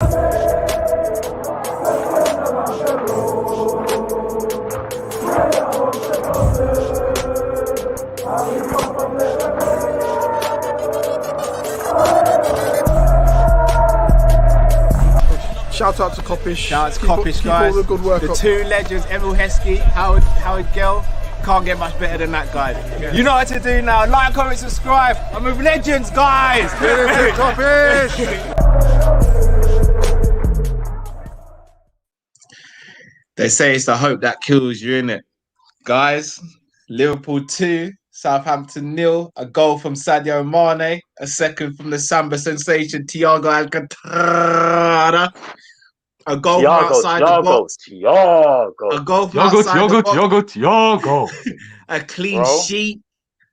Shout out to Kopish. Shout out to Kopish, guys. All the good work. The two legends, Emil Heskey, Howard Gill. Can't get much better than that, guys. Yeah. You know what to do now. Like, comment, subscribe. I'm with legends, guys. Kopish. They say it's the hope that kills you, innit? Guys, Liverpool 2, Southampton 0, a goal from Sadio Mane, a second from the Samba sensation Thiago Alcantara, a goal from outside the box. A goal from outside the box. Thiago. A clean sheet.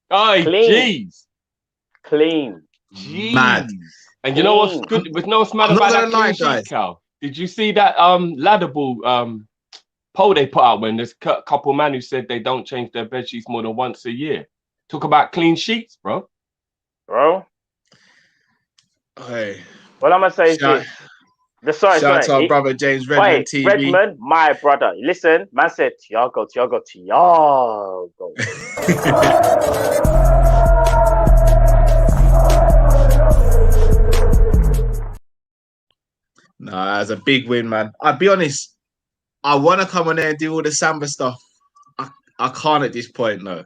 Oh, jeez. Clean. Mad. And you know what's good? With no mad about that clean sheet, Cal? Did you see that Ladable poll they put out when there's a couple man who said they don't change their bed sheets more than once a year? Talk about clean sheets, bro. Hey. What I'm gonna say is this. Shout out to our brother James Redmond TV. Redmond, my brother. Listen, man said Thiago. Nah, that's a big win, man. I'll be honest. I want to come on there and do all the Samba stuff. I can't at this point, no.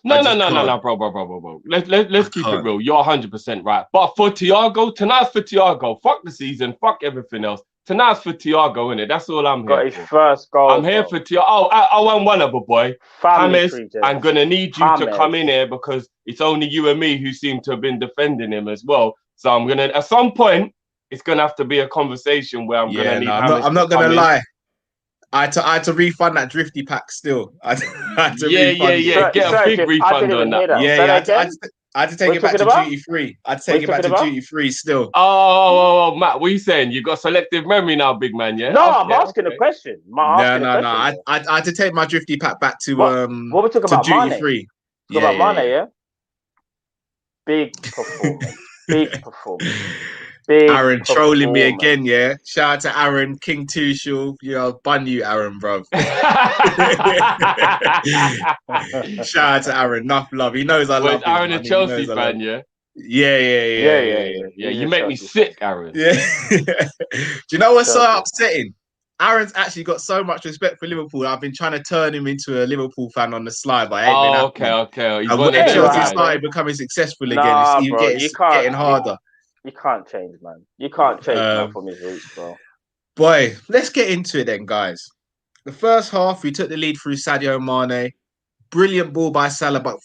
No, bro. Let's keep it real. You're 100% right. But for Thiago, tonight's for Thiago. Fuck the season. Fuck everything else. Tonight's for Thiago, innit? That's all I'm here for. Got his first goal. I'm here for Thiago. Oh, I want one other boy. James, I'm going to need you to come in here because it's only you and me who seem to have been defending him as well. So I'm going to, at some point, it's going to have to be a conversation where I'm going to need I'm not going to lie. I had to refund that Drifty pack still. I had to refund Get a big refund on that. I had to take it back to duty free. I had to take it back to duty free still. Oh, Matt, what are you saying? You got selective memory now, big man, yeah? No, I'm asking a question. No. I had to take my Drifty pack back to what we talking about, duty free. About Mane, yeah? Big performance. Big performance. Aaron trolling me again, yeah. Shout out to Aaron, King Tuchel. Bun you, Aaron, bro. Shout out to Aaron, enough love. He knows I love him. Aaron a Chelsea fan, yeah? Yeah. You make me sick, Aaron. Yeah. Do you know what's so upsetting? Aaron's actually got so much respect for Liverpool. I've been trying to turn him into a Liverpool fan on the slide, but okay. And when Chelsea started becoming successful again, it's getting harder. You can't change, man. You can't change man from his roots, bro. Boy, let's get into it then, guys. The first half, we took the lead through Sadio Mane. Brilliant ball by Salah, but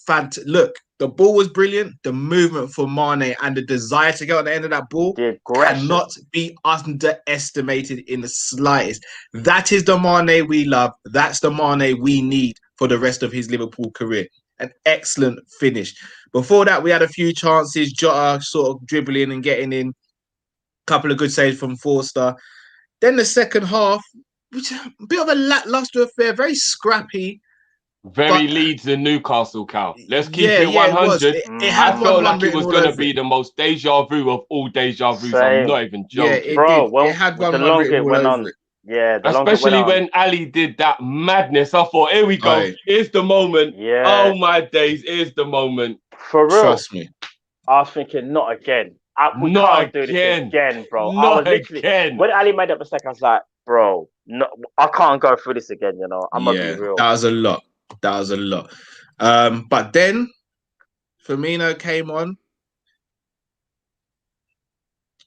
look, the ball was brilliant. The movement for Mane and the desire to get on the end of that ball cannot be underestimated in the slightest. That is the Mane we love. That's the Mane we need for the rest of his Liverpool career. An excellent finish. Before that, we had a few chances. Jota sort of dribbling and getting in. A couple of good saves from Forster. Then the second half, which a bit of a lackluster affair, very scrappy. Very Leeds and Newcastle, Cal. Let's keep it 100. I felt like it was going to be the most deja vu of all deja vus. I'm not even joking. It had one written all over it. Yeah, especially when Ali did that madness. I thought, here we go. Here's the moment. Yeah. Oh my days, here's the moment. For real. Trust me. I was thinking, not again. We can't do this again, bro. Not again. When Ali made that mistake, I was like, bro, no, I can't go through this again, you know. I'm gonna be real. That was a lot. But then Firmino came on.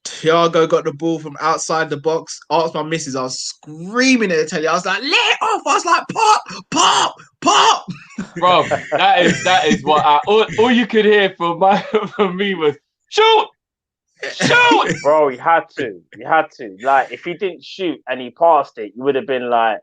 Thiago got the ball from outside the box. Asked my missus, I was screaming at the telly. I was like, let it off. I was like, pop. Bro, that is what all you could hear from me was shoot. Bro, he had to. Like, if he didn't shoot and he passed it, you would have been like,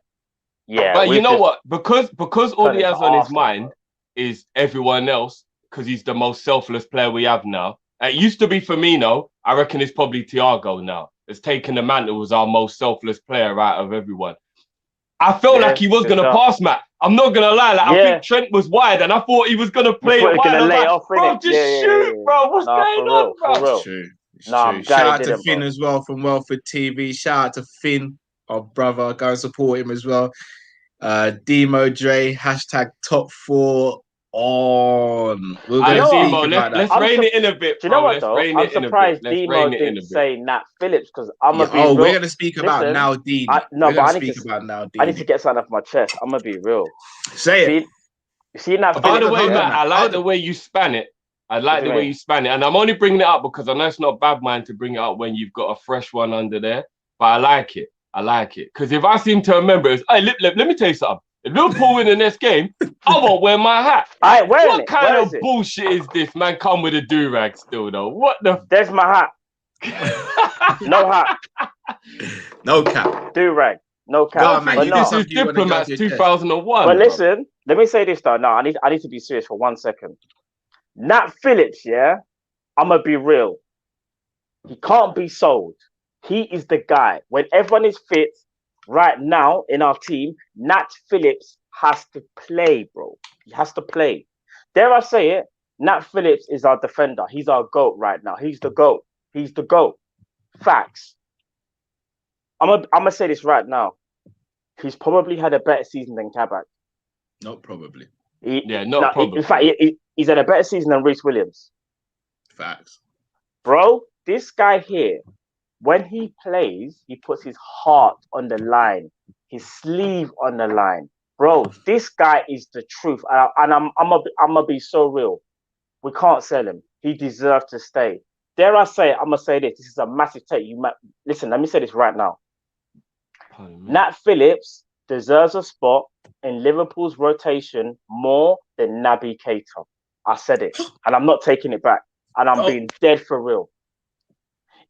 yeah. But you know what? Because all he has on his mind is everyone else, because he's the most selfless player we have now. It used to be Firmino. I reckon it's probably Thiago now. It's taken the mantle as our most selfless player out of everyone. I felt like he was going to pass, Matt. I'm not going to lie. Like, I think Trent was wide and I thought he was going to play it wide. Lay off, bro, just shoot, bro. What's going on, bro? I'm glad Shout out he to didn't, Finn bro. as well from Welford TV. Shout out to Finn, our brother. Go and support him as well. Demo Dre, hashtag top 4 on. We're All going right, to speak Demo, about that. let's rein it in a bit, Do you know bro. what Let's though? rein I'm it in a bit. surprised Let's Demo rein it in didn't a bit. say Nat Phillips because I'm Yeah, gonna be real. we're going to speak about Listen, Naldini. but We're going I to need speak to. about I need to Naldini. get something off my chest. I'm gonna be real. Say it. See Nat By the Phillips. way, hold on, Matt, I hold like on. the way you span it. I like What do the you way mean? you span it. And I'm only bringing it up because I know it's not bad mind to bring it up when you've got a fresh one under there. But I like it. I like it. Because if I seem to remember, it's, hey, let me tell you something. If Liverpool win the next game, I won't wear my hat. I ain't wearing What it. kind Where of is it? bullshit is this, man? Come with a do-rag still, though. What the... There's my hat. No hat. No cap. Do rag. No cap. Go on, man. But You no. do This is something you want to go Diplomats to your chest. 2001. But bro. listen, let me say this though. No, I need to be serious for 1 second. Nat Phillips, yeah, I'm gonna be real. He can't be sold. He is the guy. When everyone is fit right now in our team, Nat Phillips has to play, bro. He has to play. Dare I say it? Nat Phillips is our defender. He's our GOAT right now. He's the GOAT. He's the GOAT. Facts. I'm gonna say this right now. He's probably had a better season than Kabak. Not probably. Probably. In fact, he's had a better season than Reece Williams. Facts. Bro, this guy here, when he plays, he puts his heart on the line, his sleeve on the line. Bro, this guy is the truth. And I'm gonna be so real. We can't sell him. He deserves to stay. Dare I say it, I'm gonna say this. This is a massive take. Listen, let me say this right now. Nat Phillips deserves a spot in Liverpool's rotation more than Nabi Keita. I said it, and I'm not taking it back. And I'm being dead for real.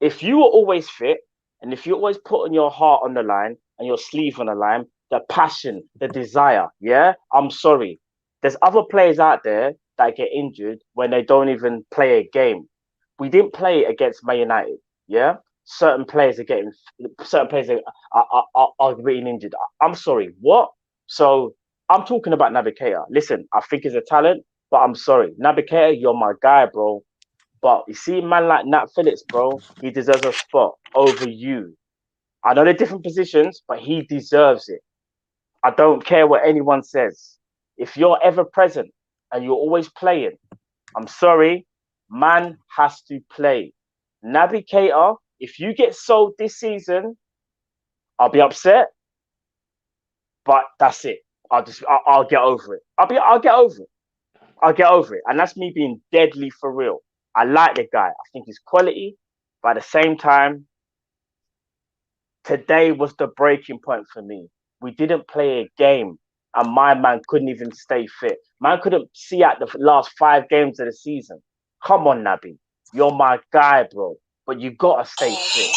If you are always fit, and if you're always putting your heart on the line and your sleeve on the line, the passion, the desire, yeah, I'm sorry. There's other players out there that get injured when they don't even play a game. We didn't play against Man United, yeah? Certain players are getting injured. I'm sorry, what? So I'm talking about Naby Keita. Listen, I think he's a talent, but I'm sorry. Naby Keita, you're my guy, bro. But you see, man like Nat Phillips, bro, he deserves a spot over you. I know they're different positions, but he deserves it. I don't care what anyone says. If you're ever present and you're always playing, I'm sorry, man has to play. Naby Keita, if you get sold this season, I'll be upset, but that's it. I'll get over it. I'll get over it. I'll get over it. And that's me being deadly for real. I like the guy. I think he's quality, but at the same time, today was the breaking point for me. We didn't play a game, and my man couldn't even stay fit. Man couldn't see out the last 5 games of the season. Come on, Nabi. You're my guy, bro. But you got to stay fit.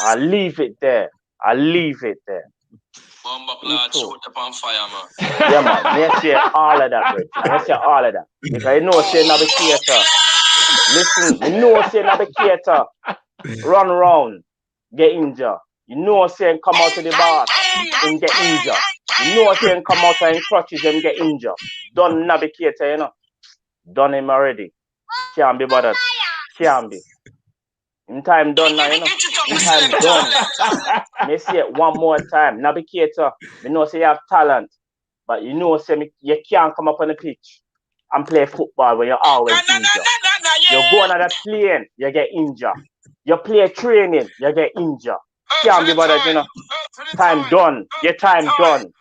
I leave it there. Yeah, man. Let's hear all of that, bro. Let's hear all of that. Because I know say Naby Keita. Listen, I know say Naby Keita run round, get injured. You know saying come out to the bar and get injured. You know saying come out and crutches and get injured. Done Naby Keita, you know. Done him already. Can't be bothered. Can't be. In time done now, you know. In time done. Me say it one more time. Naby Keita, me know say you have talent. But you know say you can't come up on the pitch and play football when you're always injured. You go on the plane, you get injured. You play training, you get injured. Can't be bothered, you know. Time done. Your time done.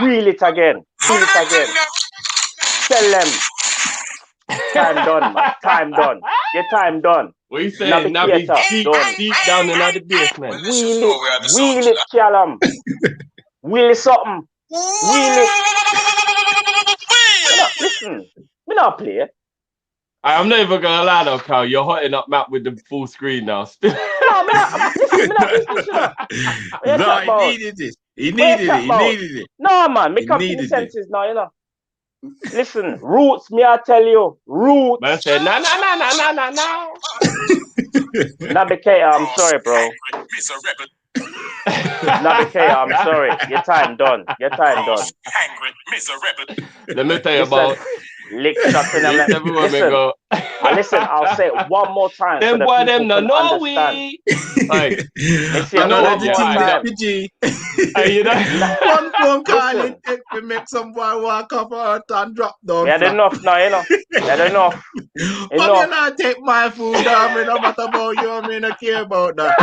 Wheel it again. Wheel it again. Tell them. Time done, man. Time done. Your time done. What you saying? Naby's deep down in the basement. Wheel it, Callum. Wheel it something. Wheel it. Listen, me not play. I'm not even gonna lie though, Carl. You're hotting up Matt with the full screen now. No, he needed this. He needed it. No, man, me come to the senses now, you know. Listen, roots, me I tell you, roots. Man said, no. Naby Keita, I'm sorry, bro. Naby Keita, I'm sorry. Your time done. Let me tell you about Lick shots in them. Listen, I'll say it one more time. Them so boy, the them no people know understand. we. Like, Let's see, I I'll know say the it one team more that time. G. hey, you know. One phone call Listen. it take to make some boy walk off earth and drop down. We had flat. enough now, you know. We had enough. But you not take my food down, me no matter about you, me no care about that.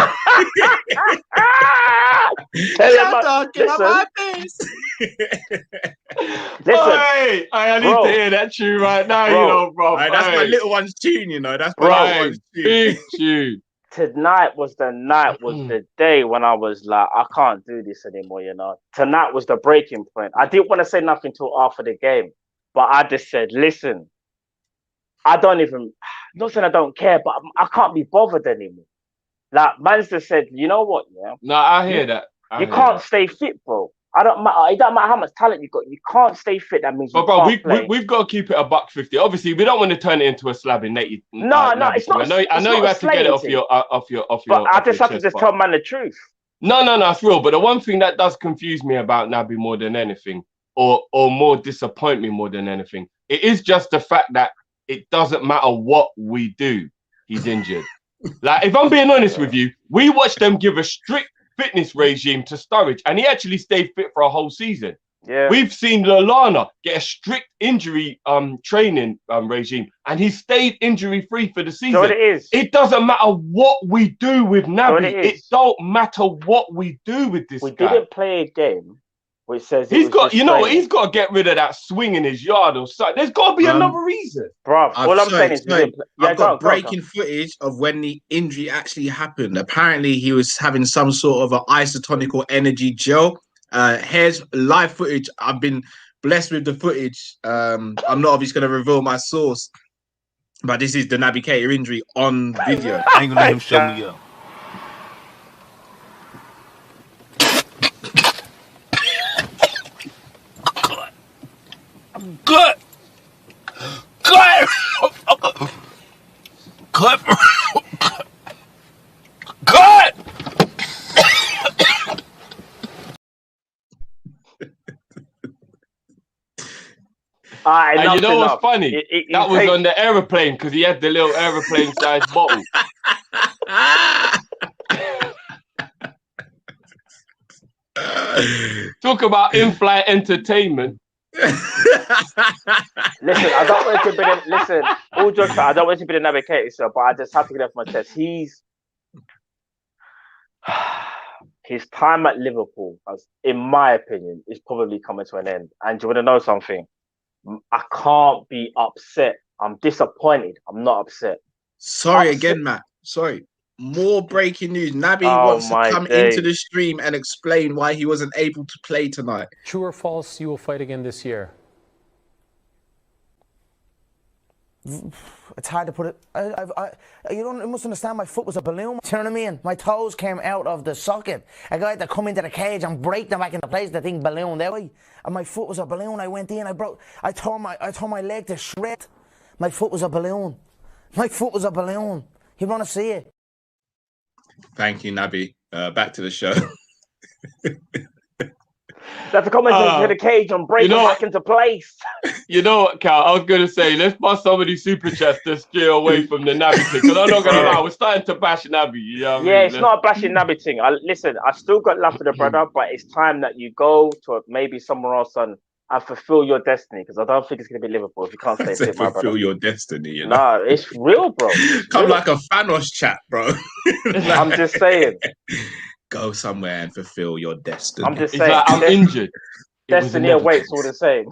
You're talking about this. Listen, Hey, I need Bro. to hear that tune right now, Bro. you know, bro. Right, that's my Hey. little one's tune, you know. That's my Bro. little one's tune. Big tune. tonight was the day when I was like, I can't do this anymore, you know. Tonight was the breaking point. I didn't want to say nothing till after the game, but I just said, listen, I don't even, not saying I don't care, but I can't be bothered anymore. Like, man's just said, you know what, yeah? No, I hear that. You can't stay fit, bro. It don't matter how much talent you got. You can't stay fit. That means you can't play. We've got to keep it $150. Obviously, we don't want to turn it into a slabbing. No, it's not. I know you had to get it off your. But I just have to just tell man the truth. No, it's real. But the one thing that does confuse me about Nabi more than anything, or more disappoint me more than anything, it is just the fact that it doesn't matter what we do, he's injured. Like, if I'm being honest with you, we watched them give a strict fitness regime to Sturridge, and he actually stayed fit for a whole season. Yeah, we've seen Lallana get a strict injury training regime, and he stayed injury free for the season. So it is. It doesn't matter what we do with Nabi. So it don't matter what we do with this guy. We didn't play a game which says he's got to get rid of that swing in his yard or something. There's got to be another reason, bro. All I'm saying is, I've got breaking footage of when the injury actually happened. Apparently, he was having some sort of an isotonic or energy gel. Here's live footage. I've been blessed with the footage. I'm not obviously going to reveal my source, but this is the Nabi Keita injury on video. I ain't gonna let him show me up. Good. Good. Good. Good. And you know what's funny? That was on the aeroplane because he had the little aeroplane-sized bottle. Talk about in-flight entertainment. Listen, I don't want to be all jokes. I don't want to be the Nabi Keita, so, but I just have to get off my chest. His time at Liverpool, in my opinion, is probably coming to an end. And do you want to know something? I can't be upset. I'm disappointed. I'm not upset. Sorry again, Matt. Sorry. More breaking news. Nabi wants to come into the stream and explain why he wasn't able to play tonight. True or false, you will fight again this year? It's hard to put it. You must understand, my foot was a balloon. Do you know what I mean? My toes came out of the socket. A guy had to come into the cage and break them back into place. The thing ballooned that way, and my foot was a balloon. I went in. I tore my leg to shred. My foot was a balloon. My foot was a balloon. You want to see it? Thank you, Nabi. Back to the show. That's to come into the cage and break them back into place. You know what, Cal? I was going to say, let's bust some of these super chats to steer away from the Nabi thing. Because I'm not going to lie, we're starting to bash Nabi. You know what I mean? It's not a bashing Nabi thing. Listen, I still got love for the brother, but it's time that you go to maybe somewhere else and fulfill your destiny. Because I don't think it's going to be Liverpool if you can't stay fit, my brother. Fulfill your destiny, you know? No, it's real, bro. Come like a Thanos chat, bro. I'm just saying. Go somewhere and fulfill your destiny. I'm just saying. Like, I'm injured. Destiny awaits all the same.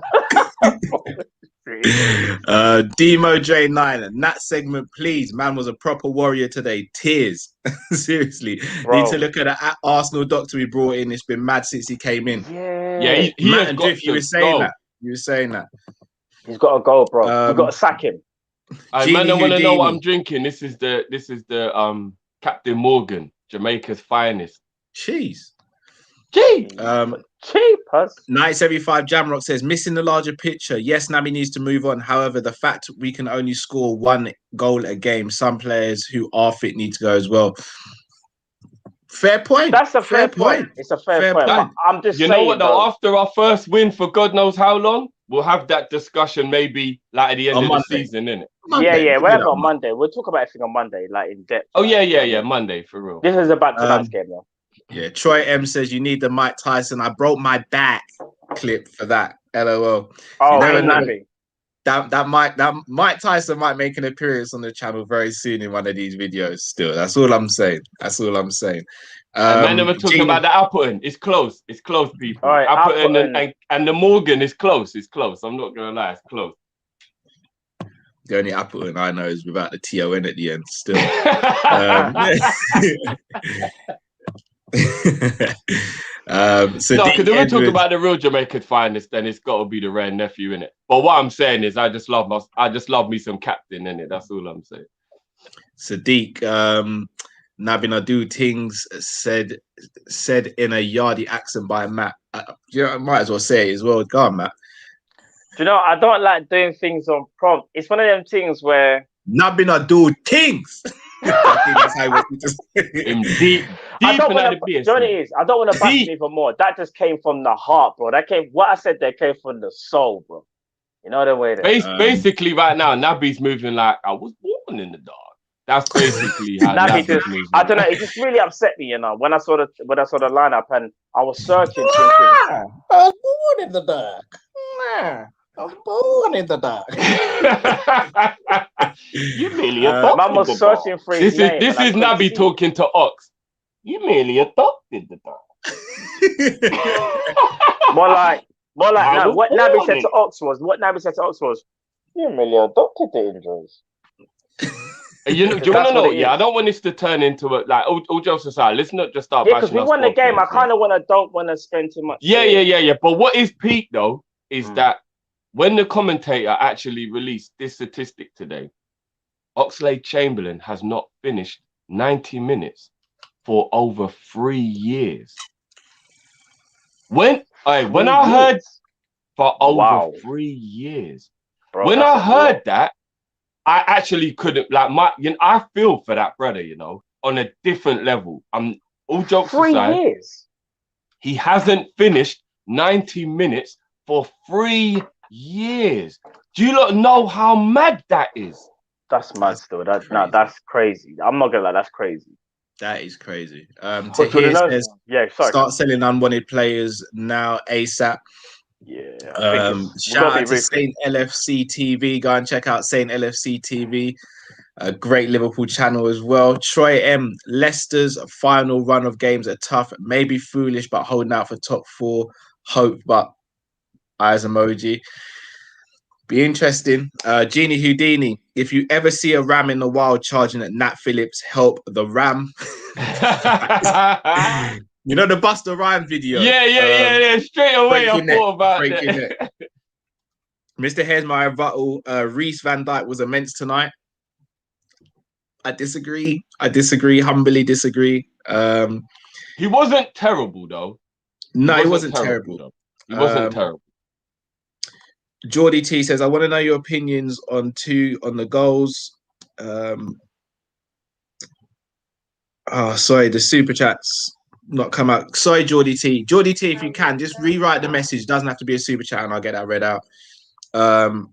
Demo J9, and that segment, please. Man was a proper warrior today. Tears. Seriously. Bro. Need to look at the Arsenal doctor we brought in. It's been mad since he came in. Yeah, he has got you were saying that. You were saying that. He's got to go, bro. We've got to sack him. Man, I want to know what I'm drinking. This is the Captain Morgan, Jamaica's finest. Cheese. Cheapers. Night75 Jamrock says, missing the larger picture. Yes, Nabi needs to move on. However, the fact we can only score one goal a game, some players who are fit need to go as well. Fair point. That's a fair point. It's a fair point. I'm just saying, you know what, though? After our first win for God knows how long, we'll have that discussion maybe like at the end On of Monday. the season, innit? Yeah, We'll we'll do have that it on Monday. We'll talk about everything on Monday, like in depth. Oh yeah, Monday for real. This is about tonight's game, though. Yeah, Troy M says you need the Mike Tyson. I broke my back clip for that. LOL. Oh, You never know. Nabi. That Mike Tyson might make an appearance on the channel very soon in one of these videos. Still, that's all I'm saying. And man, we're talking about the Appleton. It's close. It's close, people. All right, Appleton and the Morgan is close. It's close. I'm not gonna lie, it's close. The only Appleton I know is without the TON at the end. Still. So no, because if we talk about the real Jamaican finest, then it's got to be the rare nephew in it. But what I'm saying is, I just love me some captain in it. That's all I'm saying. Sadiq, Nabi Nadu Tings said in a Yardi accent by Matt. I might as well say it as well. Go on, Matt. Do you know, I don't like doing things on prompt. It's one of them things where Nabi Nadu Tings. I think that's how it was. Deep I don't into want the to. You know what it is? I don't want to bash him even more. That just came from the heart, bro. What I said there came from the soul, bro. You know the way that. Basically, right now, Nabi's moving like I was born in the dark. That's basically how Nabi Nabi's moving. I don't know. It just really upset me, you know, when I saw the lineup and I was searching, thinking, I was born in the dark. I was born in the dark. You merely adopted man was the searching for his name. This is Nabi talking to Ox. You merely adopted the dark. More like no, what Nabi said to Ox was, you merely adopted the injuries. You know, do you want to know? Yeah, I don't want this to turn into a like all jokes aside. Let's not just start. Yeah, because we won the game. I kind of don't want to spend too much. Yeah. But what is peak though is that when the commentator actually released this statistic today, Oxlade-Chamberlain has not finished 90 minutes for over 3 years. When I heard for over 3 years, bro, when I heard that, I actually couldn't I feel for that brother, you know, on a different level. All jokes aside, 3 years. He hasn't finished 90 minutes for 3 years. Do you not know how mad that is? That's mad still. That's crazy. I'm not gonna lie, that's crazy. That is crazy. Tahir says, start selling unwanted players now ASAP. Yeah. Shout out to Saint LFC TV. Go and check out Saint LFC TV. A great Liverpool channel as well. Troy M. Leicester's final run of games are tough. Maybe foolish, but holding out for top 4. Hope, but eyes emoji. Be interesting. Genie Houdini. If you ever see a ram in the wild charging at Nat Phillips, help the ram. You know the Busta Rhymes video? Yeah. Straight away, I thought about that. Mr. Here's my rebuttal. Reece Van Dijk was immense tonight. I disagree. Humbly disagree. He wasn't terrible, though. No, he wasn't terrible. He wasn't terrible. Geordie T says, I want to know your opinions on the goals. Sorry, the super chats not come out. Sorry, Geordie T. Geordie T, if you can, just rewrite the message. Doesn't have to be a super chat, and I'll get that read out.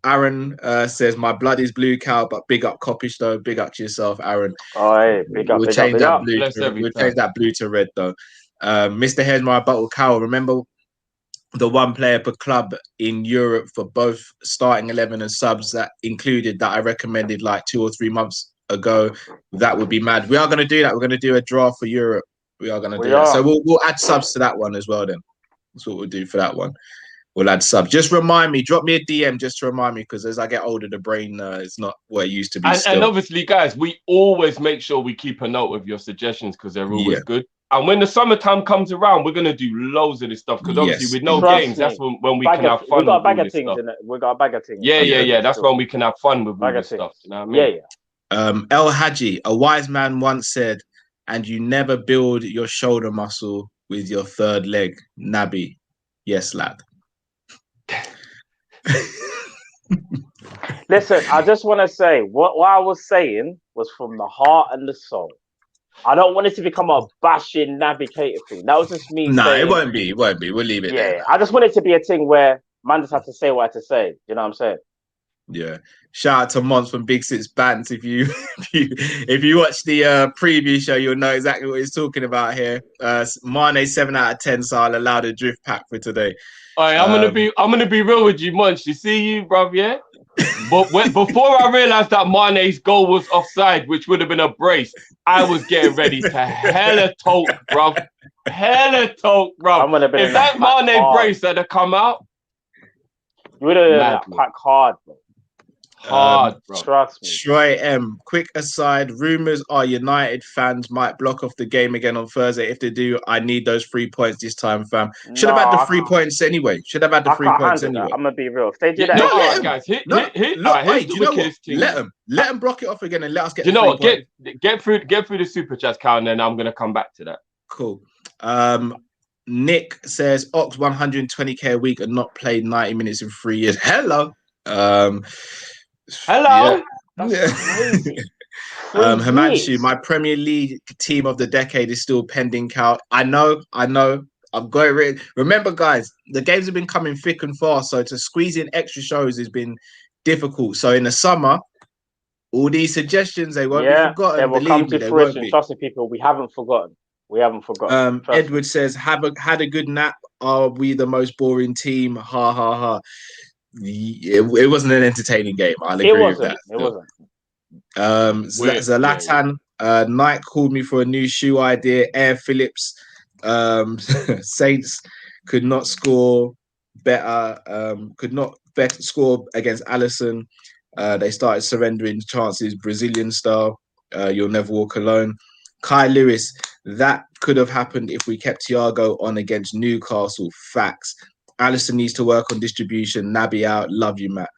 Aaron says, my blood is blue cow, but big up Kopish though. Big up to yourself, Aaron. Oh, hey, big up. We'll change that blue to red though. Mr. Here's my bottle cow. Remember the one player per club in Europe for both starting 11 and subs that included that I recommended like 2 or 3 months ago. That would be mad. We are going to do that. We're going to do a draw for Europe. We are going to do that. So we'll add subs to that one as well then. That's what we'll do for that one. We'll add subs. Just remind me, drop me a DM just to remind me, because as I get older, the brain is not what it used to be. And obviously, guys, we always make sure we keep a note of your suggestions because they're always good. And when the summertime comes around, we're going to do loads of this stuff because obviously with no games, that's when we can have fun. We got a bag of things. We got a bag of things. Yeah. That's when we can have fun with all this stuff. You know what I mean? Yeah. El Hadji, a wise man once said, and you never build your shoulder muscle with your third leg. Nabi. Yes, lad. Listen, I just want to say what I was saying was from the heart and the soul. I don't want it to become a bashing Navigator thing. That was just me. No, it won't be. We'll leave it there. I just want it to be a thing where Man just had to say what I had to say. You know what I'm saying? Yeah. Shout out to Mons from Big Six Bands. If you if you watch the preview show, you'll know exactly what he's talking about here. Mane 7 out of 10, so I'll allow the drift pack for today. All right, I'm gonna be real with you, Munch. You see you, bruv, yeah? But before I realized that Mane's goal was offside, which would have been a brace, I was getting ready to hella talk, bruv. Hella talk, bruv. If that Mane brace had come out, you would have packed hard, bro. Hard, bro. Trust me. Troy M. Quick aside, rumors are United fans might block off the game again on Thursday. If they do, I need those 3 points this time, fam. Should have had the 3 points anyway. Should have had the 3 points anyway. I'm gonna be real. If they do that, no, guys, let them block it off again and let us get. You know what? Get through the super chats, Cal, and then I'm gonna come back to that. Cool. Nick says Ox 120k a week and not played 90 minutes in 3 years. Hello. Hello. Yeah. Himanshu, my Premier League team of the decade is still pending, Cal. I know. I've got it written. Remember, guys, the games have been coming thick and fast, so to squeeze in extra shows has been difficult. So in the summer, all these suggestions, they won't be forgotten. They will come to fruition. Trust me, people. We haven't forgotten. Edward says, had a good nap. Are we the most boring team? Ha ha ha. It wasn't an entertaining game. I'll agree with that. It wasn't. Zlatan, Nike called me for a new shoe idea. Air Phillips. Saints could not score better. Score against Alisson. They started surrendering chances, Brazilian style. You'll never walk alone. Kai Lewis, that could have happened if we kept Thiago on against Newcastle. Facts. Alisson needs to work on distribution. Nabi out. Love you, Matt.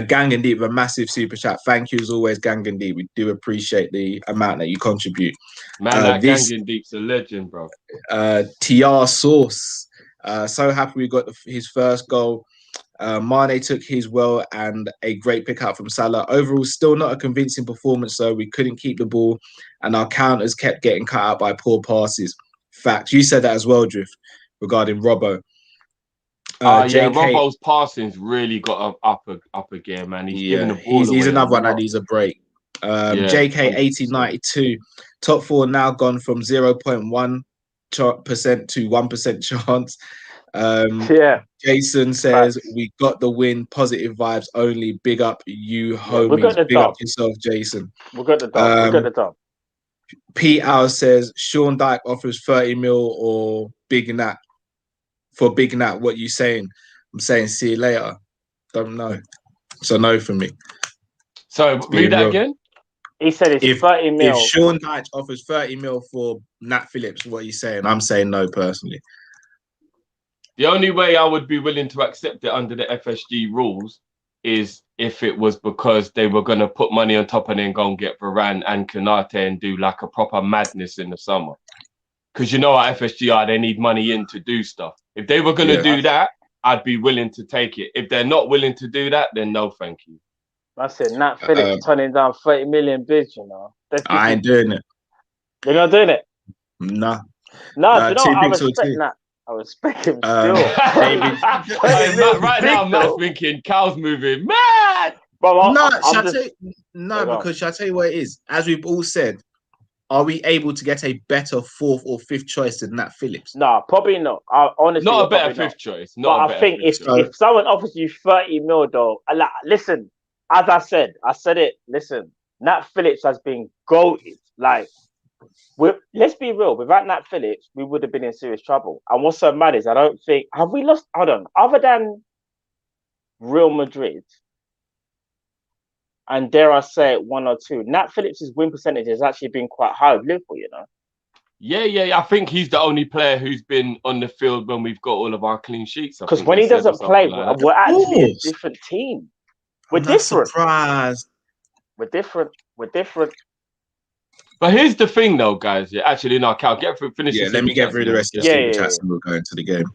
Gang and Deep, a massive super chat. Thank you as always, Gang and Deep. We do appreciate the amount that you contribute. Man, that Gang and Deep's a legend, bro. TR Sauce. So happy we got his first goal. Mane took his well and a great pick out from Salah. Overall, still not a convincing performance, so we couldn't keep the ball and our counters kept getting cut out by poor passes. Fact. You said that as well, Drift, regarding Robbo. Robbo's passing's really got up again, man. He's giving the ball he's another one that needs a break. JK 8092, top four now gone from 0.1% to 1% chance. Jason says we got the win, positive vibes only. Big up you homies. Big up yourself, Jason. We got the dub. Pete Hour says Sean Dyche offers 30 mil or Big Nat. For Big Nat, what you saying? I'm saying see you later. Don't know. So no for me. So read that again. He said it's 30 mil. If Sean Dyche offers 30 mil for Nat Phillips, what are you saying? I'm saying no personally. The only way I would be willing to accept it under the FSG rules is if it was because they were going to put money on top and then go and get Varane and Konate and do like a proper madness in the summer. Because you know how FSG are, they need money in to do stuff. If they were going to do that, I'd be willing to take it. If they're not willing to do that, then no, thank you. That's it. Nat Phillips turning down 30 million bids, you know. I ain't doing it. You're not doing it? No. You know, I respect Nat. I respect him still. Right now, Matt's thinking, Cal's moving mad. Bro, because shall I tell you what it is? As we've all said, are we able to get a better fourth or fifth choice than Nat Phillips? No, probably not. Honestly, not a better fifth choice. But I think if someone offers you 30 mil, though, listen, as I said it. Listen, Nat Phillips has been goated. Like, let's be real. Without Nat Phillips, we would have been in serious trouble. And what's so mad is I don't think have we lost. Hold on, other than Real Madrid. And dare I say it, 1 or 2. Nat Phillips' win percentage has actually been quite high with Liverpool, you know? Yeah. I think he's the only player who's been on the field when we've got all of our clean sheets. Because when he doesn't play, we're actually a different team. We're different. Surprised. We're different. But here's the thing, though, guys. Yeah, actually, no, Cal, finish. Yeah, let me get through the rest of the super chats and we'll go into the game.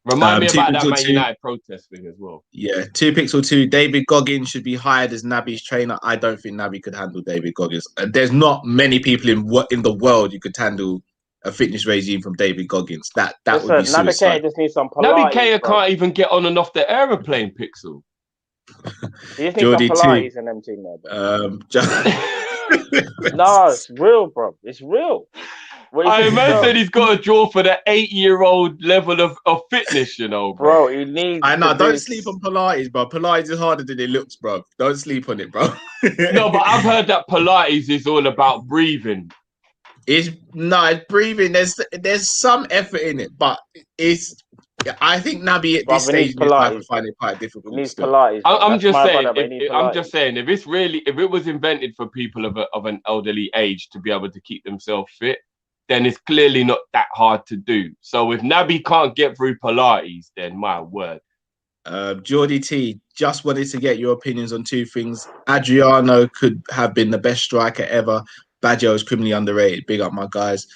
Remind me about that Man United protest thing as well. Yeah, 2pixel2. David Goggins should be hired as Nabi's trainer. I don't think Nabi could handle David Goggins. There's not many people in the world you could handle a fitness regime from David Goggins. That would be Listen, Nabi suicide. Keita just needs some Nabi Pilates. Keita bro. can't even get on and off the aeroplane, Pixel. He just needs some Geordie too. Pilates in them team there, bro. No, it's real, bro. It's real. I man said he's got to draw for the 8-year-old level of fitness, you know, bro. He needs. I know. Don't sleep on Pilates, bro. Pilates is harder than it looks, bro. Don't sleep on it, bro. No, but I've heard that Pilates is all about breathing. It's breathing. There's some effort in it, but it's. I think Nabi at this stage might find it quite difficult. He needs Pilates. I'm just saying. If it was invented for people of an elderly age to be able to keep themselves fit, then it's clearly not that hard to do. So if Nabi can't get through Pilates, then my word. Geordie T, just wanted to get your opinions on two things. Adriano could have been the best striker ever. Baggio is criminally underrated. Big up, my guys.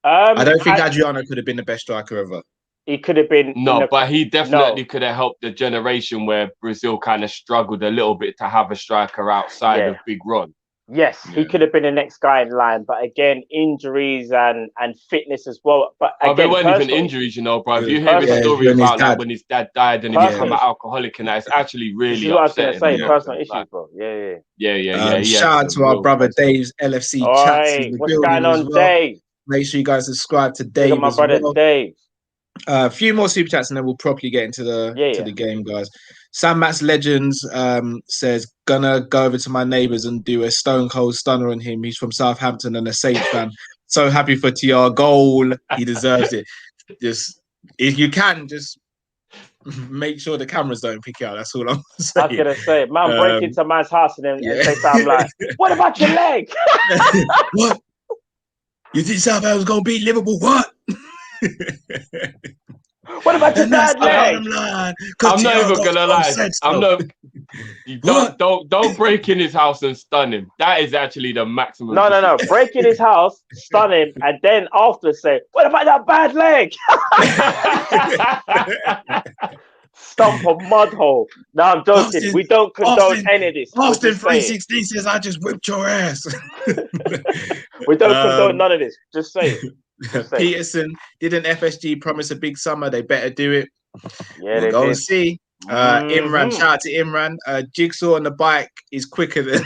I don't think Adriano could have been the best striker ever. He could have been. No, but he definitely could have helped the generation where Brazil kind of struggled a little bit to have a striker outside of Big Ron. Yes, he could have been the next guy in line, but again, injuries and fitness as well. But again, it weren't even injuries, you know, bro. If you hear his story about like when his dad died and he became an alcoholic, and that, it's actually really upsetting. I was going to say, personal issues, bro. Yeah. Shout out to our brother Dave's LFC chats. What's going on, Dave? Make sure you guys subscribe to Dave. My brother Dave. A few more super chats and then we'll properly get into the game, guys. Sam Matt's Legends says, gonna go over to my neighbours and do a stone cold stunner on him. He's from Southampton and a Saints fan. So happy for Thiago. Goal. He deserves it. Just if you can, just make sure the cameras don't pick it out. That's all I'm saying. I'm gonna say, man, break into man's house and then say something like, what about your leg? What? You think Southampton's gonna beat Liverpool? What? What about your bad leg? I'm not even gonna lie. Don't break in his house and stun him. That is actually the maximum. No. Break in his house, stun him, and then after say, what about that bad leg? Stump a mud hole. No, I'm joking. We don't condone any of this. Austin 316 says, I just whipped your ass. We don't condone none of this. Just say it. Peterson, didn't FSG promise a big summer? They better do it. Yeah, we'll go and see. Imran, shout out to Imran. Jigsaw on the bike is quicker than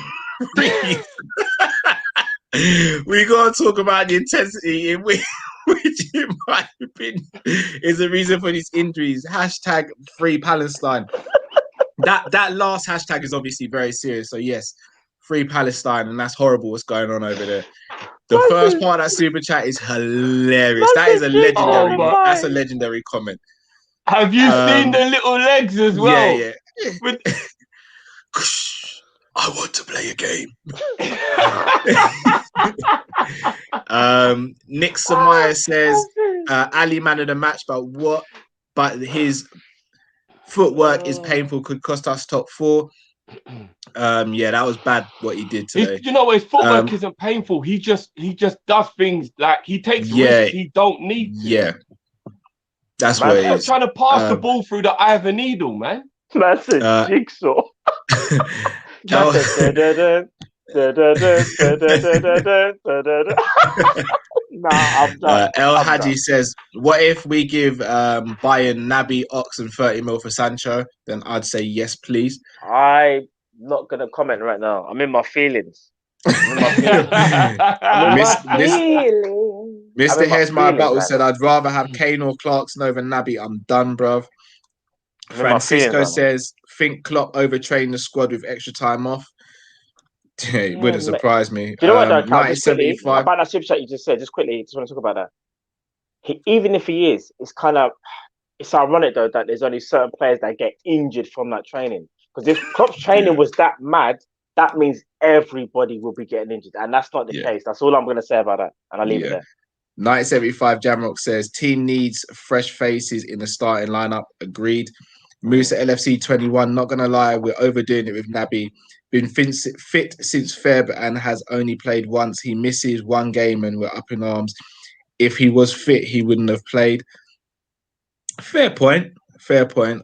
we gotta talk about the intensity in which in my opinion is the reason for these injuries. Hashtag free Palestine. That last hashtag is obviously very serious. So yes, free Palestine, and that's horrible what's going on over there. The first part of that super chat is hilarious. That is a legendary. That's a legendary comment. Have you seen the little legs as well? Yeah. I want to play a game. Nick Samaya says Ali man of the match, but his footwork is painful, could cost us top 4. That was bad what he did today. You know, his footwork isn't painful. He just does things like he takes risks he don't need to. Yeah. That's what it is. Trying to pass the ball through the eye of a needle, man. That's a jigsaw. El Hadji says, what if we give Bayern Nabi, Ox and 30 mil for Sancho? Then I'd say yes, please. I'm not going to comment right now. I'm in my feelings. Mr. Here's My Battle said, I'd rather have Kane or Clarkson over Nabi. I'm done, bruv. Francisco says, think Klopp overtrained the squad with extra time off. It wouldn't surprise me. Do you know what, though, Cal, just quickly, about that super chat you just said, just quickly, just want to talk about that. Even if he is, it's ironic, though, that there's only certain players that get injured from that training. Because if Klopp's training was that mad, that means everybody will be getting injured. And that's not the case. That's all I'm going to say about that. And I'll leave it there. 975 Jamrock says, team needs fresh faces in the starting lineup. Agreed. Musa LFC 21, not going to lie, we're overdoing it with Nabi. Been fit since Feb and has only played once. He misses one game and we're up in arms. If he was fit, he wouldn't have played. Fair point.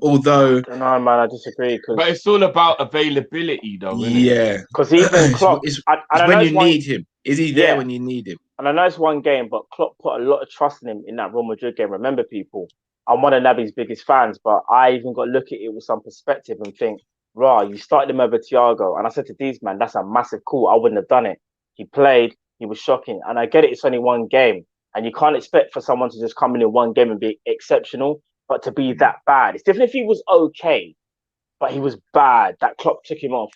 Although, no, man, I disagree. But it's all about availability, though. Isn't it? Because even Klopp, it's when you need him. Is he there when you need him? And I know it's one game, but Klopp put a lot of trust in him in that Real Madrid game. Remember, people, I'm one of Naby's biggest fans, but I even got to look at it with some perspective and think, rah, you started him over Thiago. And I said to these man, that's a massive call. I wouldn't have done it. He played, he was shocking. And I get it, it's only one game. And you can't expect for someone to just come in one game and be exceptional, but to be that bad. It's different if he was okay, but he was bad. That Klopp took him off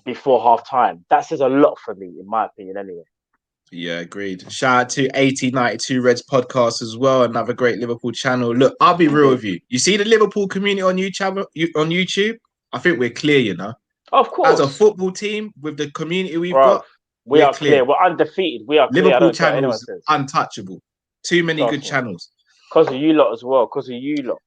before half time. That says a lot for me, in my opinion, anyway. Yeah, agreed. Shout out to 8092 Reds podcast as well. Another great Liverpool channel. Look, I'll be real with you. You see the Liverpool community on YouTube? I think we're clear, you know. Of course. As a football team, with the community we've Bro, got, we are clear. We're undefeated. We are clear. Liverpool channels untouchable. Too many good channels. Because of you lot as well. Because of you lot.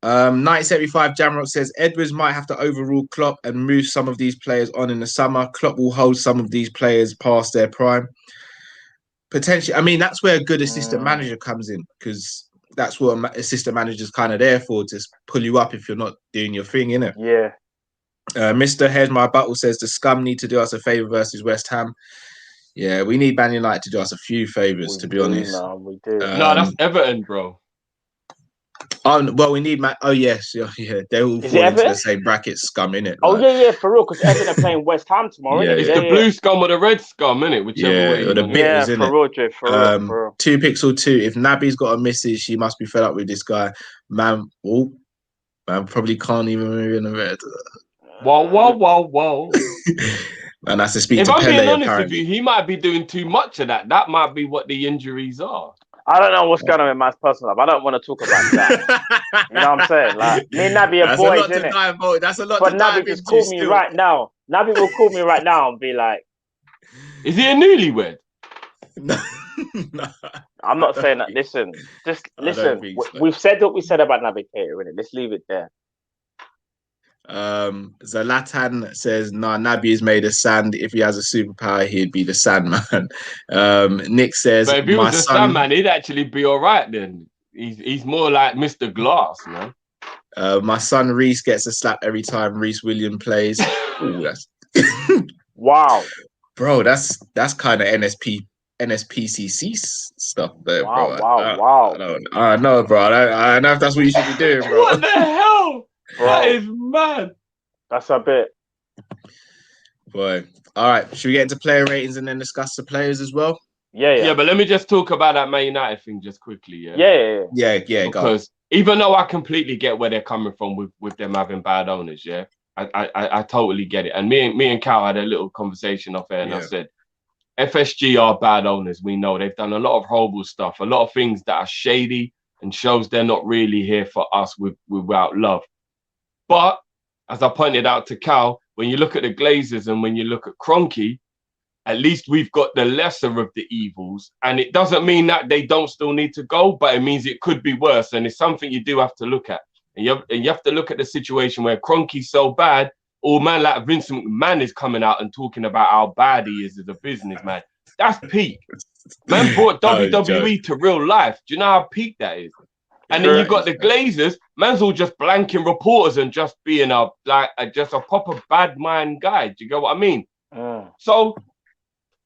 1975 Jamrock says Edwards might have to overrule Klopp and move some of these players on in the summer. Klopp will hold some of these players past their prime. Potentially, I mean, that's where a good assistant manager comes in, because that's what assistant manager's kind of there for, to pull you up if you're not doing your thing, innit? Yeah. Mr. Here's My Buttle says the scum need to do us a favour versus West Ham. Yeah, we need Man United to do us a few favours, to be honest. No, we do. No, that's Everton, bro. Oh, well, we need Oh, yes. Yeah. They all fall into the same bracket, scum, innit? Oh, yeah, for real, because Everton are playing West Ham tomorrow, innit? It's the blue scum or the red scum, innit? Whichever way. Or the bitters, innit? For real. 2 Pixel 2. If Nabi's got a missus, she must be fed up with this guy. Man probably can't even move in the red. Whoa. And that's to speak if to I'm Pele, being honest apparently. with you, he might be doing too much of that. That might be what the injuries are. I don't know what's going on in my personal life. I don't want to talk about that. You know what I'm saying? Like, me and Nabi are boys, innit? That's a lot but to dive Nabi just into call me still. right now. Nabi will call me right now and be like, is he a newlywed? No. I'm not saying that. Listen. We've said what we said about Nabi Keita, innit? Let's leave it there. Zlatan says, nah, Nabi is made of sand. If he has a superpower, he'd be the Sandman. Nick says, but if he was a Sandman, he'd actually be all right then. He's more like Mr. Glass, man. My son Reese gets a slap every time Reese Williams plays. Ooh, that's wow, bro. That's kind of NSPCC stuff there, bro. Wow. I know, bro. I don't know if that's what you should be doing, bro. What the hell? Bro. That is mad. That's a bit. Boy. All right. Should we get into player ratings and then discuss the players as well? Yeah. But let me just talk about that Man United thing just quickly. Yeah. Because even though I completely get where they're coming from with them having bad owners, I totally get it. And me and Cal had a little conversation off air, and I said, FSG are bad owners. We know they've done a lot of horrible stuff, a lot of things that are shady and shows they're not really here for us without love. But as I pointed out to Cal, when you look at the Glazers and when you look at Kroenke, at least we've got the lesser of the evils. And it doesn't mean that they don't still need to go, but it means it could be worse. And it's something you do have to look at. And you have to look at the situation where Kroenke's so bad, or man like Vincent McMahon is coming out and talking about how bad he is as a businessman. That's peak. Man brought WWE to real life. Do you know how peak that is? And then you got the Glazers. Man's all just blanking reporters and just being just a proper bad mind guy. Do you get what I mean? So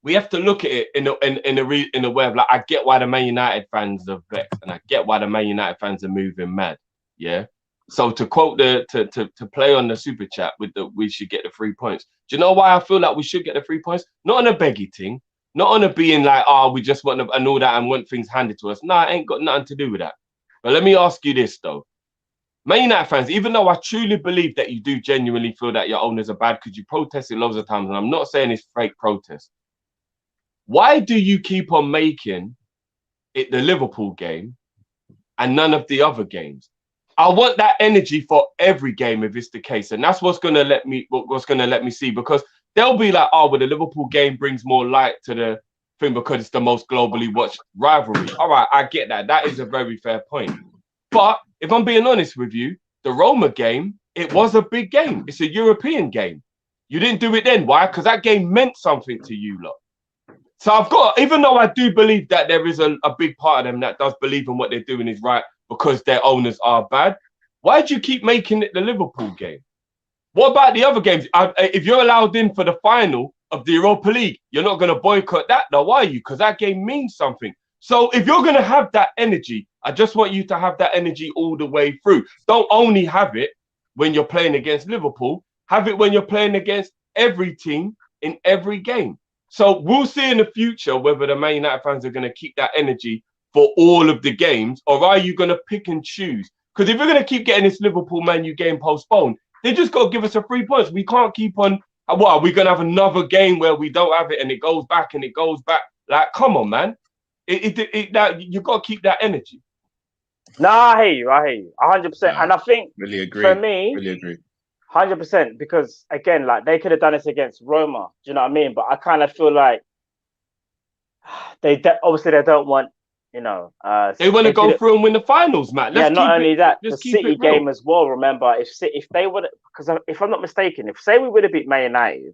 we have to look at it in a way of like, I get why the Man United fans are vexed, and I get why the Man United fans are moving mad. Yeah. So to quote to play on the super chat with we should get the 3 points. Do you know why I feel like we should get the 3 points? Not on a beggy thing, not on a being like, we just want and all that and want things handed to us. No, it ain't got nothing to do with that. But let me ask you this though. Man United fans, even though I truly believe that you do genuinely feel that your owners are bad because you protested loads of times, and I'm not saying it's fake protest. Why do you keep on making it the Liverpool game and none of the other games? I want that energy for every game if it's the case, and that's what's gonna let me see, because they'll be like, well, the Liverpool game brings more light to the thing because it's the most globally watched rivalry. All right, I get that. That is a very fair point. But if I'm being honest with you, the Roma game, it was a big game. It's a European game. You didn't do it then. Why? Because that game meant something to you lot. So I've got, even though I do believe that there is a big part of them that does believe in what they're doing is right because their owners are bad, why do you keep making it the Liverpool game? What about the other games? If you're allowed in for the final, of the Europa League. You're not going to boycott that, though, are you? Because that game means something. So if you're going to have that energy, I just want you to have that energy all the way through. Don't only have it when you're playing against Liverpool. Have it when you're playing against every team in every game. So we'll see in the future whether the Man United fans are going to keep that energy for all of the games, or are you going to pick and choose? Because if you're going to keep getting this Liverpool-Man U game postponed, they just got to give us a 3 points. We can't keep on, what, are we going to have another game where we don't have it and it goes back and it goes back? Like, come on, man. You've got to keep that energy. No, I hear you. 100%. And I think, really agree. For me, really agree. 100%, because, again, like, they could have done this against Roma. Do you know what I mean? But I kind of feel like obviously they don't want, you know, they want to go through and win the finals, man. Not only that, the City game as well. Remember, if they would, because if I'm not mistaken, say we would have beat Man United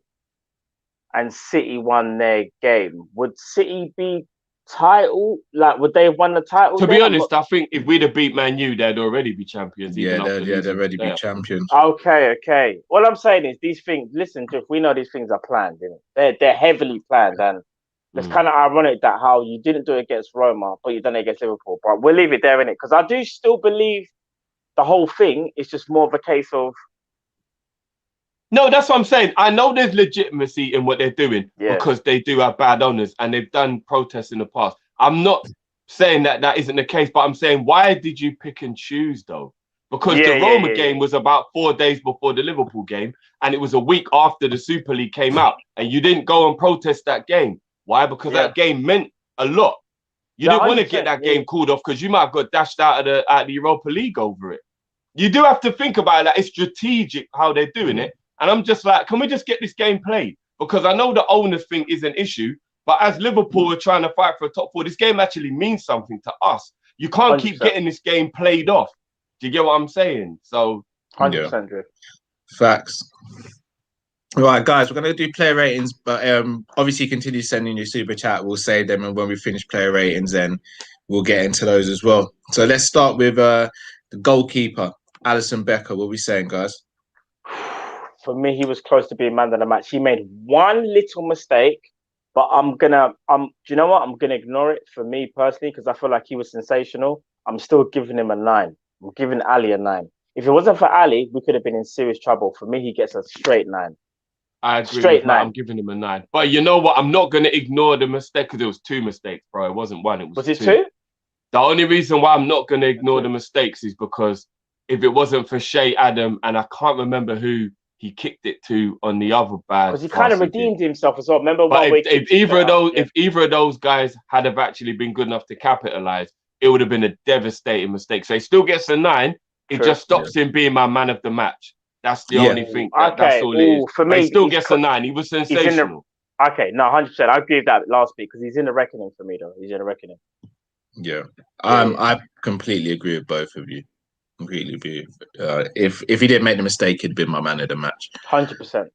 and City won their game, would City be title? Like, would they have won the title? To be honest, I think if we'd have beat Man U, they'd already be champions. They'd already be champions. Okay. All I'm saying is these things. Listen, Jeff, we know these things are planned. You know? They're heavily planned, and it's kind of ironic that how you didn't do it against Roma, but you done it against Liverpool. But we'll leave it there, innit? Because I do still believe the whole thing is just more of a case of. No, that's what I'm saying. I know there's legitimacy in what they're doing because they do have bad owners and they've done protests in the past. I'm not saying that isn't the case, but I'm saying, why did you pick and choose, though? Because the Roma game was about 4 days before the Liverpool game, and it was a week after the Super League came out, and you didn't go and protest that game. Why? Because that game meant a lot. You didn't want to get that game called off because you might have got dashed out of the Europa League over it. You do have to think about that. It's strategic how they're doing it. And I'm just like, can we just get this game played? Because I know the owners thing is an issue, but as Liverpool are trying to fight for a top four, this game actually means something to us. You can't 100%. Keep getting this game played off. Do you get what I'm saying? So 100%. Facts. All right, guys, we're going to do player ratings, but obviously continue sending your super chat. We'll save them, and when we finish player ratings, then we'll get into those as well. So let's start with the goalkeeper, Alisson Becker. What are we saying, guys? For me, he was close to being man of the match. He made one little mistake, but do you know what? I'm gonna ignore it for me personally because I feel like he was sensational. I'm still giving him a 9. I'm giving Ali a 9. If it wasn't for Ali, we could have been in serious trouble. For me, he gets a straight 9. I agree. Straight 9. I'm giving him a 9. But you know what? I'm not gonna ignore the mistake because it was 2 mistakes, bro. It wasn't one. It was 2. Was it 2? The only reason why I'm not gonna ignore the mistakes is because if it wasn't for Shea Adam, and I can't remember who he kicked it to on the other bad, because he kind of redeemed himself as well. Remember, if either of those guys had have actually been good enough to capitalize, it would have been a devastating mistake. So he still gets a 9. It just stops him being my man of the match. That's the only thing. That's all it is. For me, he still gets a 9. He was sensational. Okay, no, 100%. I agree with that last bit because he's in the reckoning for me, though. He's in the reckoning. Yeah, I completely agree with both of you. Completely agree. If he didn't make the mistake, he'd been my man of the match. 100%.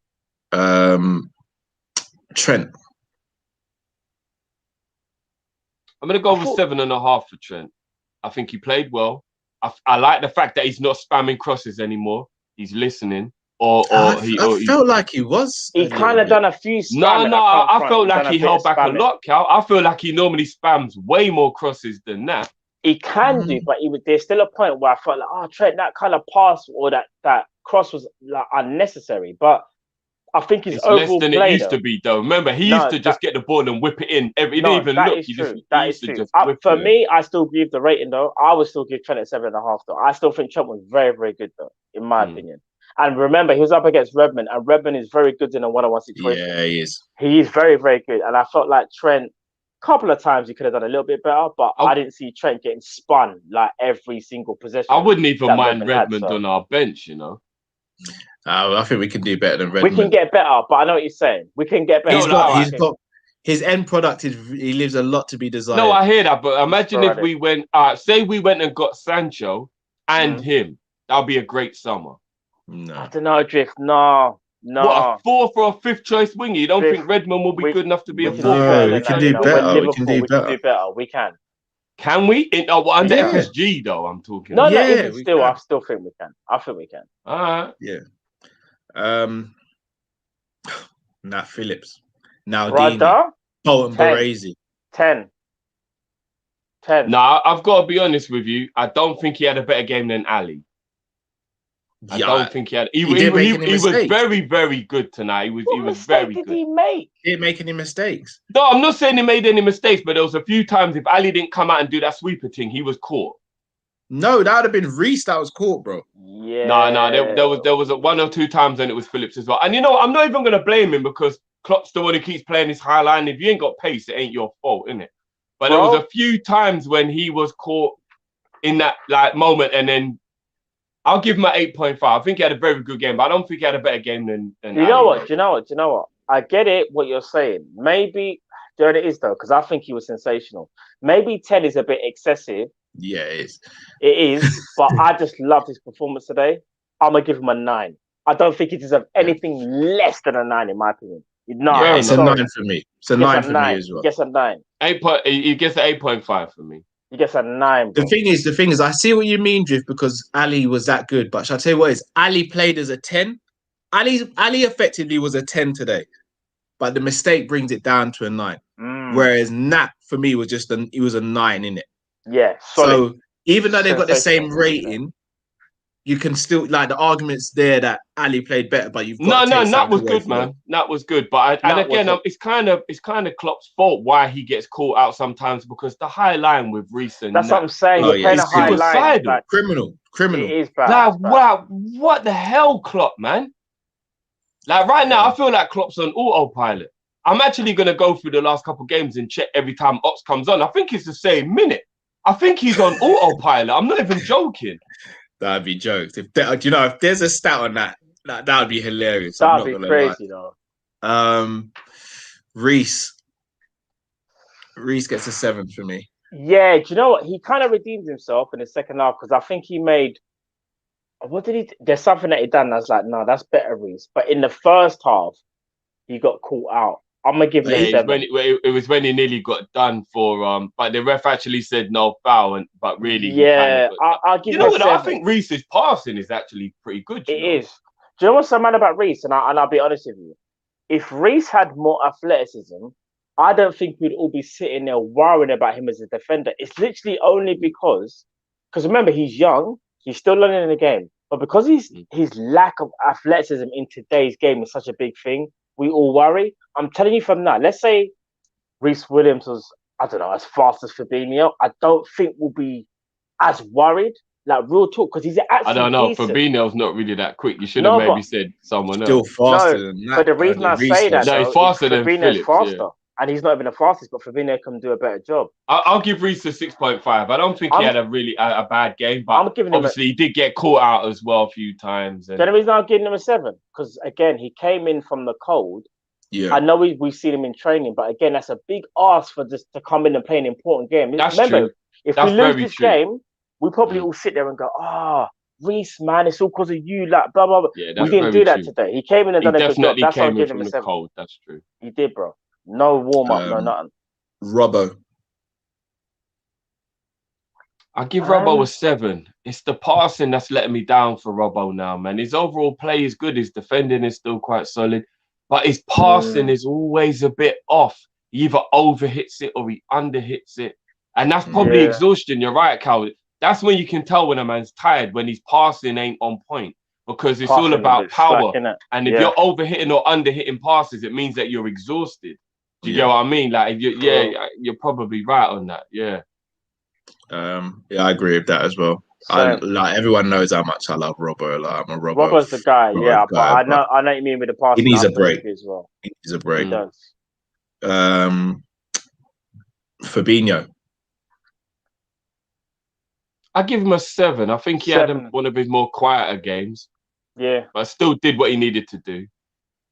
Trent. I'm gonna go with 7.5 for Trent. I think he played well. I like the fact that he's not spamming crosses anymore. He's listening. I felt like he was. He kind of done a few. I felt like he held back a lot, Cal. I feel like he normally spams way more crosses than that. He can do, but there's still a point where I felt like, Trent, that kind of pass or that cross was like unnecessary. But I think his overall less than it used to be, though. Remember, he used to just get the ball and whip it in. He didn't even look. For me, I still give the rating though. I would still give Trent a 7.5 though. I still think Trent was very, very good though, in my opinion. And remember, he was up against Redmond, and Redmond is very good in a one-on-one situation. Yeah, he is. He is very, very good. And I felt like Trent, a couple of times he could have done a little bit better, but I didn't see Trent getting spun like every single possession. I wouldn't even mind Redmond on our bench, you know. I think we can do better than Redmond. We can get better, but I know what you're saying. We can get better. He's got his end product is he leaves a lot to be desired. No, I hear that, but imagine if we went, say we went and got Sancho and him. That would be a great summer. No. I don't know, Drift. No. What, a 4th or a 5th choice winger? You don't think Redmond will be good enough to be a 4th? No, we can do better. We can do better. We can. Can we? Under FSG though, I'm talking. No, even still, I still think we can. I think we can. All right. Yeah. Phillips. Naldini, Brother, Colton 10. Baresi. 10. Nah, I've got to be honest with you. I don't think he had a better game than Ali. I don't think he had. He didn't make any was mistakes. very, very good tonight. He was very did good. he make? He didn't make any mistakes. No, I'm not saying he made any mistakes, but there was a few times if Ali didn't come out and do that sweeper thing, he was caught. No, that would have been Reece that was caught, bro. Yeah. No, there was 1 or 2 times and it was Phillips as well. And you know, I'm not even gonna blame him because Klopp's the one who keeps playing his high line. If you ain't got pace, it ain't your fault, innit? But there was a few times when he was caught in that like moment, and then I'll give him an 8.5. I think he had a very good game, but I don't think he had a better game than Do you know what? I get it, what you're saying. Maybe, there it is though, because I think he was sensational. Maybe 10 is a bit excessive. Yeah, it is. It is, but I just loved his performance today. I'm going to give him a 9. I don't think he deserves anything less than a 9, in my opinion. No, yeah, it's a 9 for me. It's a 9 for me as well. He gets a 9. He gets an 8.5 for me. He gets a 9. Bro. The thing is, I see what you mean, Drift, because Ali was that good. But shall I tell you what is? Ali played as a 10. Ali effectively was a 10 today, but the mistake brings it down to a 9. Whereas Nat for me was he was a 9 in it. Yeah, solid. So even though they've got the same rating, you can still like the arguments there that Ali played better, but you've got Nat was good, man. Nat was good, but it's kind of Klopp's fault why he gets caught out sometimes because the high line with Reece and that's Nat, what I'm saying. You're playing a high line, like, criminal. It is bad. Like, wow, what the hell, Klopp, man? Like right now, I feel like Klopp's on autopilot. I'm actually gonna go through the last couple of games and check every time Ox comes on. I think it's the same minute. I think he's on autopilot. I'm not even joking. That'd be jokes. If there's a stat on that would be hilarious. That'd be crazy, though. Reece gets a 7 for me. Yeah, do you know what? He kind of redeemed himself in the second half because I think he made. What did he? There's something that he done that's like, no, that's better, Reece. But in the first half, he got caught out. I'm gonna give him a 7. It was when he nearly got done for but the ref actually said no foul, but really, I'll give him a 7. I think Reece's passing is actually pretty good. It is. Do you know what's so mad about Reece? And I'll be honest with you. If Reece had more athleticism, I don't think we'd all be sitting there worrying about him as a defender. It's literally only because remember, he's young, he's still learning the game, but because his lack of athleticism in today's game is such a big thing, we all worry. I'm telling you from now, let's say Reece Williams was, I don't know, as fast as Fabinho, I don't think we'll be as worried. Like, real talk, because he's actually I don't know. decent. Fabinho's not really that quick. You should have maybe said someone still else. Faster than that. But the reason I say that, he's faster than Phillips. Faster. Yeah. And he's not even the fastest, but Fabinho can do a better job. I'll give Reece a 6.5. I don't think he had a really a bad game, but I'm giving him obviously he did get caught out as well a few times. And the reason I'm giving him a 7, because again, he came in from the cold. Yeah, I know we've seen him in training, but again, that's a big ask for just to come in and play an important game. That's Remember, true. If we lose this game, we probably all sit there and go, Reece, man, it's all because of you, like blah blah blah. Yeah, we didn't do that today. He came in and done a good job. That's why I'm giving him a 7. Cold. That's true. He did, bro. No warm up, no nothing. Robbo. I give Robbo a 7. It's the passing that's letting me down for Robbo now, man. His overall play is good. His defending is still quite solid, but his passing is always a bit off. He either overhits it or he underhits it, and that's probably exhaustion. You're right, Cal. That's when you can tell when a man's tired, when his passing ain't on point, because it's all about power. And if you're overhitting or underhitting passes, it means that you're exhausted. Do you get what I mean? Like, you're probably right on that. Yeah. I agree with that as well. Like, everyone knows how much I love Robbo. Like, I'm a Robbo. Robbo's the guy, but I know what you mean with the passing. He needs a break as well. He needs a break. He does. Fabinho. I give him a 7. I think he had one of his more quieter games. Yeah. But still did what he needed to do.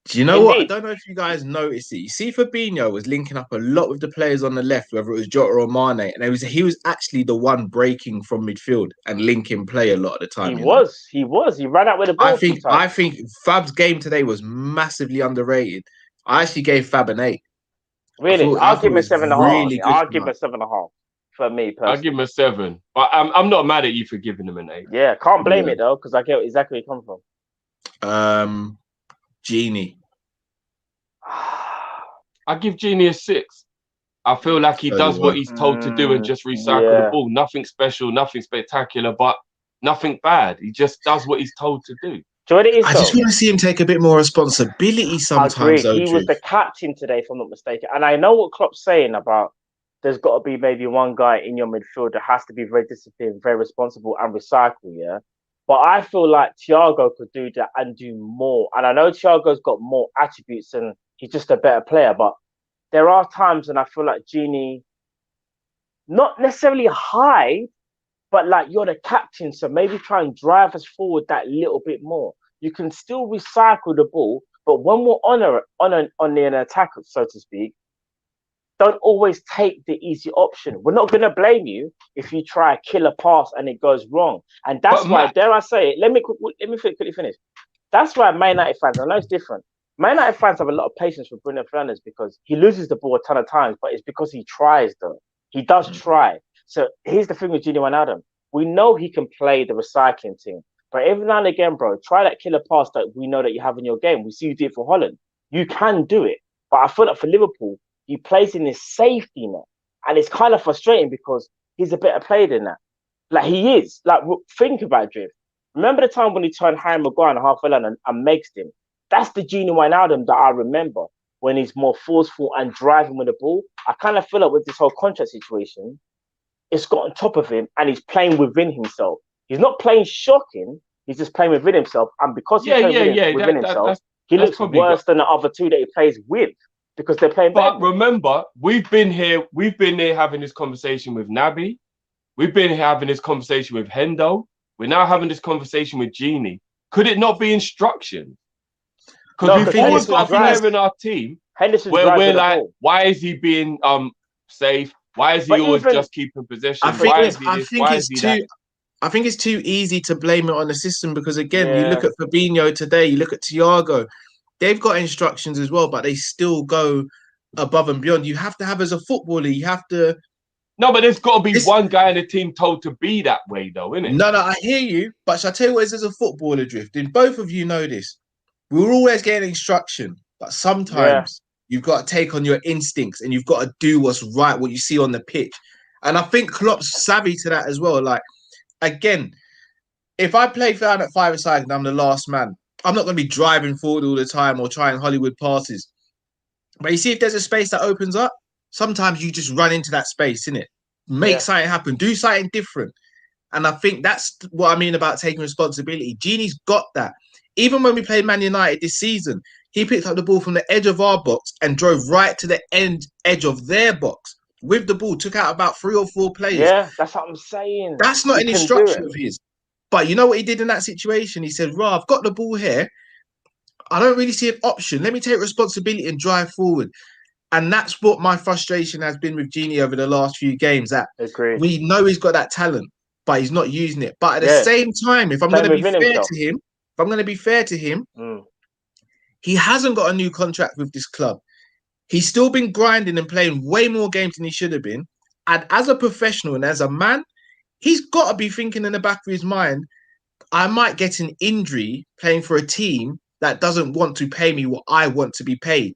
Do you know what? I don't know if you guys noticed it. You see, Fabinho was linking up a lot with the players on the left, whether it was Jota or Mane, and he was actually the one breaking from midfield and linking play a lot of the time. He was. He ran out with the ball. I think Fab's game today was massively underrated. I actually gave Fab an 8. Really? I'll give him a 7.5. Really I'll give him a 7.5 for me personally. I'll give him a 7. But I'm not mad at you for giving him an 8. Yeah, can't blame it though, because I get exactly where you come from. Genie. I give Genie a 6. I feel like he does what he's told to do and just recycle the ball. Nothing special, nothing spectacular, but nothing bad. He just does what he's told to do. Do you know what it is, I just want to see him take a bit more responsibility sometimes. Agreed. He was the captain today, if I'm not mistaken. And I know what Klopp's saying about there's got to be maybe one guy in your midfield that has to be very disciplined, very responsible, and recycle, yeah? But I feel like Thiago could do that and do more. And I know Thiago's got more attributes and he's just a better player, but there are times when I feel like Genie, not necessarily high, but like you're the captain, so maybe try and drive us forward that little bit more. You can still recycle the ball, but when we're on an attack, so to speak, don't always take the easy option. We're not going to blame you if you try a killer pass and it goes wrong. And that's why, dare I say it, let me quickly finish. That's why Man United fans, I know it's different. Man United fans have a lot of patience for Bruno Fernandes because he loses the ball a ton of times, but it's because he tries, though. He does try. So here's the thing with Gini Wijnaldum. We know he can play the recycling team, but every now and again, bro, try that killer pass that we know that you have in your game. We see you do it for Holland. You can do it. But I feel like for Liverpool, he plays in this safety net. And it's kind of frustrating because he's a better player than that. Like, he is. Like, think about it, Drift. Remember the time when he turned Harry Maguire and half and makes him? That's the Gini Wijnaldum that I remember when he's more forceful and driving with the ball. I kind of feel like with this whole contract situation, it's got on top of him and he's playing within himself. He's not playing shocking. He's just playing within himself. And because he's playing within himself, he looks worse than the other two that he plays with. Because they're playing better. But remember, we've been here having this conversation with Nabi. We've been here having this conversation with Hendo. We're now having this conversation with Genie. Could it not be instruction? Because we've always got a player in our team where we're like, why is he being safe? Why is he always just keeping possession? I think it's too easy to blame it on the system because again, you look at Fabinho today, you look at Thiago. They've got instructions as well, but they still go above and beyond. You have to have as a footballer, you have to. No, but there's got to be one guy in the team told to be that way, though, isn't it? No, I hear you, but shall I tell you what it is as a footballer, Drift? And both of you know this. We're always getting instruction, but sometimes you've got to take on your instincts and you've got to do what's right, what you see on the pitch. And I think Klopp's savvy to that as well. Like, again, if I play down at 5-a-side and I'm the last man, I'm not going to be driving forward all the time or trying Hollywood passes. But you see, if there's a space that opens up, sometimes you just run into that space, innit? Make something happen. Do something different. And I think that's what I mean about taking responsibility. Genie's got that. Even when we played Man United this season, he picked up the ball from the edge of our box and drove right to the edge of their box with the ball, took out about 3 or 4 players. Yeah, that's what I'm saying. That's not an instruction of his. But you know what he did in that situation? He said, I've got the ball here. I don't really see an option. Let me take responsibility and drive forward. And that's what my frustration has been with Genie over the last few games. That we know he's got that talent, but he's not using it. But at the same time, if I'm going to be fair to him, he hasn't got a new contract with this club. He's still been grinding and playing way more games than he should have been. And as a professional and as a man, he's got to be thinking in the back of his mind, I might get an injury playing for a team that doesn't want to pay me what I want to be paid.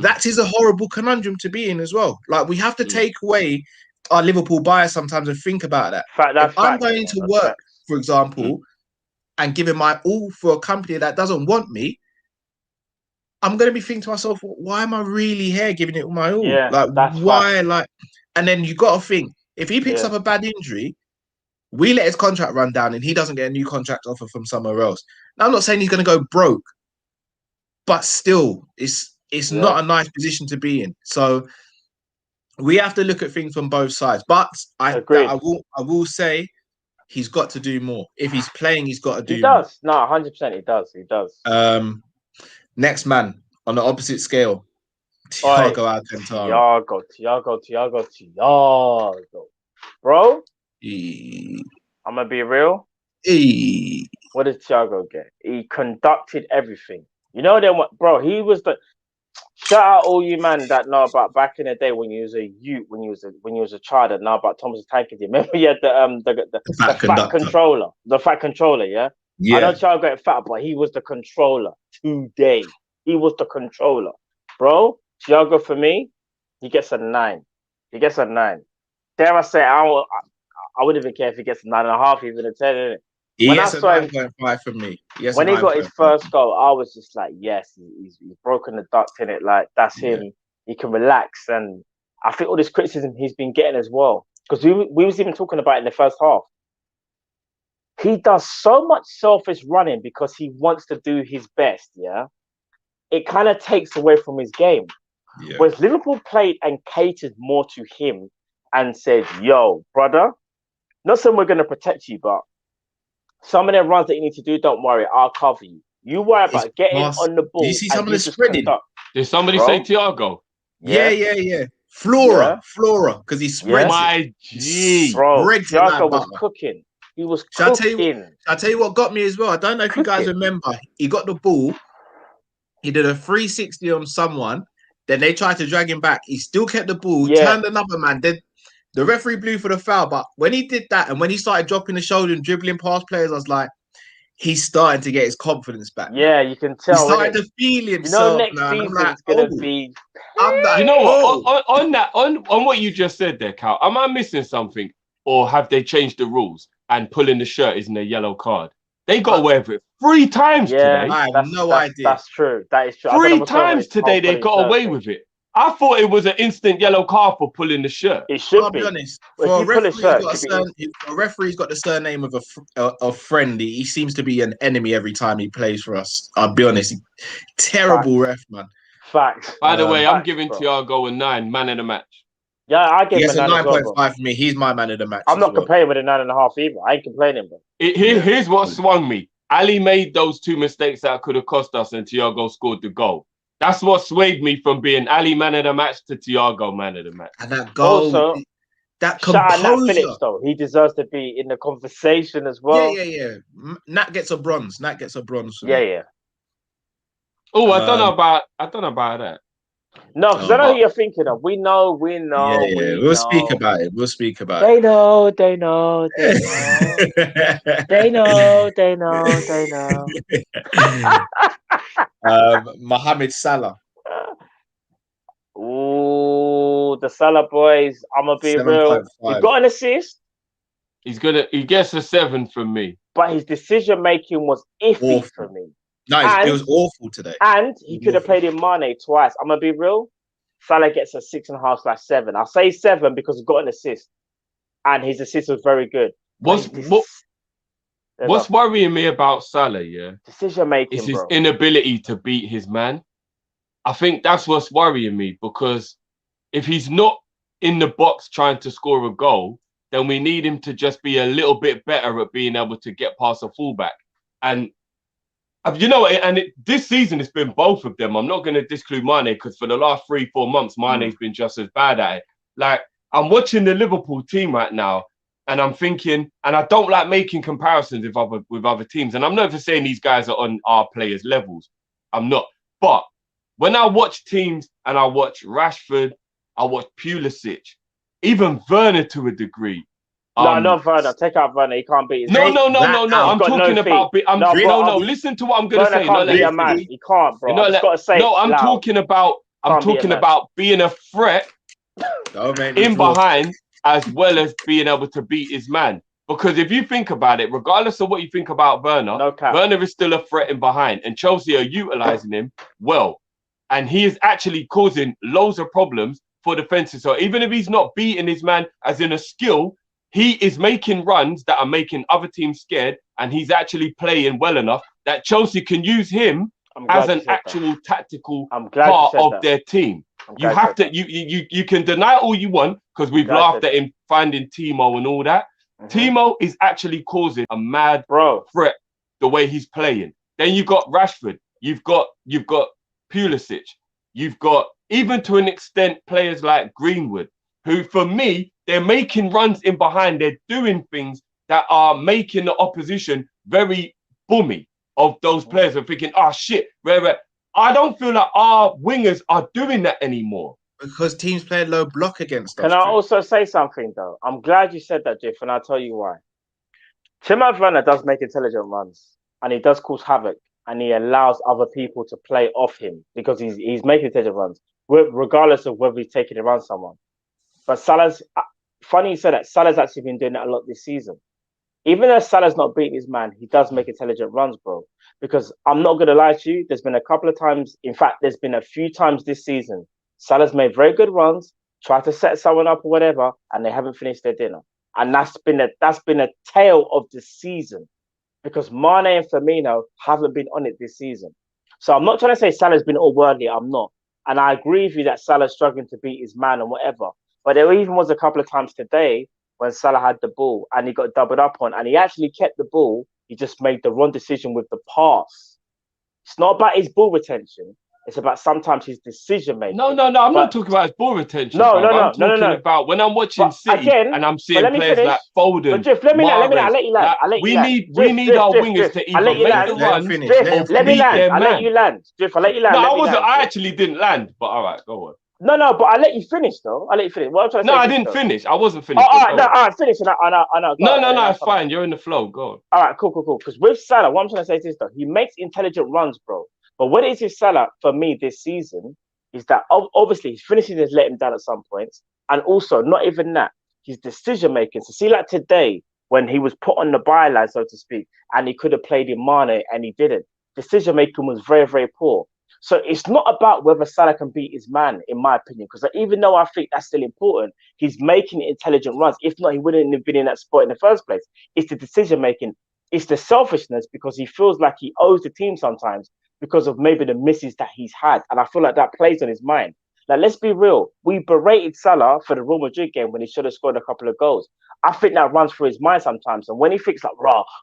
That is a horrible conundrum to be in as well. Like, we have to take away our Liverpool bias sometimes and think about that. If I'm going to work, for example, and giving my all for a company that doesn't want me, I'm going to be thinking to myself, why am I really here giving it my all? And then you got to think, if he picks up a bad injury, we let his contract run down and he doesn't get a new contract offer from somewhere else. Now, I'm not saying he's going to go broke, but still, it's not a nice position to be in. So we have to look at things from both sides. But I will say he's got to do more. If he's playing, he's got to do more. He does. No, 100% he does. He does. Next man on the opposite scale, Thiago Alcantara. Thiago. Bro, I'm going to be real. What did Thiago get? He conducted everything. You know then what, bro? He was the shout out all you man that know about back in the day when you was a youth, when you was a child that know about Thomas the Tank Engine. Remember you had the fat controller, yeah. I know Thiago got fat, but he was the controller today. He was the controller, bro. Thiago, for me, he gets a 9. He gets a 9. Dare I say, I wouldn't even care if he gets a 9.5, even a 10, innit? He When gets I a saw him, 9.5 from me. when he got his first goal, I was just like, yes, he's broken the duck, in it. Like, that's him. Yeah. He can relax. And I think all this criticism he's been getting as well, because we was even talking about it in the first half. He does so much selfish running because he wants to do his best, yeah? It kind of takes away from his game. Yeah. Whereas Liverpool played and catered more to him and said, yo, brother, not saying we're going to protect you, but some of the runs that you need to do, don't worry, I'll cover you. You worry about getting on the ball. Do you see some of the just spreading? conduct. Did somebody Bro. say Thiago? Yeah. Flora, because he spreads My it. G. Bro, Spreads it Thiago like was butter. cooking. He was Shall cooking. I tell you what got me as well? I don't know if you guys remember. He got the ball. He did a 360 on someone. Then they tried to drag him back. He still kept the ball, turned another man. Then the referee blew for the foul. But when he did that and when he started dropping the shoulder and dribbling past players, I was like, he's starting to get his confidence back. Yeah, you can tell. He started to feel himself. next season's going to be... You know what? On what you just said there, Cal, am I missing something? Or have they changed the rules and pulling the shirt isn't a yellow card? They got away with it 3 times today. I have no idea. That's true. That is true. 3 times today they got away with it. I thought it was an instant yellow card for pulling the shirt. It should I'll be. be honest. Well, For a referee's got the surname of a friend. He seems to be an enemy every time he plays for us. I'll be honest. Terrible ref, man. Facts. By the way, I'm giving Thiago a 9, man of the match. Yeah, I give him a 9.5 for me. He's my man of the match. I'm not complaining with a 9.5 either. I ain't complaining, bro. Here's what swung me. Ali made those 2 mistakes that could have cost us, and Thiago scored the goal. That's what swayed me from being Ali man of the match to Thiago man of the match. And that goal, also, that composure. Shout out Nat Phillips, though. He deserves to be in the conversation as well. Yeah. Nat gets a bronze. Yeah. Oh, I don't know about that. No, because I know who you're thinking of. We know. Yeah, we'll speak about it. They know. They know. Mohamed Salah. Ooh, the Salah boys. I'm gonna be real. He got an assist. He gets a 7 from me. But his decision making was iffy for me. No, it was awful today. And he could have played in Mane twice. I'm gonna be real. Salah gets a 6.5/7. I'll say 7 because he got an assist, and his assist was very good. What's worrying me about Salah, decision making, is his inability to beat his man. I think that's what's worrying me, because if he's not in the box trying to score a goal, then we need him to just be a little bit better at being able to get past a fullback. And this season it's been both of them. I'm not going to disclude Mane, because for the last 3-4 months, Mane's been just as bad at it. Like, I'm watching the Liverpool team right now, and I'm thinking, and I don't like making comparisons with other teams. And I'm not even saying these guys are on our players' levels. I'm not. But when I watch teams and I watch Rashford, I watch Pulisic, even Werner to a degree. No, not Werner. Take out Werner. He can't beat his No. I'm talking about... listen to what I'm going to say. Can't be a man. He can't, bro. I've got to say I'm talking about being a threat in behind, as well as being able to beat his man. Because if you think about it, regardless of what you think about Werner, Werner is still a threat in behind, and Chelsea are utilising him well. And he is actually causing loads of problems for defences. So even if he's not beating his man as in a skill, he is making runs that are making other teams scared, and he's actually playing well enough that Chelsea can use him as an actual tactical part of their team. You have to, you can deny all you want, because we've laughed at him finding Timo and all that. Timo is actually causing a mad threat the way he's playing. Then you've got Rashford, you've got Pulisic, you've got, even to an extent, players like Greenwood, who for me, they're making runs in behind. They're doing things that are making the opposition very boomy of those players. Are thinking, oh shit, I don't feel like our wingers are doing that anymore. Because teams play low block against us. Can I also say something, though? I'm glad you said that, Jeff, and I'll tell you why. Timo Werner does make intelligent runs, and he does cause havoc, and he allows other people to play off him because he's making intelligent runs. regardless of whether he's taking it around someone. But Salah's funny you said that. Salah's actually been doing that a lot this season. Even though Salah's not beating his man, he does make intelligent runs, bro. Because I'm not gonna lie to you, there's been a couple of times, in fact, there's been a few times this season, Salah's made very good runs, tried to set someone up or whatever, and they haven't finished their dinner. And that's been a tale of the season. Because Mane and Firmino haven't been on it this season. So I'm not trying to say Salah's been all worldly, I'm not. And I agree with you that Salah's struggling to beat his man and whatever. But there even was a couple of times today when Salah had the ball and he got doubled up on and he actually kept the ball. He just made the wrong decision with the pass. It's not about his ball retention. It's about sometimes his decision making. No. I'm not talking about his ball retention. No. I'm talking about when I'm watching City and I'm seeing players like Foden. But Drift, let me land. I'll let you land. We need our wingers to either make the run. Let me land. I'll let you land. Drift, I'll let you land. No, I actually didn't land. But all right, go on. No, but I'll let you finish though. I'll let you finish. What I'm trying to say. No, I didn't finish. I wasn't finished. All right, finish. I know. No, it's fine. You're in the flow. Go on. All right, cool. Because with Salah, what I'm trying to say is this though. He makes intelligent runs, bro. But what it is with Salah for me this season is that obviously his finishing has let him down at some points. And also, not even that, his decision making. So see, like today, when he was put on the byline, so to speak, and he could have played in Mane and he didn't. Decision making was very, very poor. So it's not about whether Salah can beat his man, in my opinion, because even though I think that's still important, he's making intelligent runs. If not, he wouldn't have been in that spot in the first place. It's the decision making. It's the selfishness because he feels like he owes the team sometimes because of maybe the misses that he's had. And I feel like that plays on his mind. Like, let's be real. We berated Salah for the Real Madrid game when he should have scored a couple of goals. I think that runs through his mind sometimes. And when he thinks like,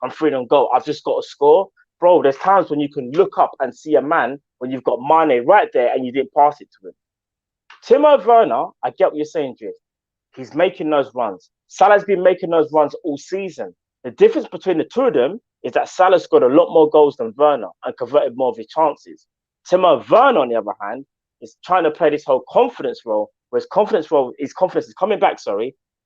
I'm free on goal, I've just got to score. Bro, there's times when you can look up and see a man when you've got Mane right there and you didn't pass it to him. Timo Werner, I get what you're saying, Drift. He's making those runs. Salah's been making those runs all season. The difference between the two of them is that Salah scored a lot more goals than Werner and converted more of his chances. Timo Werner, on the other hand, is trying to play this whole confidence role, where his confidence is coming back,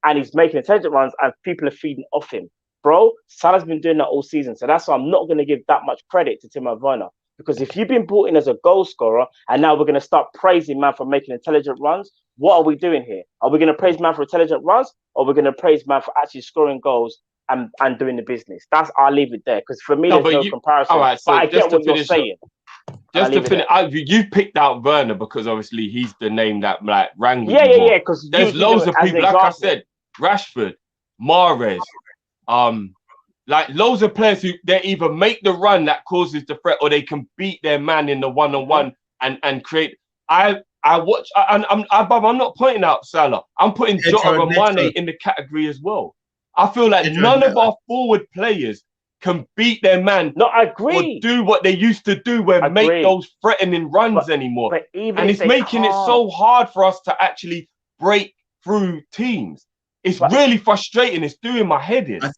and he's making intelligent runs and people are feeding off him. Bro, Salah's been doing that all season. So that's why I'm not going to give that much credit to Timo Werner. Because if you've been brought in as a goal scorer and now we're going to start praising man for making intelligent runs, what are we doing here? Are we going to praise man for intelligent runs or are we going to praise man for actually scoring goals and doing the business? I'll leave it there. Because for me, there's no comparison. All right, so but I get what you're saying. Just to finish, you picked out Werner because obviously he's the name that like rang with you. Yeah. Because there's loads of people, like I said, Rashford, Mahrez, like loads of players who they either make the run that causes the threat or they can beat their man in the one-on-one and create. I'm not pointing out Salah. I'm putting Jota and Mane in the category as well. I feel like none of our forward players can beat their man. No, I agree. Or do what they used to do, where make those threatening runs anymore. And it's making it so hard for us to actually break through teams. It's really frustrating. It's doing my head in. I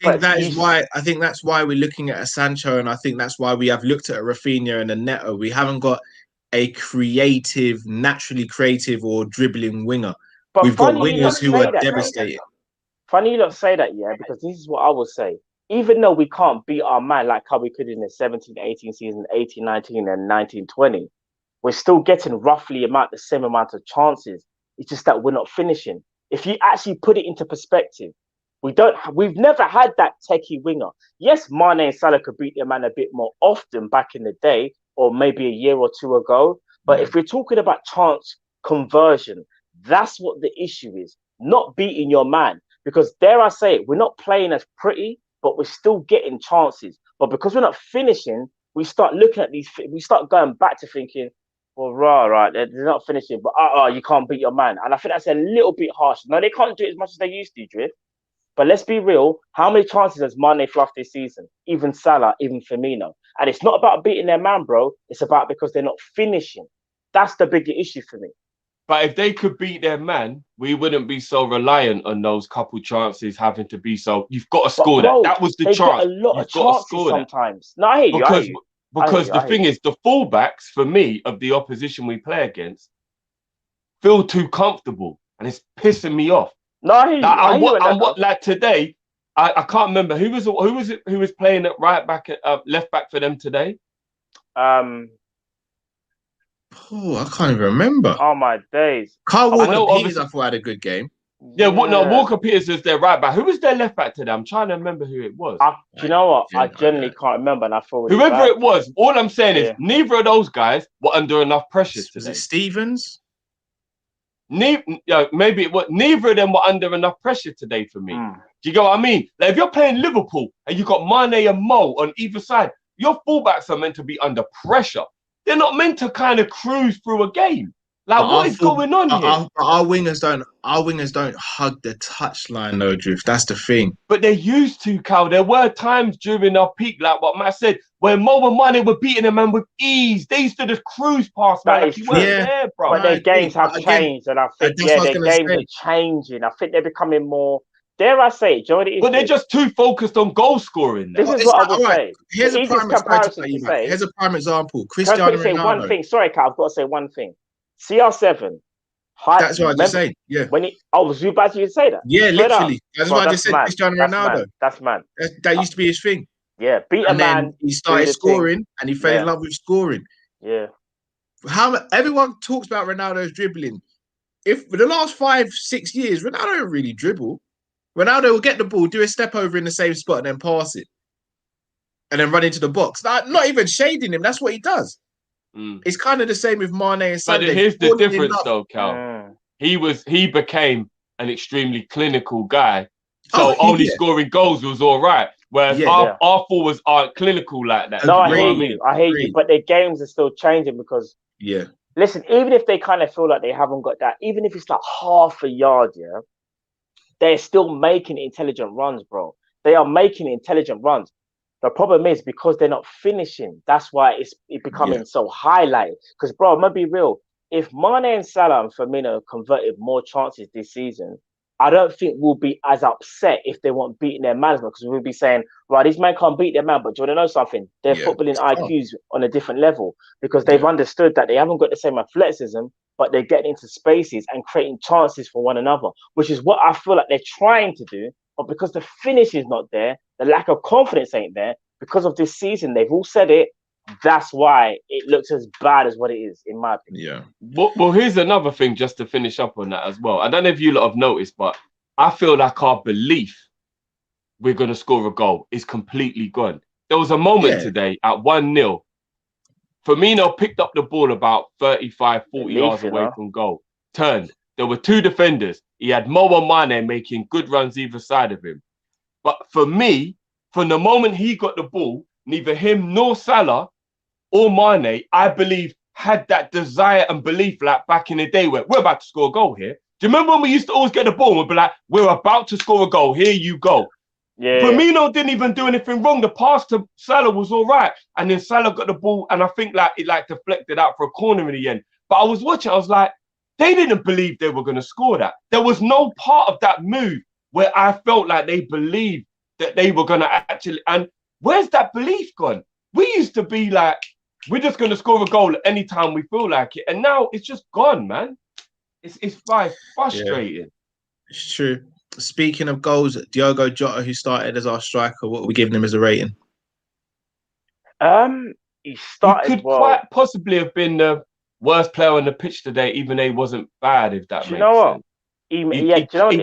think that's why we're looking at a Sancho, and I think that's why we have looked at a Rafinha and a Neto. We haven't got a naturally creative or dribbling winger. But we've got wingers who are devastating. Funny you don't say that, yeah, because this is what I will say. Even though we can't beat our man like how we could in the 17-18 season, 18-19 and 19-20, we're still getting roughly the same amount of chances. It's just that we're not finishing. If you actually put it into perspective, we've never had that techie winger. Yes, Mane and Salah could beat their man a bit more often back in the day, or maybe a year or two ago. But if we're talking about chance conversion, that's what the issue is, not beating your man. Because dare I say it, we're not playing as pretty, but we're still getting chances. But because we're not finishing, we start looking at we start going back to thinking, well, right, they're not finishing, but you can't beat your man. And I think that's a little bit harsh. No, they can't do it as much as they used to, Drift. But let's be real, how many chances has Mane fluffed this season? Even Salah, even Firmino. And it's not about beating their man, bro. It's about because they're not finishing. That's the bigger issue for me. But if they could beat their man, we wouldn't be so reliant on those couple chances having to be so. You've got to score that. That was the chance. Got a lot of chances sometimes. No, I hear you. Because the thing is, the fullbacks, for me, of the opposition we play against, feel too comfortable. And it's pissing me off. No, I hear you. Like today, I can't remember. Who was playing at right back, left back for them today? Oh, I can't even remember. Oh my days. Carl I know, Walker Peters, obviously- I thought had a good game. Yeah, no, Walker Peters is their right back. Who was their left back today? I'm trying to remember who it was. Do you know what? I Yeah, generally can't remember, and I feel really Whoever bad. it was, all I'm saying is Yeah. neither of those guys were under enough pressure Was today. it Stevens? Maybe it was. Neither of them were under enough pressure today for me. Do you get what I mean? Like if you're playing Liverpool and you got Mane and Mo on either side, your fullbacks are meant to be under pressure. They're not meant to kind of cruise through a game. Like what is going on here? Our wingers don't hug the touchline, though, Drift. That's the thing. But they used to, Cal. There were times during our peak, like what Matt said, where Mo and Mane were beating a man with ease. They used to just cruise past, man. Like you weren't there, bro. But their games have changed, and I think their games are changing. I think they're becoming more. Dare I say it? Do you know what it is? But they're just too focused on goal scoring now. This is what I would say. Here's a prime example. Cristiano Ronaldo. One thing. Sorry, Cal. I've got to say one thing. CR7. That's what I just said. Yeah. Was you about to say that? Yeah, literally. That's what I just said. Cristiano Ronaldo. That's man. That used to be his thing. Yeah, beat a man. He started scoring, and he fell in love with scoring. Yeah. Everyone talks about Ronaldo's dribbling. If for the last 5-6 years, Ronaldo don't really dribble. Ronaldo will get the ball, do a step over in the same spot, and then pass it, and then run into the box. Not even shading him. That's what he does. It's kind of the same with Mane and Samba. But here's the difference, though, Cal. He became an extremely clinical guy, so only scoring goals was all right. Whereas our forwards aren't clinical like that. No, I hear you. But their games are still changing because listen, even if they kind of feel like they haven't got that, even if it's like half a yard, they're still making intelligent runs, bro. They are making intelligent runs. The problem is because they're not finishing. That's why it's becoming so highlighted. Because, bro, I'm going to be real. If Mane and Salah and Firmino converted more chances this season, I don't think we'll be as upset if they weren't beating their man, because we'll be saying, right, these men can't beat their man, but do you want to know something? Their footballing IQs on a different level because they've understood that they haven't got the same athleticism, but they're getting into spaces and creating chances for one another, which is what I feel like they're trying to do. But because the finish is not there, the lack of confidence ain't there, because of this season, they've all said it. That's why it looks as bad as what it is, in my opinion. Yeah. Well, here's another thing just to finish up on that as well. I don't know if you lot have noticed, but I feel like our belief we're going to score a goal is completely gone. There was a moment today at 1-0. Firmino picked up the ball about 35, 40 yards away from goal. Turned. There were two defenders. He had Mo and Mane making good runs either side of him. But for me, from the moment he got the ball, neither him nor Salah or Mane, I believe, had that desire and belief like back in the day where we're about to score a goal here. Do you remember when we used to always get the ball and we'd be like, we're about to score a goal, here you go. Yeah. Firmino didn't even do anything wrong. The pass to Salah was all right. And then Salah got the ball and I think like it like deflected out for a corner in the end. But I was watching, I was like, they didn't believe they were going to score that. There was no part of that move where I felt like they believed that they were going to actually... And where's that belief gone? We used to be like, we're just going to score a goal anytime we feel like it. And now it's just gone, man. It's frustrating. Yeah, it's true. Speaking of goals, Thiago Jota, who started as our striker, what are we giving him as a rating? He started He could quite possibly have been the worst player on the pitch today, even though he wasn't bad, if that makes sense. He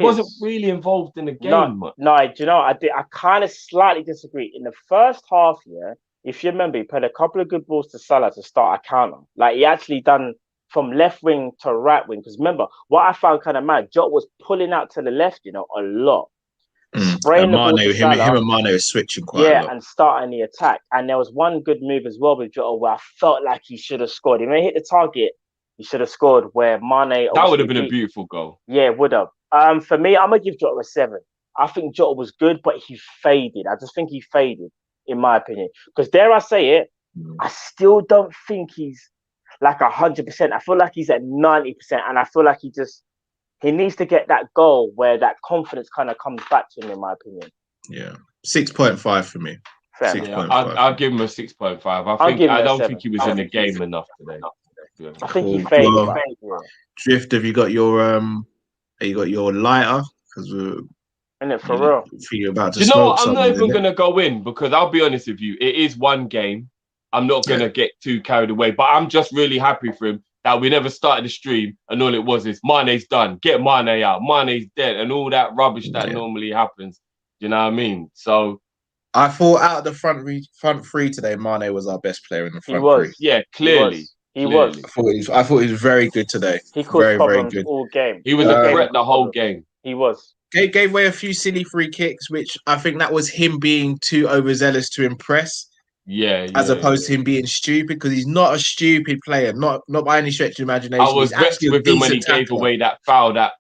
wasn't really involved in the game. Do you know? I kind of slightly disagree. In the first half, if you remember, he played a couple of good balls to Salah to start a counter. Like he actually done from left wing to right wing. Because remember, what I found kind of mad, Jota was pulling out to the left, a lot. Spraying the ball to Salah. Him and Mane were switching quite a lot. And starting the attack. And there was one good move as well with Jota where I felt like he should have scored. He may hit the target. He should have scored where Mane... That would have been a beautiful goal. Yeah, it would have. For me, I'm going to give Jota a 7. I think Jota was good, but he faded. I just think he faded, in my opinion. Because dare I say it, I still don't think he's like 100%. I feel like he's at 90%. And I feel like he needs to get that goal where that confidence kind of comes back to him, in my opinion. Yeah. 6.5 for me. 6.5. I'll give him a 6.5. I don't think he was in the game enough today. I think he faded. Drift, have you got your lighter? Because we're for real. You're about to I'm not even going to go in because I'll be honest with you. It is one game. I'm not going to get too carried away. But I'm just really happy for him that we never started the stream and all it was is Mane's done. Get Mane out. Mane's dead and all that rubbish that normally happens. You know what I mean? So I thought out of the front three today, Mane was our best player in the front three. Yeah, clearly. He was. I thought he was very good today. He caused problems all game. He was a threat the whole game. He was. Gave away a few silly free kicks, which I think that was him being too overzealous to impress. As opposed to him being stupid, because he's not a stupid player, not by any stretch of the imagination. I was vexed with him when he gave away that foul that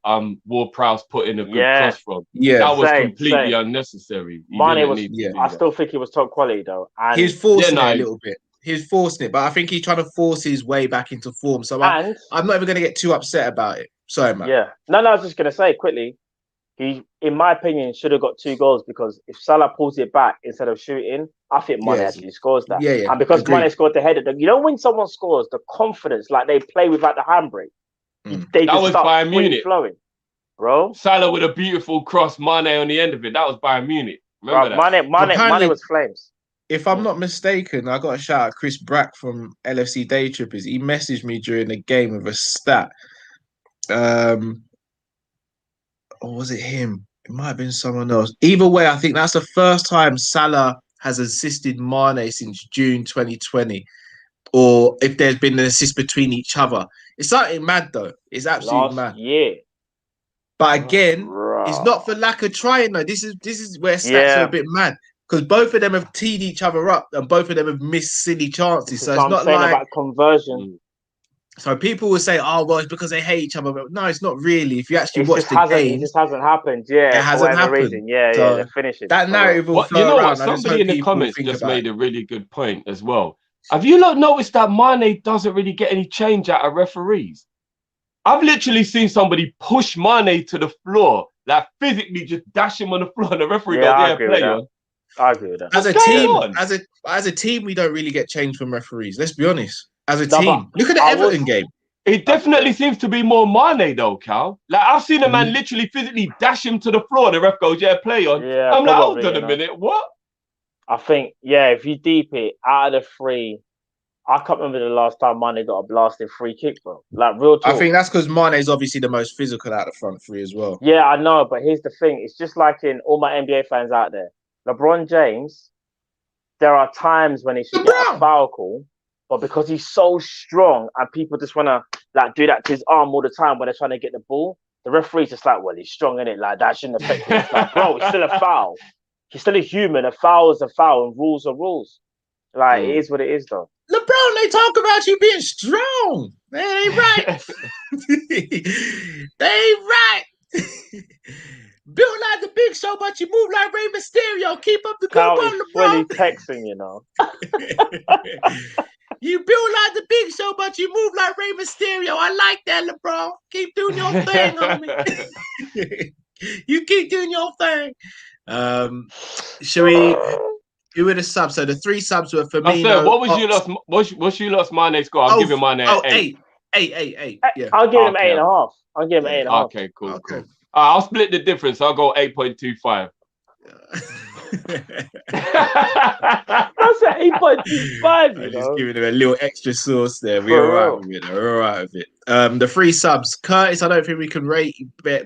Ward-Prowse put in a good cross from. That was completely unnecessary. Mane was. I still think he was top quality though. And he was forcing it a little bit. He was forcing it, but I think he's trying to force his way back into form. So I'm not even going to get too upset about it. Sorry, man. Yeah. No, I was just going to say quickly. He, in my opinion, should have got 2 goals because if Salah pulls it back instead of shooting, I think Mane actually scores that. And because Mane scored the header, you know when someone scores, the confidence, like they play without the handbrake, they that just was start Bayern Munich, flowing, bro. Salah with a beautiful cross, Mane on the end of it. That was Bayern Munich. Remember that? Mane was flames. If I'm not mistaken, I got a shout out Chris Brack from LFC Day Trippers. He messaged me during the game with a stat. Or was it him? It might have been someone else. Either way, I think that's the first time Salah has assisted Mane since June 2020. Or if there's been an assist between each other. It's something mad, though. It's absolutely mad. Yeah. But again, it's not for lack of trying, though. This is where stats are a bit mad. Because both of them have teed each other up and both of them have missed silly chances. So it's not like about conversion. So people will say, "Oh, well, it's because they hate each other." But no, it's not really. If you actually watch the game, it just hasn't happened. Yeah, it hasn't happened. Reason. Yeah, so they finish it. That narrative will flow you know around. what? Somebody in the comments just made a really good point as well. Have you not noticed that Mane doesn't really get any change out of referees? I've literally seen somebody push Mane to the floor, like physically just dash him on the floor, and the referee play on. I agree with that. As a team, we don't really get change from referees. Let's be honest. As a team, look at the Everton game. It definitely seems to be more Mane though, Cal. Like I've seen a man literally physically dash him to the floor. The ref goes, play on. Yeah, I'm like, hold on a minute, what? I think, if you deep it, out of the 3, I can't remember the last time Mane got a blasting free kick, bro. Like real talk. I think that's because Mane is obviously the most physical out of the front 3 as well. Yeah, I know, but here's the thing. It's just like in all my NBA fans out there. LeBron James, there are times when he should get a foul call, but because he's so strong and people just want to like do that to his arm all the time when they're trying to get the ball, the referee's just like, well, he's strong, innit? Like, that shouldn't affect him. It's like, bro, it's still a foul. He's still a human. A foul is a foul and rules are rules. Like, it is what it is, though. LeBron, they talk about you being strong. They ain't right. They ain't right. Built like the Big Show, but you move like Rey Mysterio. Keep up the good one, LeBron. Fully texting, you know. You build like the Big Show, but you move like Rey Mysterio. I like that, LeBron. Keep doing your thing, homie. You keep doing your thing. Should we? Who were the subs? So the 3 subs were for me. What was you lost? What's you lost Mane score? I'll give him Mane 8. 8. Yeah. I'll give him 8.5. I'll give him 8.5. Okay, cool. I'll split the difference. I'll go 8.25. That's an 8.25. Just giving him a little extra sauce there. We're all right with it. The 3 subs. Curtis, I don't think we can rate.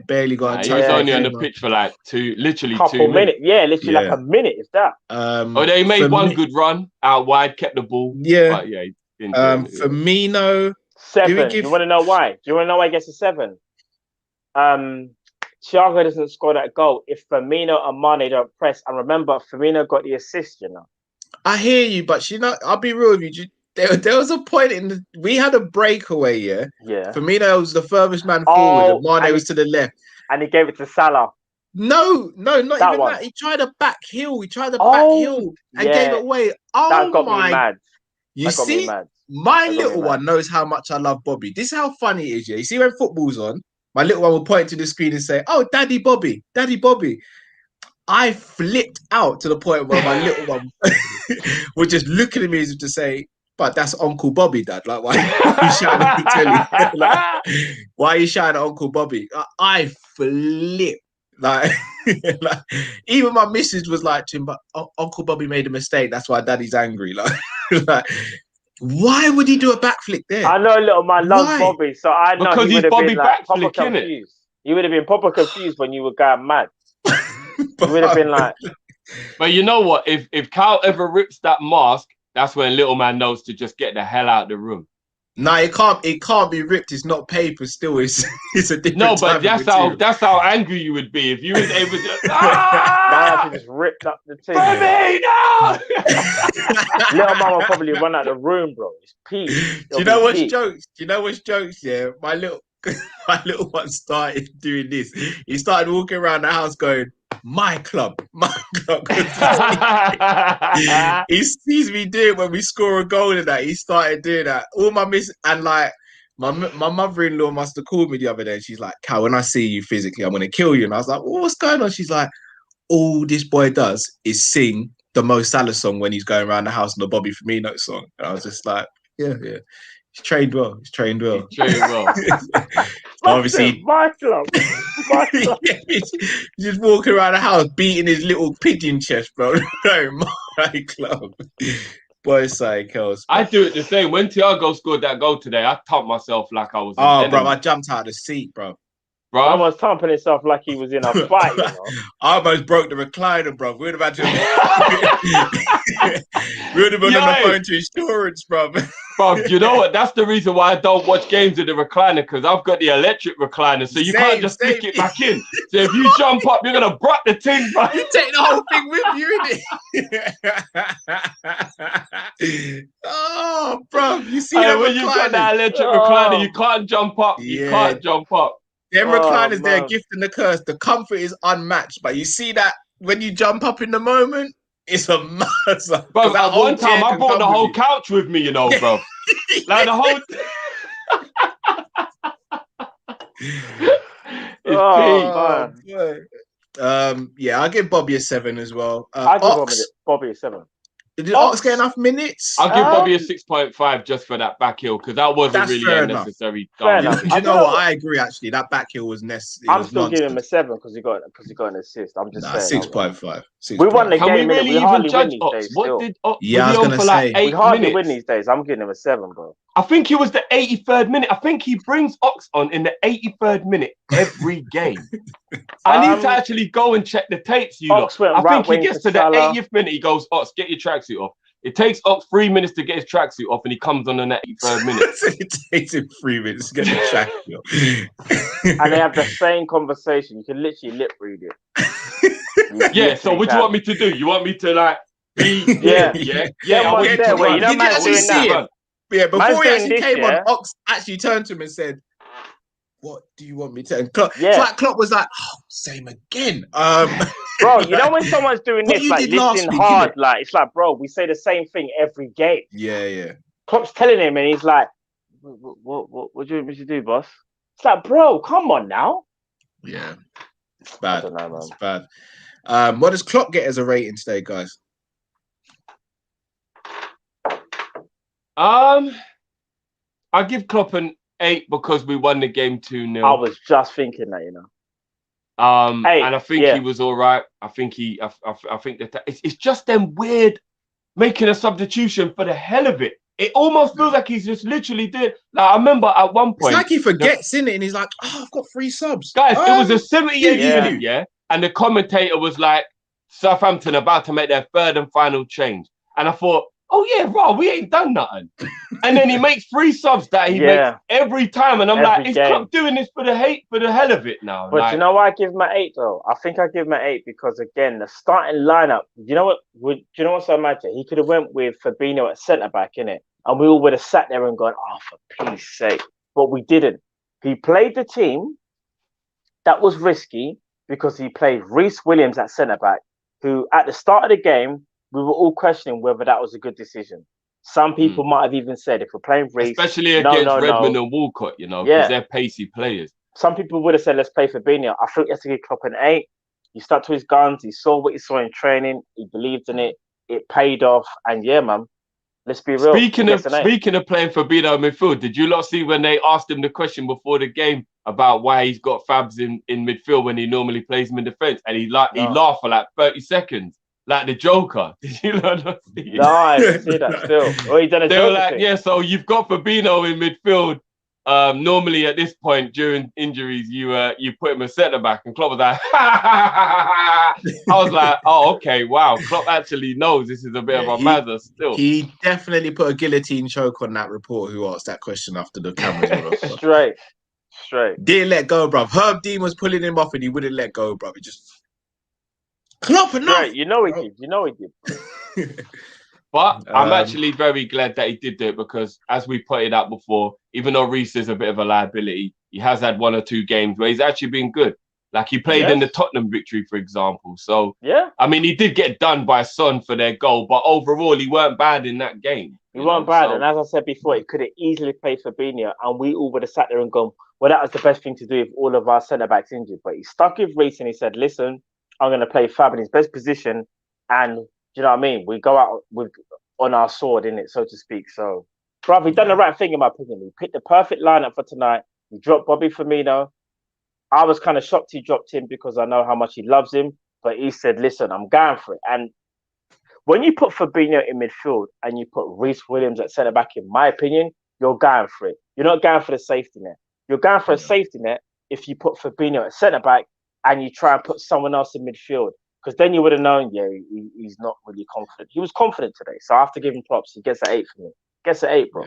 Barely got a touch. He was only on the pitch for like literally couple 2 minutes. Yeah, literally like a minute. Is that? They made one good run out wide, kept the ball. Yeah. But Firmino. 7. You want to know why? Do you want to know why he gets a 7? Thiago doesn't score that goal if Firmino and Mane don't press. And remember, Firmino got the assist, you know. I hear you, but I'll be real with you. There was a point we had a breakaway, yeah? Yeah. Firmino was the furthest man forward, and Mane was to the left. And he gave it to Salah. No, not even that. He tried a back heel. And gave it away. Oh, that got me mad. You see, my little one knows how much I love Bobby. This is how funny it is, yeah? You see when football's on, my little one will point to the screen and say, "Oh, Daddy Bobby, Daddy Bobby." I flipped out to the point where my little one was just looking at me as if to say, "But that's Uncle Bobby, Dad. Like, why are you shouting at the telly? Like, why are you shouting at Uncle Bobby?" I flipped. Like, like, even my missus was like to him, but Uncle Bobby made a mistake. That's why Daddy's angry. Like, like, why would he do a backflick there? I know little man loves Bobby, so I know Because he he's would have Bobby been like proper backflick, innit? confused. He would have been proper confused when you were going mad. He would have been like. But you know what? If Cal ever rips that mask, that's when little man knows to just get the hell out of the room. No, it can't be ripped. It's not paper. Still, it's a different. No, but type of that's how angry you would be if you was able to. Man, just ripped up the team. Bobby, no! Little man will probably run out of the room, bro. It's peak. Do you know what's jokes? Do you know what's jokes? Yeah, my little one started doing this. He started walking around the house going, "My club, my club." He sees me do it when we score a goal and that. He started doing that. All my and like my mother-in-law must have called me the other day. And she's like, "Cal, when I see you physically, I'm gonna kill you." And I was like, well, "What's going on?" She's like, "All this boy does is sing the Mo Salah song when he's going around the house and the Bobby Firmino song." And I was just like, "Yeah, yeah." He's trained well. Obviously, my club. He's just walking around the house beating his little pigeon chest, bro. No, my club. Boy's side, Kels. I do it the same. When Thiago scored that goal today, I thumped myself like I was. Bro, I jumped out of the seat, bro. Bro, I was thumping himself like he was in a fight. You know? I almost broke the recliner, bro. We would have had to. We would have been on the phone to insurance, bro. Bro, you know what? That's the reason why I don't watch games in the recliner, because I've got the electric recliner, so you can't just stick it back in. So if you jump up, you're gonna break the thing, bro. You take the whole thing with you, innit? Oh, bro, you see that when you got that electric recliner, you can't jump up. You can't jump up. Them recliners, they're a gift and a curse. The comfort is unmatched, but you see that when you jump up in the moment, it's a mess. Bro, at one time I brought the whole couch with me, you know, bro. Like the whole. Yeah, I'll give Bobby a 7 as well. I give Bobby a 7. Did Ox get enough minutes? I'll give Bobby a 6.5 just for that back heel, because that wasn't really unnecessary. You know what? I agree. Actually, that back heel was necessary. I'm still giving him a 7 because he got an assist. I'm just saying 6.5. We won the game. Can we really even judge Ox? What did Ox? Yeah, I was gonna say we hardly win these days. I'm giving him a 7, bro. I think it was the 83rd minute. I think he brings Ox on in the 83rd minute every game. I need to actually go and check the tapes, you know. I think he gets to the 80th minute, he goes, "Ox, get your tracksuit off." It takes Ox 3 minutes to get his tracksuit off, and he comes on the 83rd minute. It takes him 3 minutes to get the tracksuit off. And they have the same conversation. You can literally lip read it. Yeah, so what do you want me to do? You want me to like be Yeah. I went there. You know, man's doing that. Yeah, before he actually came on, Ox actually turned to him and said, "What do you want me to?" And Klopp, Klopp was like, "Oh, same again." Bro, you know when someone's doing this, like listening hard, like it's like, bro, we say the same thing every game. Yeah. Klopp's telling him, and he's like, "What do you want me to do, boss?" It's like, bro, come on now. Yeah, it's bad. I don't know, man. It's bad. What does Klopp get as a rating today, guys? I give Klopp an 8 because we won the game 2-0. I was just thinking that, you know. And I think he was all right. I think that it's just them weird making a substitution for the hell of it. It almost feels like he's just literally doing. Like I remember at one point, it's like he forgets in it, and he's like, "Oh, I've got 3 subs, guys." It was a 78th minute, and the commentator was like, "Southampton about to make their 3rd and final change," and I thought, "Oh yeah, bro, we ain't done nothing." And then he makes 3 subs that he makes every time, and I'm like, "Is Klopp doing this for the hell of it now?" But you know why I give him an 8 though? I think I give him an 8 because again, the starting lineup. You know what? Do you know what's so magic? He could have went with Fabinho at centre back, innit? And we all would have sat there and gone, "Oh, for peace sake!" But we didn't. He played the team that was risky because he played Reece Williams at centre back, who at the start of the game we were all questioning whether that was a good decision. Some people might have even said, if we're playing Reece... Especially against Redmond and Walcott, you know, because they're pacey players. Some people would have said, let's play Fabinho. I think he has to give Klopp an 8. He stuck to his guns. He saw what he saw in training. He believed in it. It paid off. And yeah, man, Let's be real. Speaking of playing Fabinho midfield, did you lot see when they asked him the question before the game about why he's got Fabs in midfield when he normally plays him in defence, and he laughed for like 30 seconds, like the Joker. Did you not see it? No, I didn't see that still. Oh, he done a They were Joker like, thing. yeah, so you've got Fabinho in midfield. Normally at this point during injuries, you put him as centre back, and Klopp was like, I was like, oh, okay, wow, Klopp actually knows this is a bit of a mazza still. He definitely put a guillotine choke on that reporter who asked that question after the cameras were off. Straight. Didn't let go, bruv. Herb Dean was pulling him off and he wouldn't let go, bruv. He just Klopp enough. Right, you know he did. But I'm actually very glad that he did do it, because as we pointed out before, even though Reece is a bit of a liability, he has had 1 or 2 games where he's actually been good. Like he played in the Tottenham victory, for example. So, I mean, he did get done by Son for their goal, but overall, he weren't bad in that game. He weren't bad. And as I said before, he could have easily played Fabinho, and we all would have sat there and gone, well, that was the best thing to do with all of our centre-backs injured. But he stuck with Reece and he said, listen, I'm going to play Fab in his best position. And, do you know what I mean? We go out on our sword, in it, so to speak. So, bruv, he done the right thing, in my opinion. He picked the perfect lineup for tonight. He dropped Bobby Firmino. I was kind of shocked he dropped him because I know how much he loves him. But he said, listen, I'm going for it. And when you put Fabinho in midfield and you put Reece Williams at centre-back, in my opinion, you're going for it. You're not going for the safety net. You're going for a safety net if you put Fabinho at centre-back and you try and put someone else in midfield. Because then you would have known, he's not really confident. He was confident today, so I have to give him props. He gets an 8 for me. Gets an 8, bro.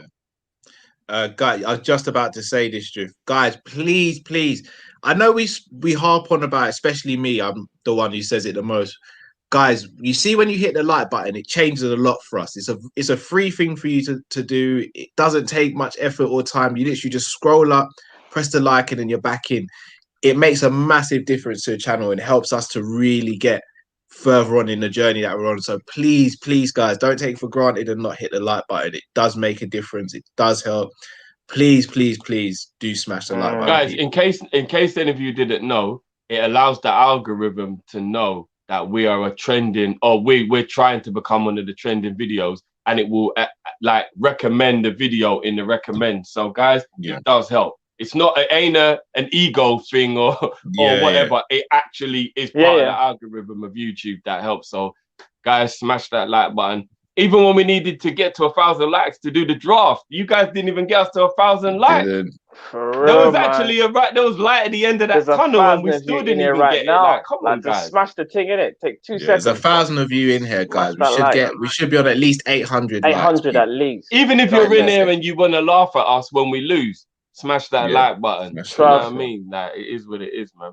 Guys, I was just about to say this, Drift. Guys, please. I know we harp on about it, especially me. I'm the one who says it the most. Guys, you see when you hit the like button, it changes a lot for us. It's a free thing for you to do. It doesn't take much effort or time. You literally just scroll up, press the like, and then you're back in. It makes a massive difference to the channel and helps us to really get further on in the journey that we're on. So please, guys, don't take it for granted and not hit the like button. It does make a difference. It does help. Please do smash the like button. Guys, in case any of you didn't know, it allows the algorithm to know that we are a trending, or we're trying to become one of the trending videos, and it will like recommend the video in the recommend. So guys, it does help. It's not, it ain't an ego thing or whatever. It actually is part of the algorithm of YouTube that helps. So, guys, smash that like button. Even when we needed to get to 1,000 likes to do the draft, you guys didn't even get us to 1,000 likes. For real, there was actually there was light at the end of that tunnel, and we still didn't even get it. Like, come on, guys. Just smash the thing in it. Take 2 seconds. There's 1,000 of you in here, guys. We should be on at least 800. 800 at least. Even if you're in here and you want to laugh at us when we lose, smash that like button. You know what I mean? Like, it is what it is, man.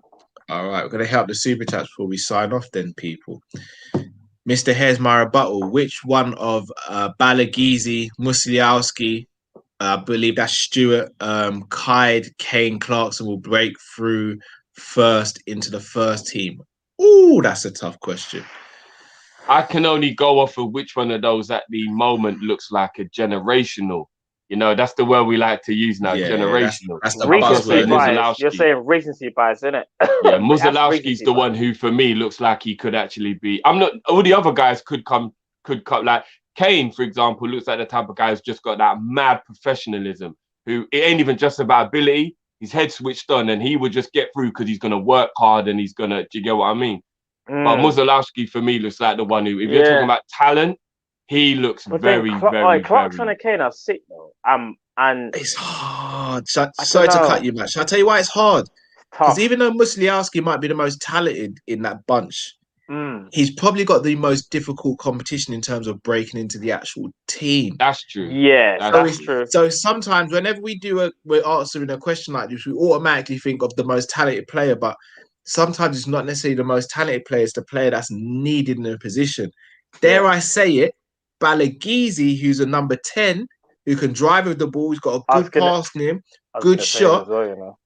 All right, we're going to help the super chats before we sign off then, people. Mr. Here's my rebuttal. Which one of Balagizi, Musliowski, I believe that's Stewart, Kide, Kane, Clarkson will break through first into the first team? Ooh, that's a tough question. I can only go off of which one of those at the moment looks like a generational. You know, that's the word we like to use now, generational. That's the recency bias. You're saying recency bias, isn't it? Yeah, Musolowski's the one who, for me, looks like he could actually be. I'm not. All the other guys could come. Like Kane, for example, looks like the type of guy who's just got that mad professionalism. Who it ain't even just about ability. His head switched on, and he would just get through because he's gonna work hard and he's gonna. Do you get what I mean? But Musolowski, for me, looks like the one who, if you're talking about talent, he looks very. Clarkson and Kane are sick though. And it's hard. Sorry to cut you, man. Shall I tell you why it's hard? Because even though Musliowski might be the most talented in that bunch, he's probably got the most difficult competition in terms of breaking into the actual team. That's true. Yeah, that's true. So sometimes whenever we're answering a question like this, we automatically think of the most talented player, but sometimes it's not necessarily the most talented player, it's the player that's needed in a position. Dare I say it, Balagizi, who's a number 10, who can drive with the ball, he's got a good pass in him, good shot. Well, you know.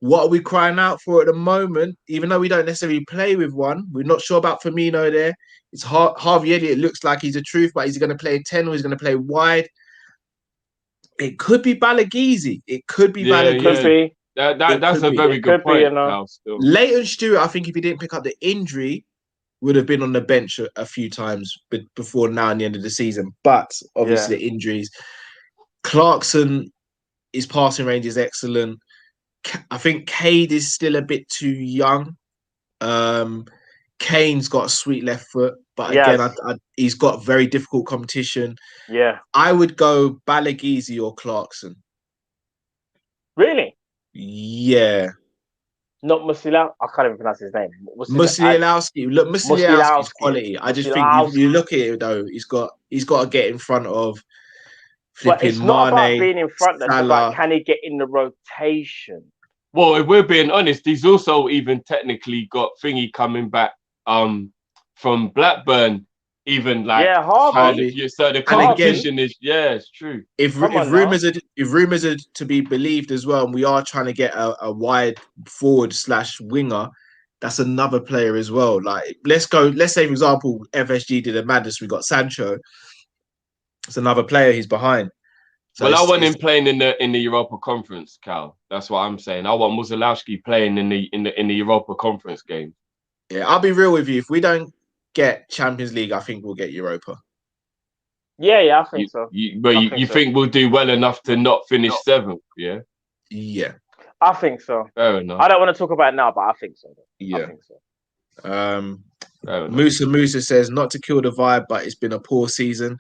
What are we crying out for at the moment? Even though we don't necessarily play with one, we're not sure about Firmino there. It's Harvey Elliott looks like he's a truth, but is he going to play 10 or is he going to play wide? It could be Balagizi. It could be Balagizi. That's a very good point. Leighton Stewart, I think if he didn't pick up the injury, would have been on the bench a few times before now and the end of the season. But obviously the injuries. Clarkson, his passing range is excellent. I think Cade is still a bit too young. Kane's got a sweet left foot, but again, he's got very difficult competition. Yeah. I would go Balagizi or Clarkson. Really? Yeah. Not Musiala. I can't even pronounce his name. Musialowski. Look, Musialowski's quality. I just think you look at it though. He's got to get in front of flipping But it's not about Mane, being in front. It's Salah. about can he get in the rotation? Well, if we're being honest, he's also even technically got Thingy coming back from Blackburn. Even like Harvey. So the competition is it's true. If rumors are to be believed as well, and we are trying to get a wide forward / winger, that's another player as well. Like let's say for example, FSG did a madness. We got Sancho. It's another player he's behind. So I want him playing in the Europa Conference, Cal. That's what I'm saying. I want Musialowski playing in the Europa Conference game. Yeah, I'll be real with you. If we don't get Champions League, I think we'll get Europa. Yeah, I think so. You think we'll do well enough to not finish 7th? Yeah. Yeah. I think so. Fair enough. I don't want to talk about it now, but I think so. Yeah. I think so. Musa says not to kill the vibe, but it's been a poor season.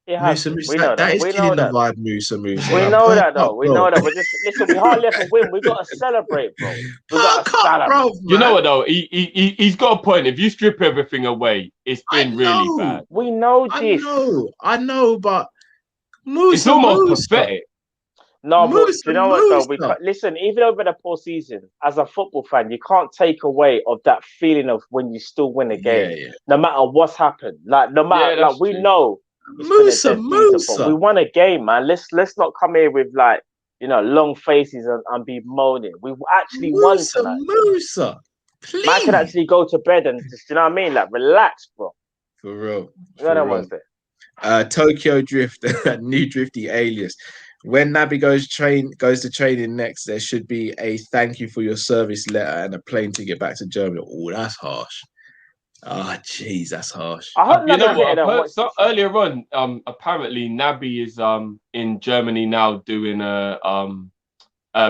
Musa, we know that is killing the vibe, Musa. We know that though. We know that. We're just listen. We hardly ever win. We got to celebrate, bro. We got to celebrate. Bro, you know what though? He's got a point. If you strip everything away, it's been really bad. We know this. I know, but Musa, it's almost pathetic. No, but you know what though? Listen, even over the poor season, as a football fan, you can't take away of that feeling of when you still win a game, no matter what's happened. Like no matter, we know. Musa. We won a game, man. Let's not come here with like long faces and be moaning. We actually won tonight. Musa, please. Man can actually go to bed and just I mean, like relax, bro. For real. Tokyo Drift, new Drifty alias. When Nabi goes to training next, there should be a thank you for your service letter and a plane ticket back to Germany. Oh, that's harsh. Oh, jeez, that's harsh. I hope you know what? I've heard earlier on, apparently Nabi is in Germany now doing a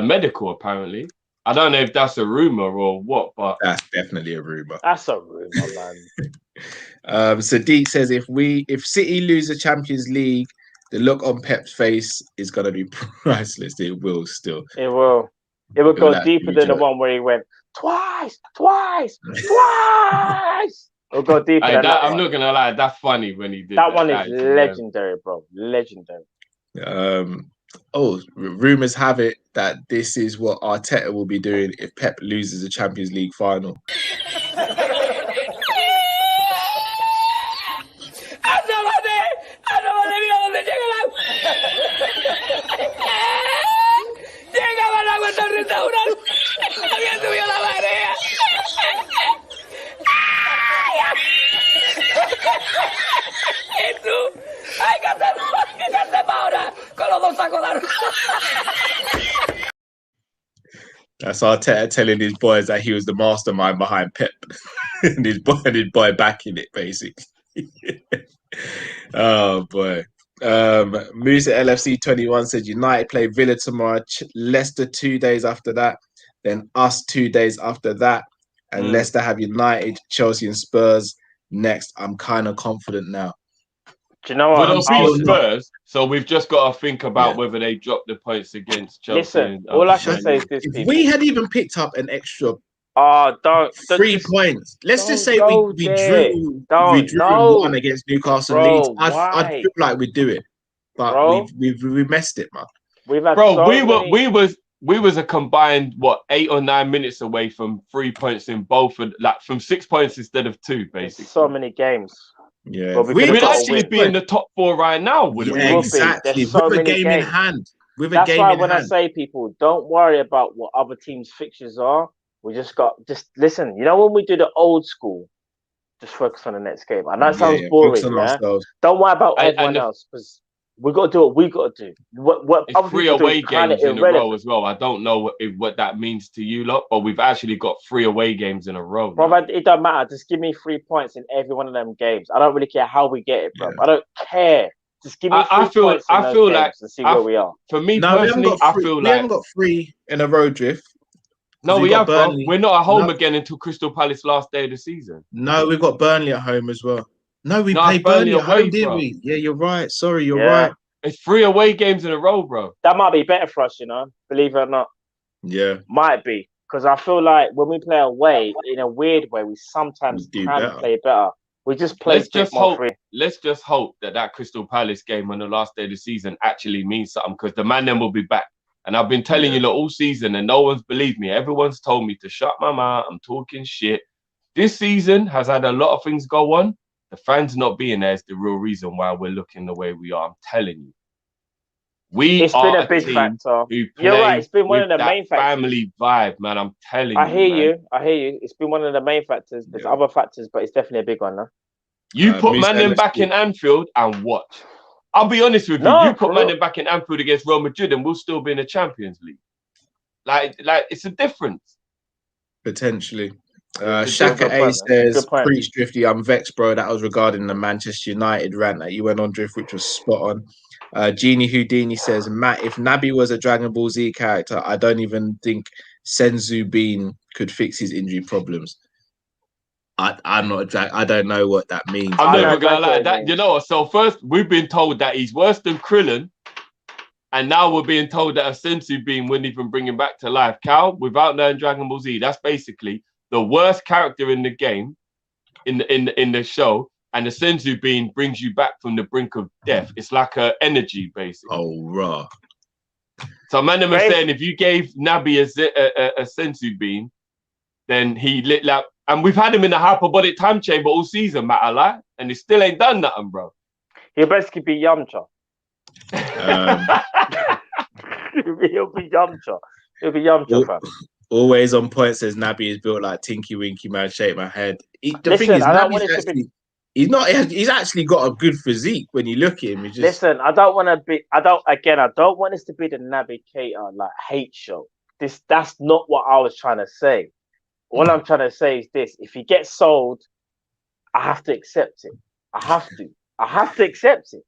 medical. Apparently, I don't know if that's a rumor or what, but that's definitely a rumor. That's a rumor, man. Sadiq says if City lose the Champions League, the look on Pep's face is gonna be priceless. It will still. It will. It will go deeper than the one where he went twice. It'll go deeper than that. I'm not gonna lie, that's funny when he did that. That one is legendary, bro. Legendary. Rumors have it that this is what Arteta will be doing if Pep loses the Champions League final. That's Arteta telling his boys that he was the mastermind behind Pep, and his boy backing it basically. Oh boy. Musa LFC 21 said United play Villa tomorrow, Leicester 2 days after that, then us 2 days after that, and Leicester have United, Chelsea, and Spurs next. I'm kind of confident now. Do you know what? It'll be Spurs, so we've just got to think about whether they drop the points against Chelsea. Listen, all I can say is this: if we had even picked up an extra 3 points, let's just say we drew one against Newcastle Leeds. I'd feel like we'd do it, but we messed it, man. We was a combined 8 or 9 minutes away from 3 points in both, from 6 points instead of 2, basically. So many games. Yeah, we'd actually be in the top 4 right now, wouldn't we? Exactly. So with a game in hand. That's why when I say people, don't worry about what other teams' fixtures are. We just listen. You know when we do the old school, just focus on the next game. I know it sounds boring. Don't worry about everyone else because We got to do what we got to do. What It's other 3 people do away is kinda games in a irrelevant. row as well. I don't know what that means to you lot, but we've actually got 3 away games in a row. Now. Bro, it don't matter. Just give me 3 points in every one of them games. I don't really care how we get it, bro. Yeah. I don't care. Just give me 3 I feel points in those like games and see where we are. For me No, we haven't personally, got I three. feel We like haven't got 3 in a row, Drift. no, we've we got have, bro. Burnley. We're not at home No. again until Crystal Palace last day of the season. No, we've got Burnley at home as well. No, we No, played Burnley Burnley at away, home, didn't bro. we? Yeah, you're right. Sorry, you're Yeah. right. It's 3 away games in a row, bro. That might be better for us, you know, believe it or not. Yeah. Might be. Because I feel like when we play away, in a weird way, we sometimes We do can better. play better. We just play Let's a bit just more hope. free. Let's just hope that Crystal Palace game on the last day of the season actually means something, because the man then will be back. And I've been telling you lot all season, and no one's believed me. Everyone's told me to shut my mouth. I'm talking shit. This season has had a lot of things go on. The fans not being there is the real reason why we're looking the way we are. I'm telling you. It's been a big factor. You're right. It's been one of the main factors. Family vibe, man. I'm telling you. I hear man. you. I hear you. It's been one of the main factors. There's other factors, but it's definitely a big one, no? You put Musa Manning back in Anfield and watch. I'll be honest with you. No, You put for real. Manning back in Anfield against Real Madrid and we'll still be in the Champions League. Like it's a difference. Potentially. Good Shaka point, A man. says, Good point. preach Drifty, I'm vexed, bro. That was regarding the Manchester United rant that you went on, Drift, which was spot on. Genie Houdini says, Matt, if Nabi was a Dragon Ball Z character, I don't even think Senzu Bean could fix his injury problems. I'm not I don't know what that means. I'm I never know gonna exactly lie. what it That means. you know what? So first we've been told that he's worse than Krillin, and now we're being told that a Senzu Bean wouldn't even bring him back to life. Cal, without knowing Dragon Ball Z, that's basically the worst character in the game, in the show, and the Senzu Bean brings you back from the brink of death. It's like a energy, basically. Oh, raw. So man, was Right. saying if you gave Nabi a Senzu Bean, then he lit like. And we've had him in the hyperbolic time chamber all season, Matt, I lie, and he still ain't done nothing, bro. He'll basically be Yamcha. He'll be Yamcha. He'll be Yamcha, fam. Always on point, says Nabi is built like Tinky Winky, man. Shake my head. The Listen, thing is, I don't Nabi's want it to actually, be. he's actually got a good physique when you look at him. He's just, Listen, I don't want to be. I don't want this to be the Nabi Keita like hate show. That's not what I was trying to say. All I'm trying to say is this: if he gets sold, I have to accept it. I have to accept it.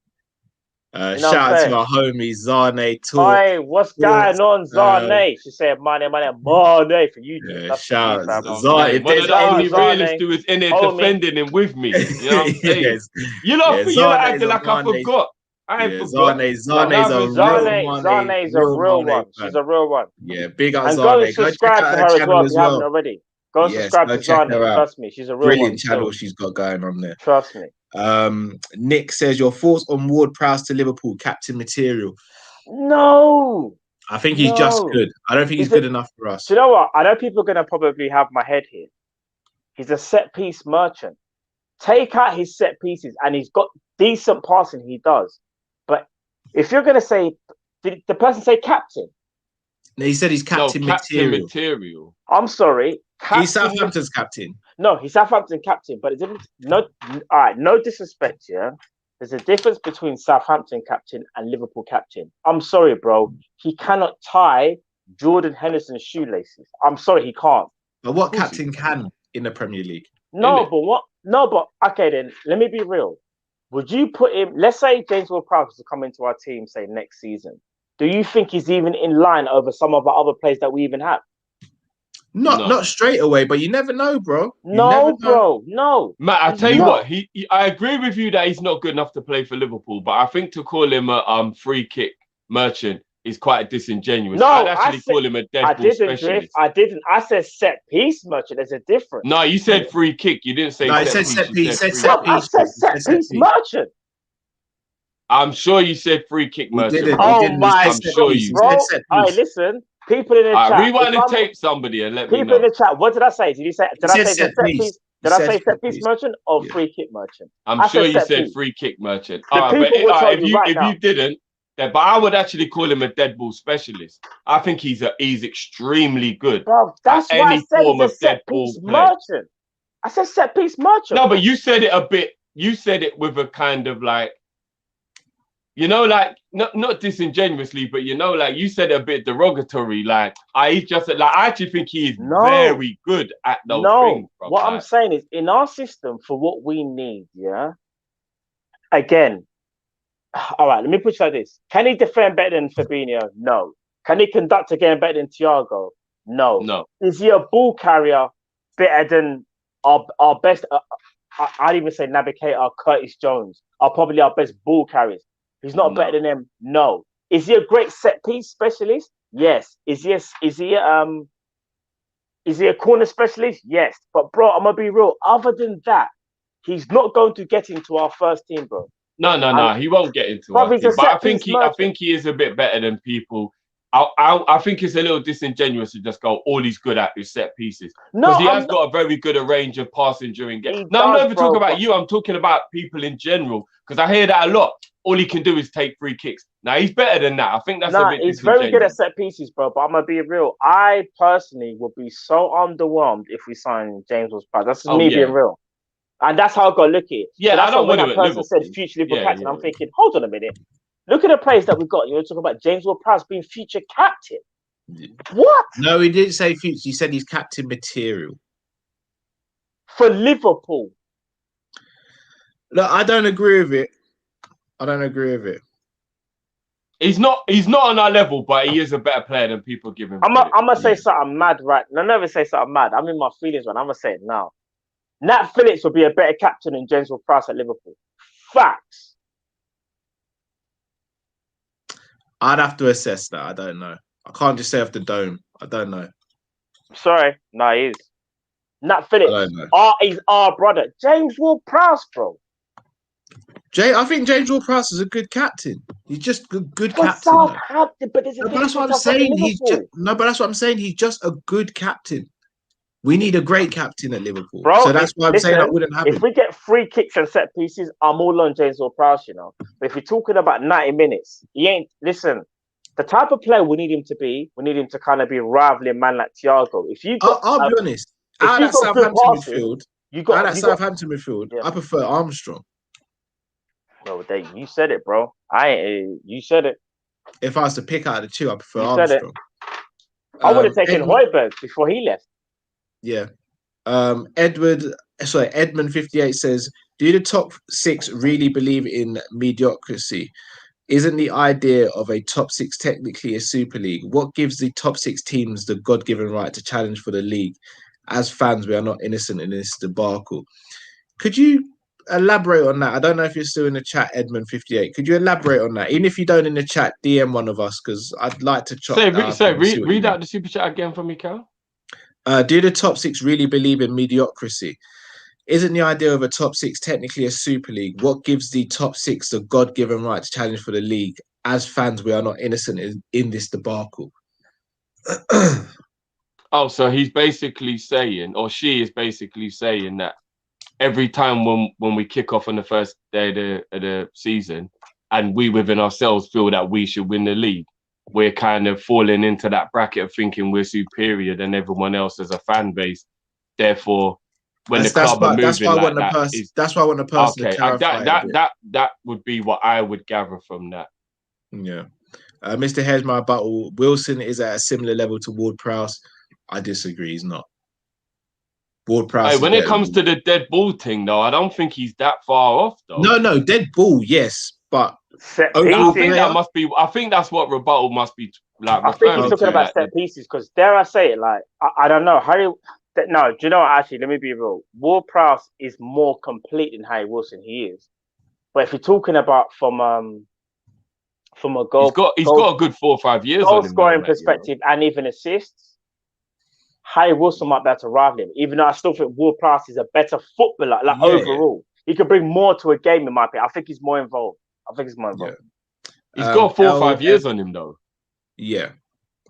You know shout out what to I'm my homie Zane Talk. Hey, what's going on, Zane? She said, "Money, Mane for you." Yeah, That's shout for you, out fam. Zane. If One there's of the only Zane, realists who was in there homie. defending him with me. You know what I'm saying? yes, You know, yeah, you're not Zane's acting like I Zane's- forgot. I ain't forgot. Zane's But a real Zane's a real Mane one. fan. She's a real one. Yeah, big up And Zane. go and subscribe to her as channel well if you haven't already. Go and Yes, subscribe go to check Zane. her out. Trust me, she's a real Brilliant one. channel Still. she's got going on there. Trust me. Nick says, your thoughts on Ward-Prowse to Liverpool captain material? No. I think he's just No. good. I don't think he's He's a- good enough for us. Do you know what? I know people are going to probably have my head here. He's a set piece merchant. Take out his set pieces, and he's got decent passing. He does. But if you're going to say, did the person say captain? He said he's captain material. material. I'm sorry. He's Southampton's captain. No, he's Southampton captain. But no, all right, no disrespect, yeah. There's a difference between Southampton captain and Liverpool captain. I'm sorry, bro. He cannot tie Jordan Henderson's shoelaces. I'm sorry, he can't. But what captain can in the Premier League? No, but what? No, but okay, then let me be real. Would you put him? Let's say James Ward-Prowse was to come into our team, say next season. Do you think he's even in line over some of the other players that we even have? Not straight away, but you never know, bro. No. Matt, I tell you what, I agree with you that he's not good enough to play for Liverpool, but I think to call him a free kick merchant is quite disingenuous. No, I'd actually call him a dead ball specialist. I didn't. I said set piece merchant. There's a difference. No, you said free kick. You didn't say set piece. I said set piece merchant. I'm sure you said free kick merchant. Oh my I'm sure you bro. said. All right, listen. People in the chat. Rewind the tape, somebody, and let me know. People in the chat. What did I say? Did I say set piece? Did I say set piece merchant or free kick merchant? I'm sure you said free kick merchant. If you didn't, but I would actually call him a dead ball specialist. I think he's extremely good. Bro, that's why I said form he's a set piece merchant. I said set piece merchant. No, but you said it a bit. You said it with a kind of like you know, like not disingenuously, but you know, like you said a bit derogatory. Like I actually think he is very good at those things. Bro. What I'm saying is, in our system, for what we need, yeah. Again, all right. Let me put it like this: can he defend better than Fabinho? No. Can he conduct a game better than Thiago? No. No. Is he a ball carrier better than our best? I'd even say Nabi Keita or Curtis Jones are probably our best ball carriers. He's not better than them. No. Is he a great set piece specialist? Yes. Is he a corner specialist? Yes. But bro, I'm gonna be real. Other than that, he's not going to get into our first team, bro. No. He won't get into our team. But I think he is a bit better than people. I think it's a little disingenuous to just go, all he's good at is set pieces. Because he has got a very good range of passing during games. No, I'm not even talking about you. I'm talking about people in general. Because I hear that a lot. All he can do is take free kicks. Now, he's better than that. I think that's a bit he's very good at set pieces, bro. But I'm going to be real. I personally would be so underwhelmed if we sign James Ward-Prowse. That's just me being real. And that's how I got to look at it. Yeah, so that's I don't when want that person said future Liverpool captain. I'm thinking, hold on a minute. Look at the players that we've got. You're talking about James Ward-Prowse being future captain. What? No, he didn't say future. He said he's captain material. For Liverpool. Look, I don't agree with it. He's not on our level, but he is a better player than people give him. I'm gonna say something mad, right? I never say something mad. I'm in my feelings, man. I'm gonna say it now. Nat Phillips will be a better captain than James Ward-Prowse at Liverpool. Facts. I'd have to assess that. I don't know. I can't just say off the dome. I don't know. Sorry. No, he is. Nat Phillips. He's our brother. James Ward-Prowse, bro. I think James Ward-Prowse is a good captain. He's just a good captain. Southampton, but that's what I'm saying. But that's what I'm saying. He's just a good captain. We need a great captain at Liverpool. Bro, so that's why I'm saying I wouldn't have him. If we get free kicks and set pieces, I'm all on James Ward-Prowse, you know. But if you're talking about 90 minutes, he ain't. Listen, the type of player we need him to be, we need him to kind of be rivaling man like Thiago. If you got, I'll be honest. Out of that Southampton midfield, I prefer Armstrong. No, you said it, bro. You said it. If I was to pick out of the two, I prefer Armstrong. I would have taken Højbjerg before he left. Yeah. Edmund 58 says, do the top six really believe in mediocrity? Isn't the idea of a top six technically a Super League? What gives the top six teams the God-given right to challenge for the league? As fans, we are not innocent in this debacle. Could you elaborate on that? I don't know if you're still in the chat, Edmund 58. Could you elaborate on that? Even if you don't in the chat, DM one of us, because I'd like to chop. Read out the super chat again for me, Cal. Do the top six really believe in mediocrity? Isn't the idea of a top six technically a Super League? What gives the top six the God-given right to challenge for the league? As fans, we are not innocent in this debacle. Oh, so he's basically saying, or she is basically saying that every time when we kick off on the first day of the season and we within ourselves feel that we should win the league, we're kind of falling into that bracket of thinking we're superior than everyone else as a fan base. Therefore, when the club are moving that's why I want the person to clarify. That would be what I would gather from that. Yeah. Mr. Here's my battle. Wilson is at a similar level to Ward-Prowse. I disagree. He's not. Ward-Prowse. Hey, when it comes to the dead ball thing, though, I don't think he's that far off, though. No, dead ball, yes, but I think that's what rebuttal must be like. I think he's talking about set pieces because dare I say it, like I don't know how. No, do you know what? Actually, let me be real. Ward-Prowse is more complete than Harry Wilson. He is, but if you're talking about from a goal, he's got a good 4 or 5 years goal scoring perspective and even assists. Harry Wilson might be able to rival him, even though I still think Ward-Prowse is a better footballer. Overall, he could bring more to a game in my opinion. I think he's more involved. Yeah. He's got 4 or 5 years on him though. Yeah.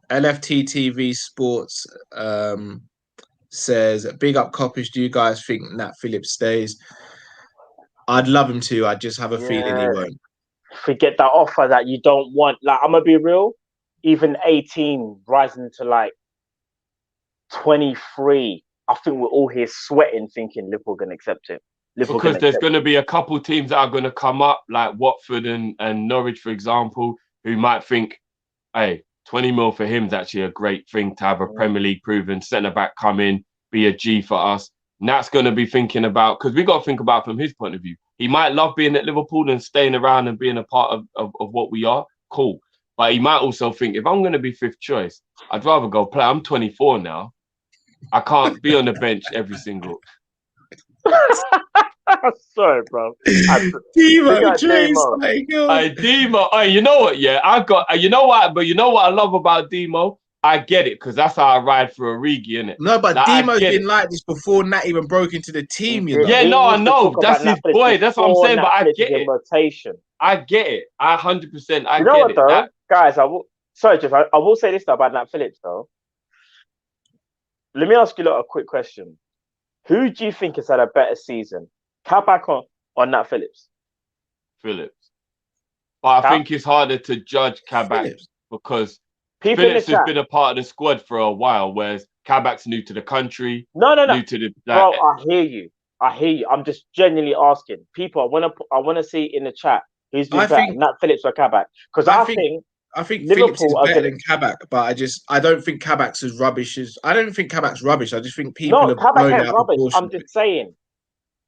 LFT TV Sports says, big up Kopish. Do you guys think Nat Phillips stays? I'd love him to. I just have a feeling he won't. Forget that offer that you don't want. Like, I'm gonna be real. Even 18 rising to like 23. I think we're all here sweating, thinking Liverpool gonna accept it. Liverpool because can there's accept going to be a couple teams that are going to come up, like Watford and Norwich, for example, who might think, hey, 20 mil for him is actually a great thing to have a Premier League proven centre-back come in, be a G for us. And that's going to be thinking about, because we got to think about from his point of view. He might love being at Liverpool and staying around and being a part of what we are. Cool. But he might also think, if I'm going to be fifth choice, I'd rather go play. I'm 24 now. I can't be on the bench every single... Sorry, bro. Demo, Demo. Demo. Oh, you know what? Yeah, I've got. You know what? But you know what I love about Demo? I get it, because that's how I ride for Origi, innit? No, but like, Demo's been like this before Nat even broke into the team, you know. Yeah, no, I know. That's his boy. That's what I'm saying. But I get it. Rotation. I get it. I 100%. I you know get what, it. though? Guys, sorry, Jeff, I will say this though about Nat Phillips, though. Let me ask you a quick question. Who do you think has had a better season? Kabak or Nat Phillips? Phillips. But I think it's harder to judge Kabak because Phillips has been a part of the squad for a while, whereas Kabak's new to the country. No. New to the, bro, I hear you. I'm just genuinely asking. People, I want to see in the chat who's been better, Nat Phillips or Kabak. Because I think Phillips is better than Kabak, but I don't think Kabak's as rubbish as... I don't think Kabak's rubbish. I just think people have blown it out of proportion. I'm just saying,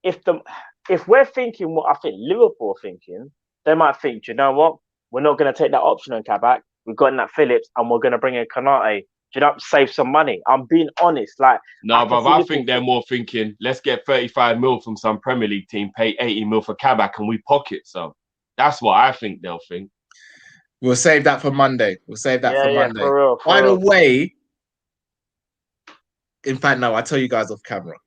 if we're thinking what I think Liverpool are thinking, they might think, you know what? We're not going to take that option on Kabak. We've got Nat Phillips and we're going to bring in Kanate. Do you know, save some money. I'm being honest. Like, no, but I think they're more thinking, let's get 35 mil from some Premier League team, pay 80 mil for Kabak, and we pocket some. That's what I think they'll think. We'll save that for Monday. Monday. For real, By the way, in fact, no, I'll tell you guys off camera.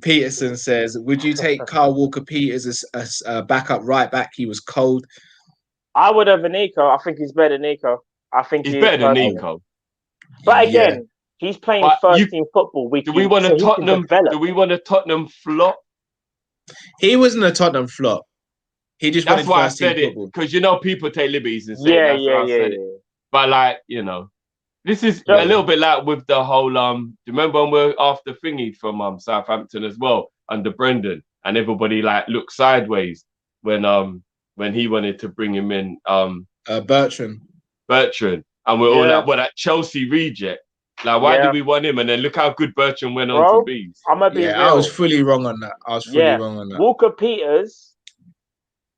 Peterson says, would you take Kyle Walker-Peters as a backup right back? He was cold. I would have Nico. I think he's better than Nico. I think he's better than Nico. But again, he's playing first team football. Do we want a Tottenham? Do we want a Tottenham flop? He wasn't a Tottenham flop. He just that's why I said it, because you know people take liberties and say yeah. But like, you know, this is a little bit like with the whole do you remember when we're after thingy from Southampton as well under Brendan, and everybody like looked sideways when he wanted to bring him in Bertrand, and we're all like, what, that Chelsea reject? Like, why do we want him? And then look how good Bertrand went on to be. I was fully wrong on that. Walker-Peters.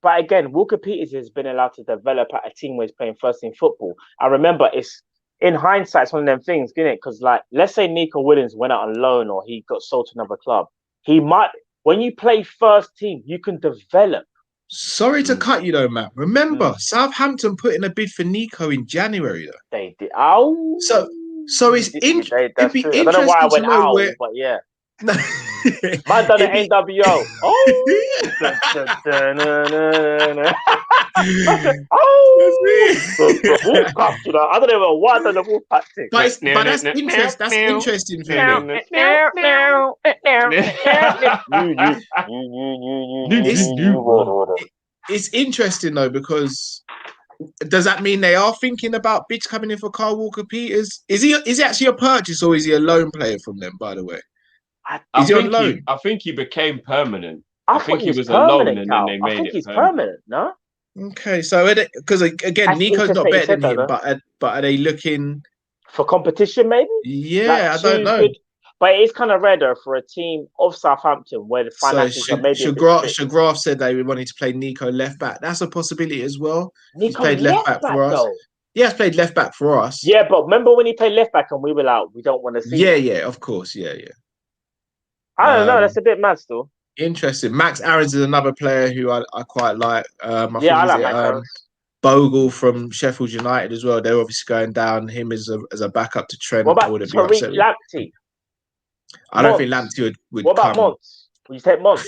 But again, Walker-Peters has been allowed to develop at a team where he's playing first team football. I remember, it's in hindsight, it's one of them things, isn't it? Because like, let's say Nico Williams went out on loan or he got sold to another club. He might, when you play first team, you can develop. Sorry to cut you though, Matt. Remember, Southampton put in a bid for Nico in January though. They did. Oh, so it's it'd be interesting I don't know why I went to know out, where... but yeah. Man done an NWO. Oh, I don't know what the wolf tactic. But that's interesting. That's interesting for me. It's interesting though, because does that mean they are thinking about bids coming in for Kyle Walker-Peters? Is he actually a purchase or is he a loan player from them? By the way. I think he became permanent. I think he was a loan and then they made it. I think he's permanent, no? Okay, so because again, Nico's not better than him, but are they looking for competition? Maybe. Yeah, I don't know. But it's kind of rare though for a team of Southampton where the finances are maybe. Shagraf said they wanted to play Nico left back. That's a possibility as well. He's played left back for us. Yeah, he's played left back for us. Yeah, but remember when he played left back and we were like, we don't want to see. Yeah, of course, yeah. I don't know. That's a bit mad still. Interesting. Max Aarons is another player who I quite like. I like Max Aarons. Bogle from Sheffield United as well. They're obviously going down him as a backup to Trent. What about Tariq Lamptey? I don't think Lamptey would What about Mons? Would you take Mons?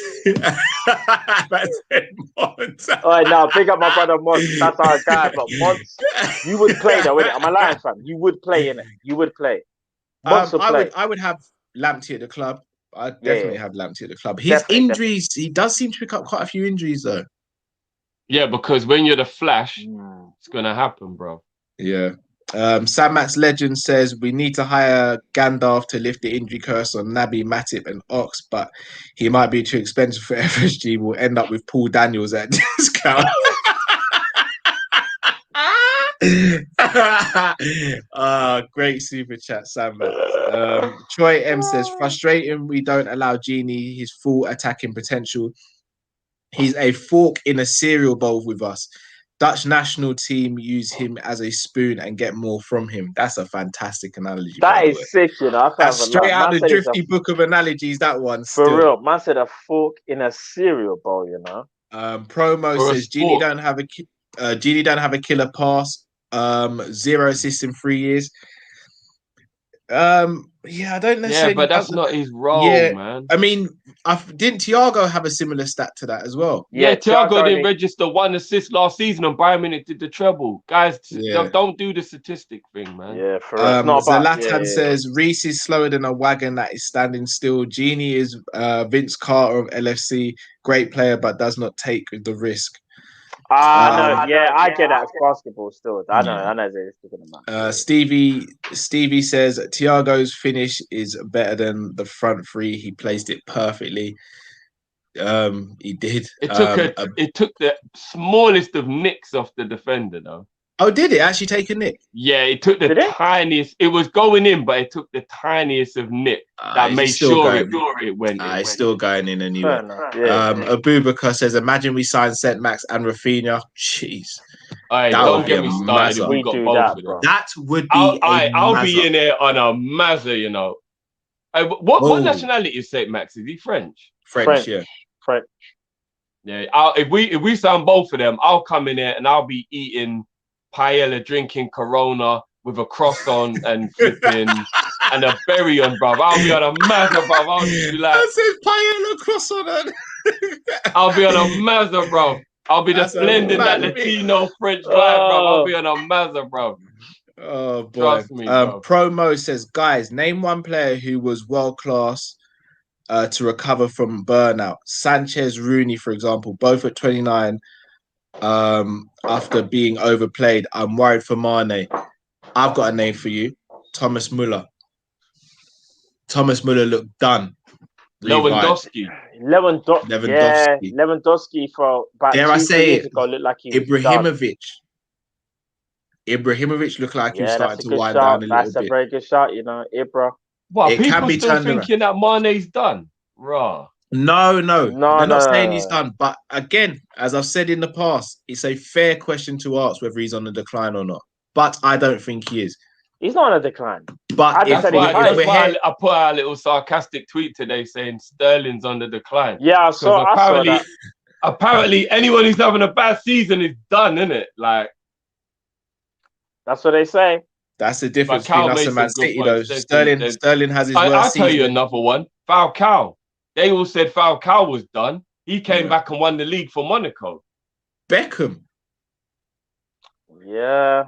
I said Mons. All right, now big up my brother Mons. That's our guy. But Mons, you would play though, innit? I'm a Lions fan. You would play, innit? You would play. Mons would play. I would have Lamptey at the club. I'd definitely have Lamptey at the club. His injuries, he does seem to pick up quite a few injuries though. Yeah, because when you're the Flash, it's gonna happen, bro. Yeah. Sam Max Legend says we need to hire Gandalf to lift the injury curse on Nabi, Matip, and Ox, but he might be too expensive for FSG. We'll end up with Paul Daniels at discount. Great super chat, Sam Max. Troy M says frustrating. We don't allow Genie his full attacking potential. He's a fork in a cereal bowl with us. Dutch national team use him as a spoon and get more from him. That's a fantastic analogy. That is sick, you know. That's straight out of the Drifty Book of Analogies, that one. For real. Man said a fork in a cereal bowl, you know. Promo says Genie don't have a killer pass. 0 assists in 3 years. Yeah, I don't necessarily. Yeah, but that's not his role, man. I mean, didn't Thiago have a similar stat to that as well? Yeah, Thiago didn't register 1 assist last season, and Bayern Munich did the treble. Guys, don't do the statistic thing, man. Yeah, for real. Zlatan says Reece is slower than a wagon that is standing still. Genie is Vince Carter of LFC, great player, but does not take the risk. I get that. It's basketball still. I know. Stevie says Thiago's finish is better than the front three. He placed it perfectly. He did. It took the smallest of nicks off the defender, though. Oh, did it actually take a nick? Yeah, it took the tiniest. It was going in, but it took the tiniest of nick that made sure it went in. It's still going in anyway. Abubakar says, imagine we signed St. Max and Rafinha. Jeez. Don't get me started. We got both of them. That would be I'll be in there on a mazza, you know. What nationality is St. Max? Is he French? French, yeah. French. Yeah. If we sign both of them, I'll come in there and I'll be eating paella, drinking Corona with a cross on and flipping and a berry on, bruv. I'll be on a mazza, bruv. I'll just be like, that says paella cross on. I'll be on a mazza, bruv. I'll be just blending that Latino French vibe, bruv. I'll be on a mazza, bruv. Oh boy. Trust me, bro. Promo says, guys, name one player who was world class to recover from burnout. Sanchez, Rooney, for example, both at 29. After being overplayed, I'm worried for Mane. I've got a name for you, Thomas Muller. Thomas Muller looked done. Lewandowski for about dare I say years ago looked like Ibrahimovic. Ibrahimovic looked like he was starting to wind down a little bit. That's a very good shot, you know, Ibra. What, people still thinking that Mane's done? Raw. No, they're not saying he's done. But again, as I've said in the past, it's a fair question to ask whether he's on the decline or not. But I don't think he is. He's not on a decline. But I put out a little sarcastic tweet today saying Sterling's on the decline. Yeah, I saw that. Apparently, anyone who's having a bad season is done, isn't it? Like, that's what they say. That's the difference between us and Man City, though. Sterling has his worst I'll tell you season. another one. Falcao. They all said Falcao was done. He came back and won the league for Monaco. Beckham. Yeah.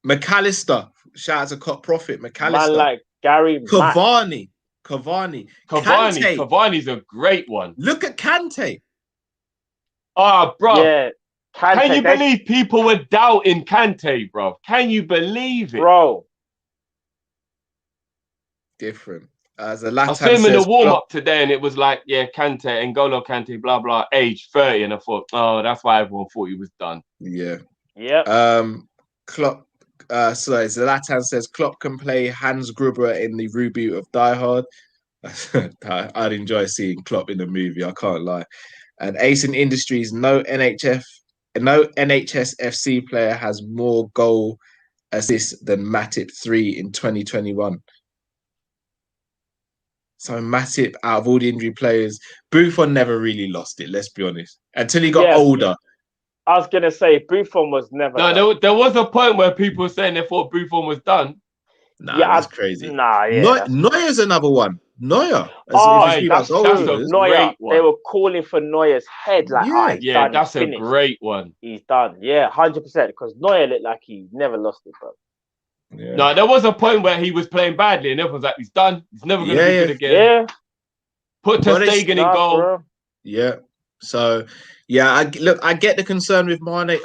McAllister. Shout out to Cop Profit. McAllister. Man like Gary Cavani. Cavani's a great one. Look at Kante. Oh, bro. Yeah. Kante, can you believe people were doubting Kante, bro? Can you believe it? Bro. Different. I saw him in the warm-up today and it was like, yeah, Kante, N'Golo Kante, blah, blah, age 30. And I thought, oh, that's why everyone thought he was done. Yeah. Yeah. Klopp, Zlatan says, Klopp can play Hans Gruber in the reboot of Die Hard. I'd enjoy seeing Klopp in the movie, I can't lie. And Ace in Industries, no NHS FC player has more goal assists than Matip 3 in 2021. So Matip, out of all the injury players, Buffon never really lost it, let's be honest. Until he got older. I was going to say, Buffon was never done. There was a point where people were saying they thought Buffon was done. Nah, that's crazy. Nah, yeah. Neuer's another one. Neuer. That's a Neuer. They were calling for Neuer's head. Like, that's a great one. He's done. Yeah, 100%. Because Neuer looked like he never lost it, bro. Yeah. No, there was a point where he was playing badly and everyone's like, he's done. He's never going to be good again. Yeah. Put Ter Stegen in goal. Bro. Yeah. So, I get the concern with Mane.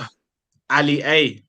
Ali A.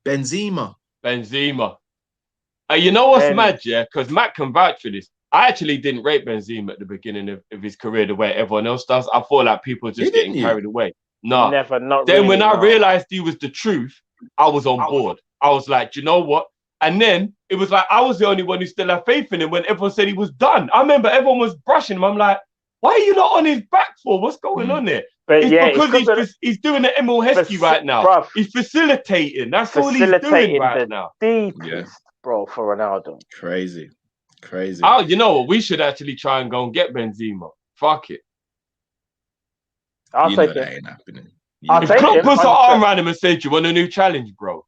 Benzema. You know what's mad, yeah? Because Matt can vouch for this. I actually didn't rate Benzema at the beginning of his career the way everyone else does. I thought like people were just getting carried away. No. Never, not then really, when I no. realized he was the truth, I was on board. I was like, do you know what? And then it was like I was the only one who still had faith in him when everyone said he was done. I remember everyone was brushing him. I'm like, why are you not on his back for? What's going on there? But it's because he's doing the Emil Heskey right now. Bruv, he's facilitating. That's all he's doing right now. Deepest, bro, for Ronaldo. Crazy. Oh, you know what? We should actually try and go and get Benzema. Fuck it. I'll take it. That ain't happening. If Klopp puts an arm around him and said, "Do you want a new challenge, bro?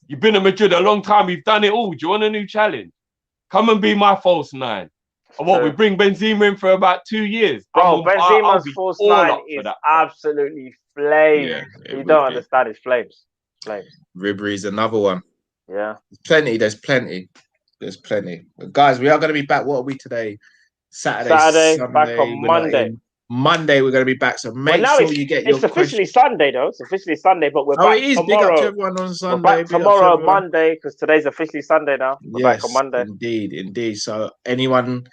You've been at Madrid a long time. You've done it all. Do you want a new challenge? Come and be my false nine." And what, we bring Benzema in for about 2 years? Bro, Benzema's false nine is absolutely flames. Yeah, you don't understand his flames. Ribery's another one. Yeah. There's plenty. But guys, we are going to be back. What are we today? Saturday, Sunday, back on Monday. Monday, we're going to be back. So make sure you get your It's officially Sunday, though. It's officially Sunday, but we're back it is. tomorrow. Big up to everyone on Sunday. We're back tomorrow, Monday, because today's officially Sunday now. We're back on Monday. Indeed. So anyone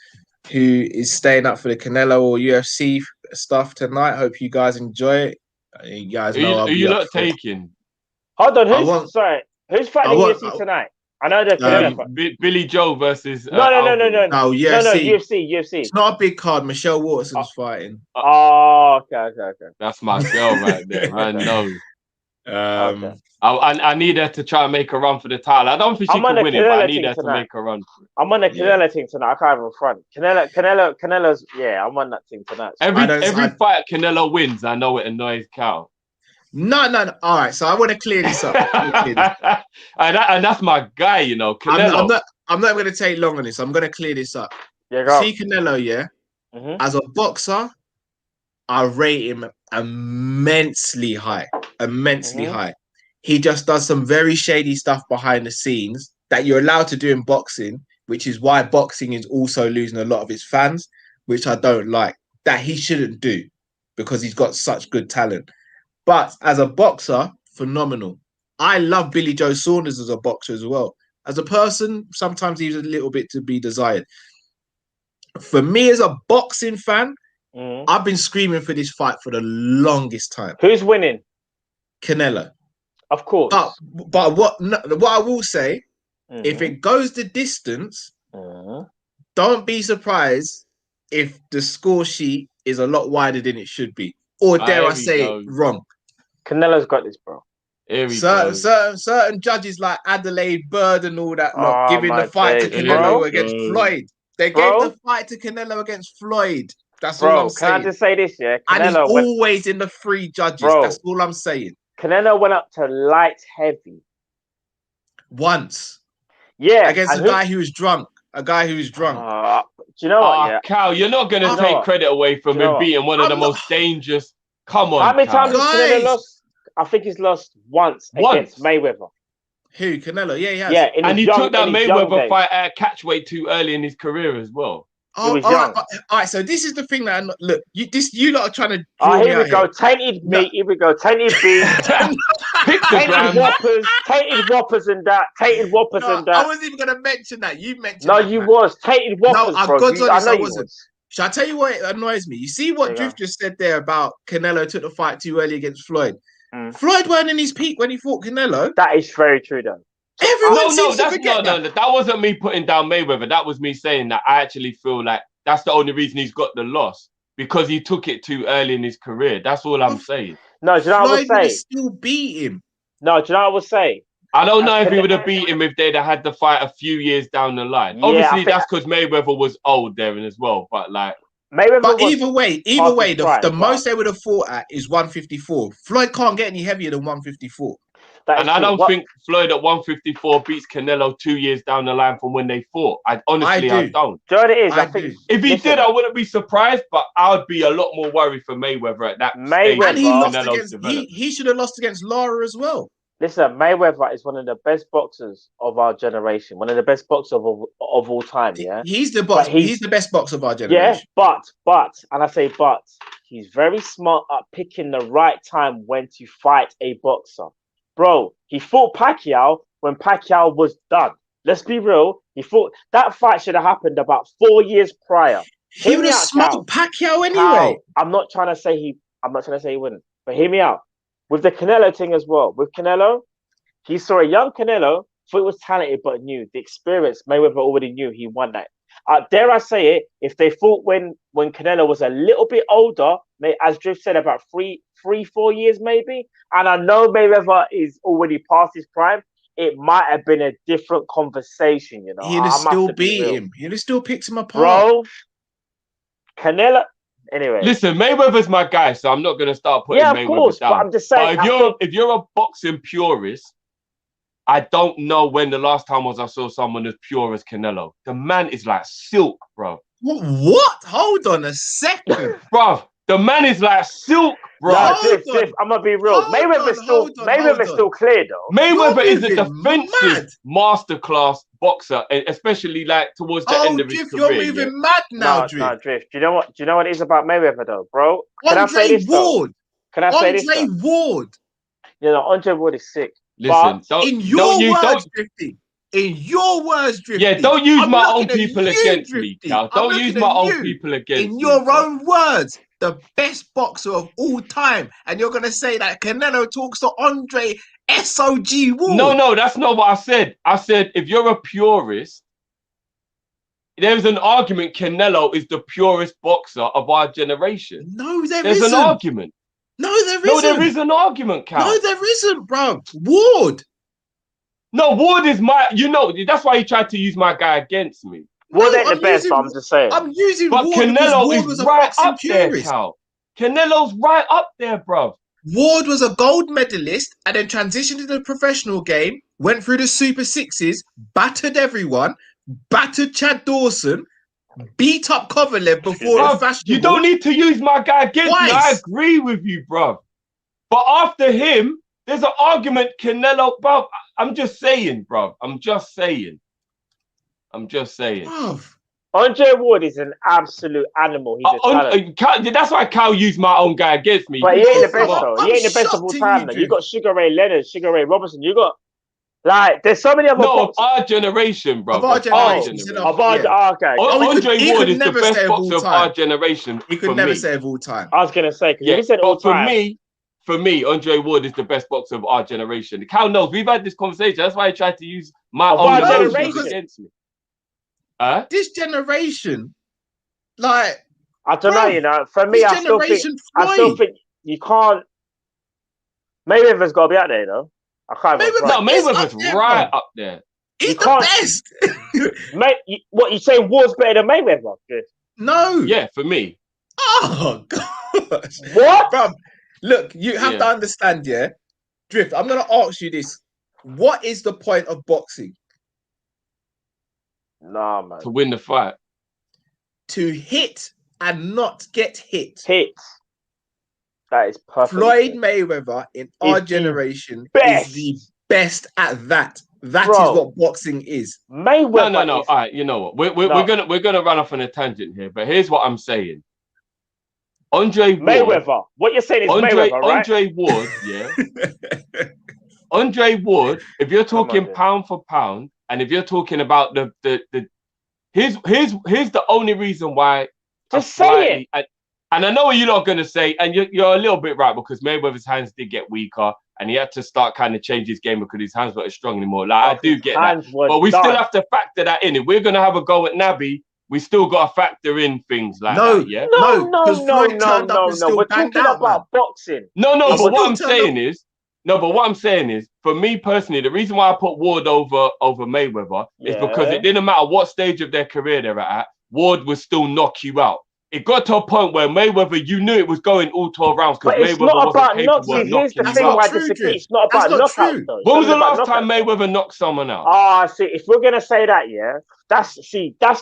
who is staying up for the Canelo or UFC stuff tonight, hope you guys enjoy it. You guys know who you not taking? Hold on, who's fighting UFC tonight? I know they're Billy Joe versus No, UFC. It's not a big card. Michelle Waterson's fighting. Oh, okay. That's my girl right there. I know. I need her to try and make a run for the title. I don't think she can win it, but I need her to make a run for it. I'm on the Canelo team tonight. I can't even front. Canelo's. Yeah, I'm on that team tonight. Every fight Canelo wins, I know it annoys Cal. No. All right, so I want to clear this up. and that's my guy, you know. Canelo. I'm not going to take long on this. I'm going to clear this up. Yeah, go. See Canelo, yeah. Mm-hmm. As a boxer, I rate him immensely high. High. He just does some very shady stuff behind the scenes that you're allowed to do in boxing, which is why boxing is also losing a lot of its fans, which I don't like. That he shouldn't do because he's got such good talent. But as a boxer, phenomenal. I love Billy Joe Saunders as a boxer as well. As a person, sometimes he's a little bit to be desired. For me as a boxing fan, I've been screaming for this fight for the longest time. Who's winning? Canelo. Of course. But what I will say, if it goes the distance, don't be surprised if the score sheet is a lot wider than it should be. Or dare I say it wrong. Canelo's got this, bro. Certain judges like Adelaide Bird and all that giving the fight to Canelo against Floyd. They gave the fight to Canelo against Floyd. That's all I'm saying. Can I just say this, yeah? And he's always in the three judges. That's all I'm saying. Canelo went up to light heavy. Once. Yeah. Against a guy who was drunk. Do you know what? Yeah. Cal, you're not going to take credit away from him being one of the most dangerous. Come on. How many times has Canelo lost? I think he's lost once against Mayweather. Who? Canelo? Yeah, he has. Yeah, and he took that Mayweather fight at catchweight too early in his career as well. Oh, all right. So this is the thing that you lot are trying to. Here we go. Tainted meat. Here we go. Tainted beef. Tainted whoppers and that. Tainted whoppers and that. I wasn't even going to mention that. You mentioned. No, you was tainted whoppers. No, I wasn't. Shall I tell you what annoys me? You see what Drift just said there about Canelo took the fight too early against Floyd. Floyd weren't in his peak when he fought Canelo. That is very true, though. That wasn't me putting down Mayweather. That was me saying that I actually feel like that's the only reason he's got the loss because he took it too early in his career. That's all I'm saying. No, do you know what I would say? Still beat him. No, do you know what I would say? I don't know if he would have beat him if they'd have had the fight a few years down the line. Yeah, obviously, that's because Mayweather was old there as well. But like, either way, the most they would have fought at is 154. Floyd can't get any heavier than 154. I don't think Floyd at 154 beats Canelo 2 years down the line from when they fought. I don't. Do you know what it is? I think if he did, I wouldn't be surprised, but I would be a lot more worried for Mayweather at that stage. And he should have lost against Lara as well. Listen, Mayweather is one of the best boxers of our generation. One of the best boxers of all time. Yeah, he's the best boxer of our generation. Yeah, but, and I say he's very smart at picking the right time when to fight a boxer. Bro, he fought Pacquiao when Pacquiao was done. Let's be real. He thought that fight should have happened about 4 years prior. He would have smoked Pacquiao anyway. Cal, I'm not trying to say he wouldn't. But hear me out. With the Canelo thing as well. With Canelo, he saw a young Canelo, thought he was talented but knew the experience. Mayweather already knew he won that. Dare I say it, if they fought when Canelo was a little bit older, as Drift said, about 4 years maybe, and I know Mayweather is already past his prime, it might have been a different conversation, you know. He'd have still beat him. He'd have still picked him apart. Bro, Canelo... Anyway. Listen, Mayweather's my guy, so I'm not going to start putting Mayweather course, down. But I'm just saying... But if you're a boxing purist, I don't know when the last time was I saw someone as pure as Canelo. The man is like silk, bro. What? Hold on a second. Bro, the man is like silk, bro. Drift, I'm going to be real. Mayweather's still clear, though. Mayweather is a defensive masterclass boxer, especially like towards the end of his career. You're moving mad now, Drift. No, Drift. Do you know what it is about Mayweather, though, bro? Can I say this, Ward. Can I say this, Andre Ward. You know, Andre Ward is sick. Listen, in your words, Drifty. In your words, Drifty. Yeah, don't use my own people against me, Cal. Don't use my own people against me. In your own words, the best boxer of all time. And you're going to say that Canelo talks to Andre S.O.G. Ward. No, that's not what I said. I said, if you're a purist, there's an argument Canelo is the purest boxer of our generation. No, there's an argument. No, there isn't. No, there is an argument, Cal. No, there isn't, bro. Ward. No, Ward is my... You know, that's why he tried to use my guy against me. Ward ain't the best, but I'm just saying. I'm using But Ward Canelo because Ward is right up there, Cal. Canelo's right up there, bro. Ward was a gold medalist and then transitioned to the professional game, went through the Super Sixes, battered everyone, battered Chad Dawson, beat up Kovalev before the fashionable. You don't need to use my guy against me. I agree with you, bro. But after him, there's an argument Canelo, bro. I'm just saying, bro. I'm just saying. Bruv. Andre Ward is an absolute animal. He's a talent. That's why Cal used my own guy against me. But he ain't the best, though. He ain't the best of all time. You got Sugar Ray Leonard, Sugar Ray Robinson. You got... Like, there's so many other boxers. Of our generation, bro. Of our generation. Okay. Andre Ward is the best boxer of our generation. He could never say of all time. I was going to say, because if he said all time... For me, Andre Ward is the best boxer of our generation. Cal knows. We've had this conversation. That's why he tried to use my own generation against me. This generation, like... I don't know, you know. For me, I still think you can't... Mayweather's got to be out there, though. Mayweather's right up there. He's the best. What, you say Ward's better than Mayweather? No. Yeah, for me. Oh, God. What? Bro, look, you have to understand, Drift, I'm going to ask you this. What is the point of boxing? Nah, man. To win the fight. To hit and not get hit. That is perfect. Floyd Mayweather in our generation is the best at that. That is what boxing is. Mayweather. No. All right, you know what? We're gonna run off on a tangent here, but here's what I'm saying. Mayweather. What you're saying is Mayweather, right? Andre Ward, yeah. Andre Ward. If you're talking pound for pound, and if you're talking about here's the only reason why. Just say it. And I know what you're not going to say, and you're a little bit right, because Mayweather's hands did get weaker, and he had to start kind of change his game because his hands weren't as strong anymore. Like, I do get that. But we still have to factor that in. If we're going to have a go at Nabi, we still got to factor in things like that, yeah? No. We're talking about boxing. No, but what I'm saying is, for me personally, the reason why I put Ward over Mayweather is because it didn't matter what stage of their career they were at, Ward would still knock you out. It got to a point where Mayweather, you knew it was going all 12 rounds because Mayweather wasn't capable of knocking Here's the thing why I disagree. It's not about knockouts, though. When was the last time Mayweather knocked someone out? See, if we're gonna say that, that's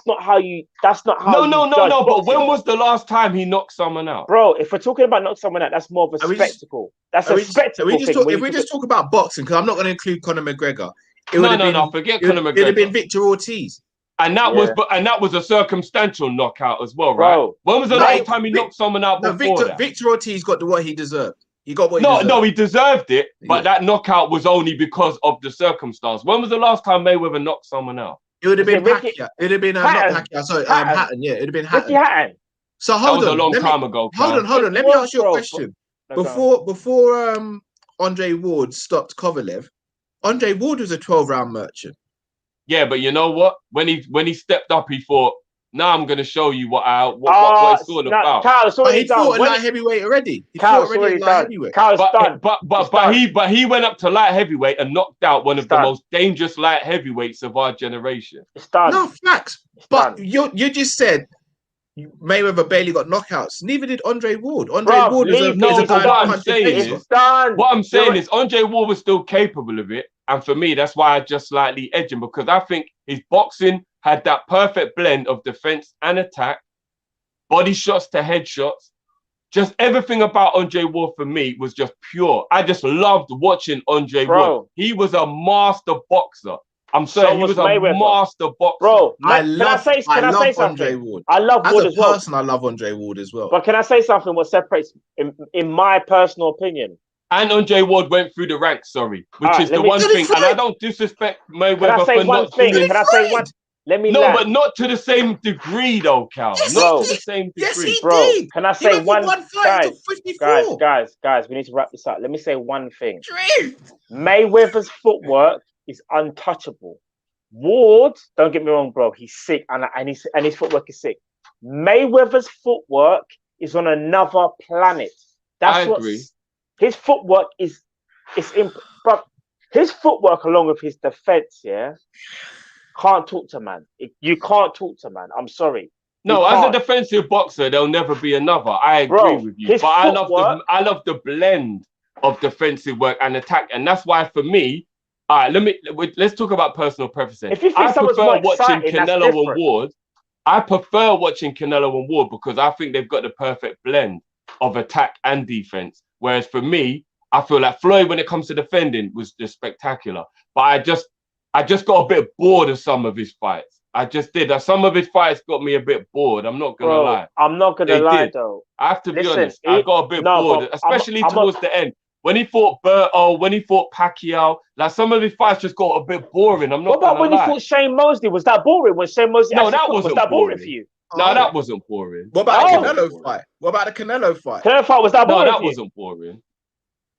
not how. No. But when was the last time he knocked someone out, bro? If we're talking about knock someone out, that's more of a spectacle. That's a spectacle. If we just talk about boxing, because I'm not going to include Conor McGregor. Forget Conor McGregor. It would have been Victor Ortiz. And that was a circumstantial knockout as well, right? When was the last time he knocked someone out before that? Victor Ortiz got what he deserved. He got what he No, deserved. no, he deserved it, but Yeah. that knockout was only because of the circumstance. When was the last time Mayweather knocked someone out? It would have Was been it Ricky- Pacquiao. It would have been Hatton? not Pacquiao. Sorry, Hatton. Hatton. Yeah, it would have been Ricky Hatton. Hatton. So That hold was on. a long Let me- time ago. Hold Cam. on. Let It me was, ask you a bro, question. No, go on. Before Andre Ward stopped Kovalev, Andre Ward was a 12-round merchant. Yeah, but you know what? When he stepped up, he thought, "Now I'm going to show you what it's all about." Carl, it's But already he fought done. a light heavyweight already. He Carl, fought it's already already at light done. heavyweight. Carl, it's done. It's done. But he went up to light heavyweight and knocked out one of It's the done. most dangerous light heavyweights of our generation. It's done. No, facts. It's But done. you just said Mayweather barely got knockouts. Neither did Andre Ward. Andre Bruv, Ward is a leave- guy No, but that what I'm punches saying faces. is- It's done. What I'm saying You're- is Andre Ward was still capable of it. And for me, that's why I just slightly edge him, because I think his boxing had that perfect blend of defense and attack, body shots to head shots. Just everything about Andre Ward for me was just pure. I just loved watching Andre Bro. Ward. He was a master boxer. I'm So sorry, he was was a Mayweather. master boxer. Bro, I can I love say Andre something? Ward. I love As Wood a as well. person, I love Andre Ward as well. But can I say something? What separates, in my personal opinion? And Andre Ward went through the ranks, sorry, which Alright, is the let me- one Let me thing. And I fight. don't disrespect Can I Mayweather say for one not thing? doing. Can I say one? Let me No, land. but not to the same degree, though, Cal. Yes, Not Bro. to the same Yes, degree. he Bro, did. can I He say went from one? 1 fight to Guys, 54. guys, we need to wrap this up. Let me say one thing. Drift. Mayweather's footwork is untouchable. Ward, don't get me wrong, bro, he's sick and his footwork is sick. Mayweather's footwork is on another planet. I That's agree. His footwork is but his footwork along with his defense, yeah, can't talk to man. You can't talk to man. I'm sorry. No, You as a can't. defensive boxer, there'll never be another. I agree Bro, with you, his but footwork- I love the blend of defensive work and attack, and that's why for me, all right, let's talk about personal preferences. If you think I someone's prefer more watching exciting, that's Canelo and different. Ward. I prefer watching Canelo and Ward because I think they've got the perfect blend of attack and defense. Whereas for me, I feel like Floyd, when it comes to defending, was just spectacular. But I just got a bit bored of some of his fights. I just did. Some of his fights got me a bit bored. I'm not gonna Bro, lie. I'm not gonna They lie did. though. I have to be Listen, honest. I got a bit bored, but especially I'm towards the end. When he fought Berto, when he fought Pacquiao, like some of his fights just got a bit boring. I'm not What about gonna when lie. he fought Shane Mosley? Was that boring? When Shane Mosley No, actually that fought, was wasn't that boring boring. for you? No, that wasn't boring. What about Oh. the Canelo fight? What about the Canelo fight? Canelo fight, was that No, boring that for you? wasn't boring.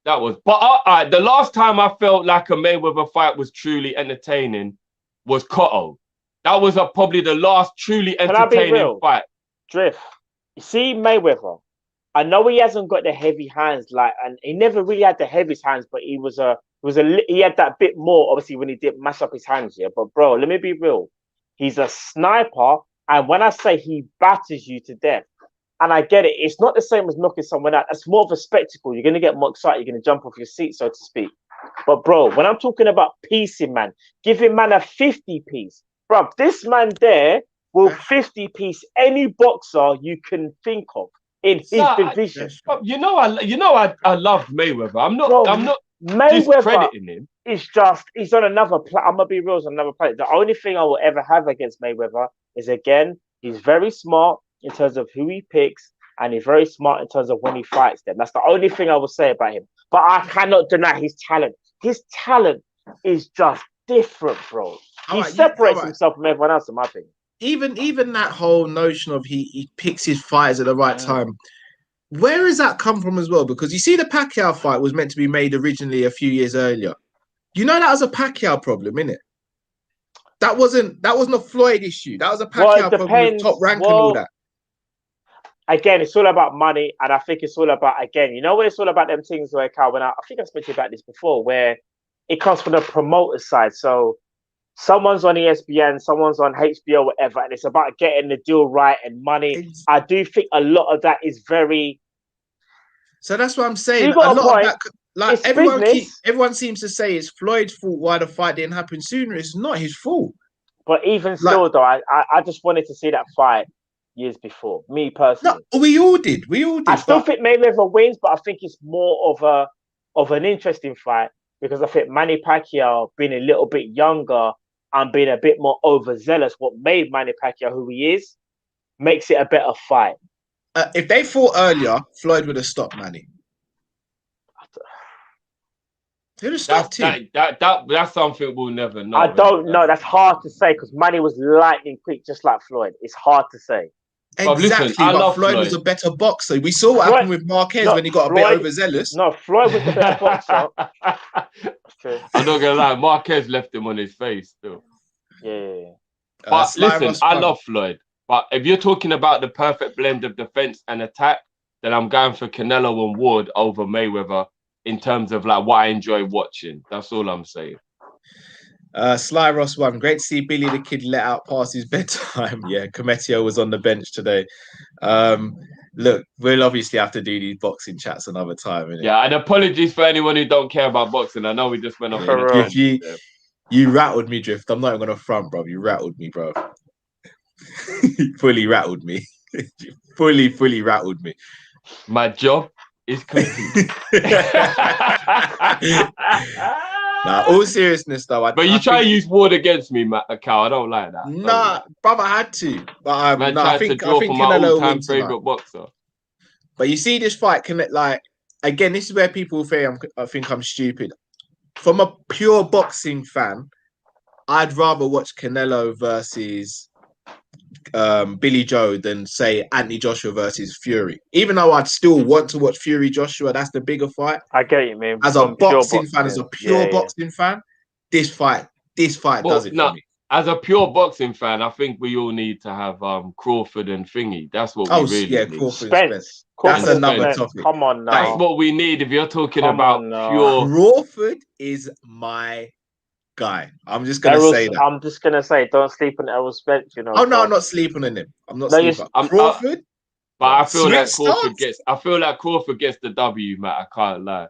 That was. But the last time I felt like a Mayweather fight was truly entertaining was Cotto. That was probably the last truly Can I be entertaining real? fight. Drift. You see Mayweather. I know he hasn't got the heavy hands, and he never really had the heaviest hands, but he had that bit more. Obviously, when he did mash up his hands, yeah. But bro, let me be real. He's a sniper, and when I say he batters you to death, and I get it, it's not the same as knocking someone out. It's more of a spectacle. You're gonna get more excited. You're gonna jump off your seat, so to speak. But bro, when I'm talking about piecing, man, giving man a 50 piece, bro. This man there will 50 piece any boxer you can think of in his division. You know, I love Mayweather. I'm not. Bro, I'm not Mayweather discrediting him. He's on another planet. I'm gonna be real, he's on another planet. The only thing I will ever have against Mayweather is, again, he's very smart in terms of who he picks, and he's very smart in terms of when he fights them. That's the only thing I will say about him. But I cannot deny his talent. His talent is just different, bro. He separates himself from everyone else, in my opinion. Even that whole notion of he picks his fighters at the right time. Where does that come from as well? Because you see, the Pacquiao fight was meant to be made originally a few years earlier. You know that was a Pacquiao problem, innit? That wasn't a Floyd issue. That was a Pacquiao problem with Top Rank and all that. Again, it's all about money, and I think it's all about, again, you know what it's all about, them things where, Carl, I think I spoke to you about this before, where it comes from the promoter side. So someone's on ESPN, someone's on HBO, whatever, and it's about getting the deal right and money. I do think a lot of that is very... So that's what I'm saying. You got a point. Of that, like It's everyone seems to say it's Floyd's fault why the fight didn't happen sooner. It's not his fault. But even still, though, I just wanted to see that fight years before, me personally. No, we all did. I still think Mayweather wins, but I think it's more of an interesting fight, because I think Manny Pacquiao being a little bit younger and being a bit more overzealous, what made Manny Pacquiao who he is, makes it a better fight. If they fought earlier, Floyd would have stopped Manny. Who'd have stopped him? That's something we'll never know. I don't know. That's hard to say because Manny was lightning quick, just like Floyd. It's hard to say. Exactly, listen, I but love Floyd was Floyd. a better boxer. We saw what Floyd- happened with Marquez no, when he got a bit overzealous. No, Floyd was the better boxer. Okay. I'm not gonna lie, Marquez left him on his face still. Yeah. But Sly listen, Ross I Pump. love Floyd. But if you're talking about the perfect blend of defense and attack, then I'm going for Canelo and Ward over Mayweather in terms of like what I enjoy watching. That's all I'm saying. Sly Ross 1. Great to see Billy the Kid let out past his bedtime. Yeah, Cometio was on the bench today. Look, we'll obviously have to do these boxing chats another time. Innit? Yeah, and apologies for anyone who don't care about boxing. I know we just went off. You rattled me, Drift. I'm not even gonna front, bro. You rattled me, bro. You fully rattled me. You fully rattled me. My job is complete. Nah, all seriousness though. But you try to use Ward against me, Cal. I don't like that. Nah, brother, I had to. But I think Canelo Canelo wins favorite tonight. boxer. But you see this fight, like again, this is where people think I think I'm stupid. From a pure boxing fan, I'd rather watch Canelo versus Billy Joe than say Anthony Joshua versus Fury. Even though I'd still want to watch Fury Joshua, that's the bigger fight. I get you, man. As a boxing fan, as a pure boxing fan, this fight does it for me. As a pure boxing fan, I think we all need to have Crawford and Thingy. That's what we really need. Crawford Spence. That's another topic. Come on now. That's what we need if you're talking about pure. Crawford is my guy. I'm just gonna say that. I'm just gonna say, don't sleep on Errol Spence. You know. Oh no, I'm not sleeping on him. I'm not sleeping. Crawford. But I feel like Crawford gets. I feel like Crawford gets the W, Matt. I can't lie.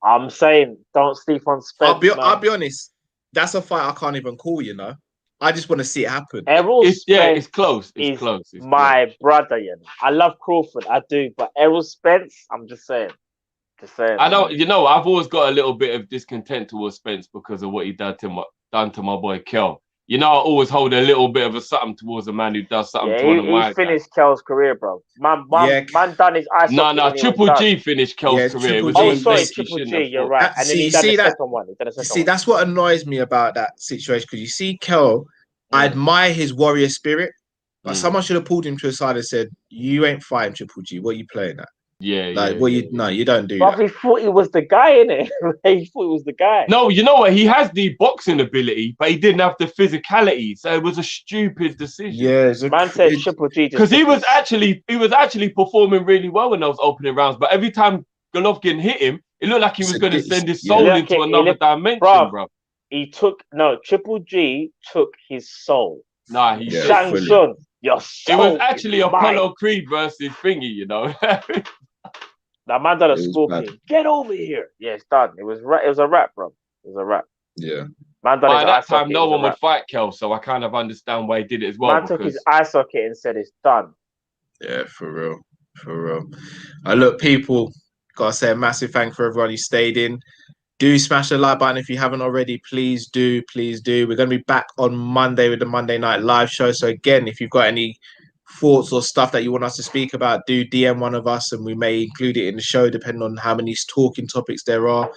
I'm saying, don't sleep on Spence. I'll be honest. That's a fight I can't even call. You know. I just want to see it happen. It's close. It's close. It's my brother, you know. I love Crawford, I do, but Errol Spence, I'm just saying. I know, you know, I've always got a little bit of discontent towards Spence because of what he done to my boy Kel. You know, I always hold a little bit of a something towards a man who does something to one of my guys. He finished Kel's career, bro. Man done his ice. No, Triple G finished Kel's career. Triple G, you're right. And then he done the second one. See, that's what annoys me about that situation, because you see Kel, I admire his warrior spirit. But someone should have pulled him to a side and said, "You ain't fighting Triple G. What are you playing at?" Yeah, No, you don't do but that. He thought he was the guy, innit? He thought he was the guy. No, you know what? He has the boxing ability, but he didn't have the physicality, so it was a stupid decision. Yeah, man said Triple G because he was actually performing really well in those opening rounds, but every time Golovkin hit him, it looked like he was going to send his soul into another dimension, bro. Triple G took his soul. Nah, he Shang Tsung, your soul. It was actually Apollo Creed versus Thingy, you know. That man done a scorpion. Get over here. Yeah, it's done. It was a wrap, bro. It was a wrap. Yeah. Man done By that time, no one would fight Kel, so I kind of understand why he did it as well. Man took his eye socket and said it's done. Yeah, for real. Look, people, gotta say a massive thank for everyone who stayed in. Do smash the like button if you haven't already. Please do. We're going to be back on Monday with the Monday Night Live show. So again, if you've got any thoughts or stuff that you want us to speak about, do DM one of us and we may include it in the show depending on how many talking topics there are.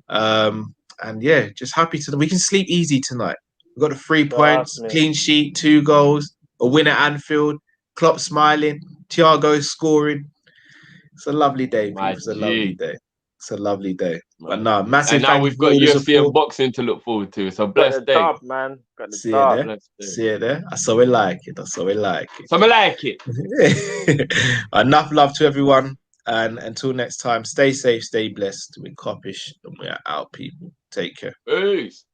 And yeah, just happy we can sleep easy tonight. We've got the 3 points, clean sheet, 2 goals, a win at Anfield, Klopp smiling, Thiago scoring. It's a lovely day, people. It's a lovely day. But no, massive. And now we've got UFC and boxing to look forward to. It's a blessed day. Dub, man. Got the See you there. I saw it like it. Enough love to everyone. And until next time, stay safe, stay blessed. We're Kop-Ish and we're out, people. Take care. Peace.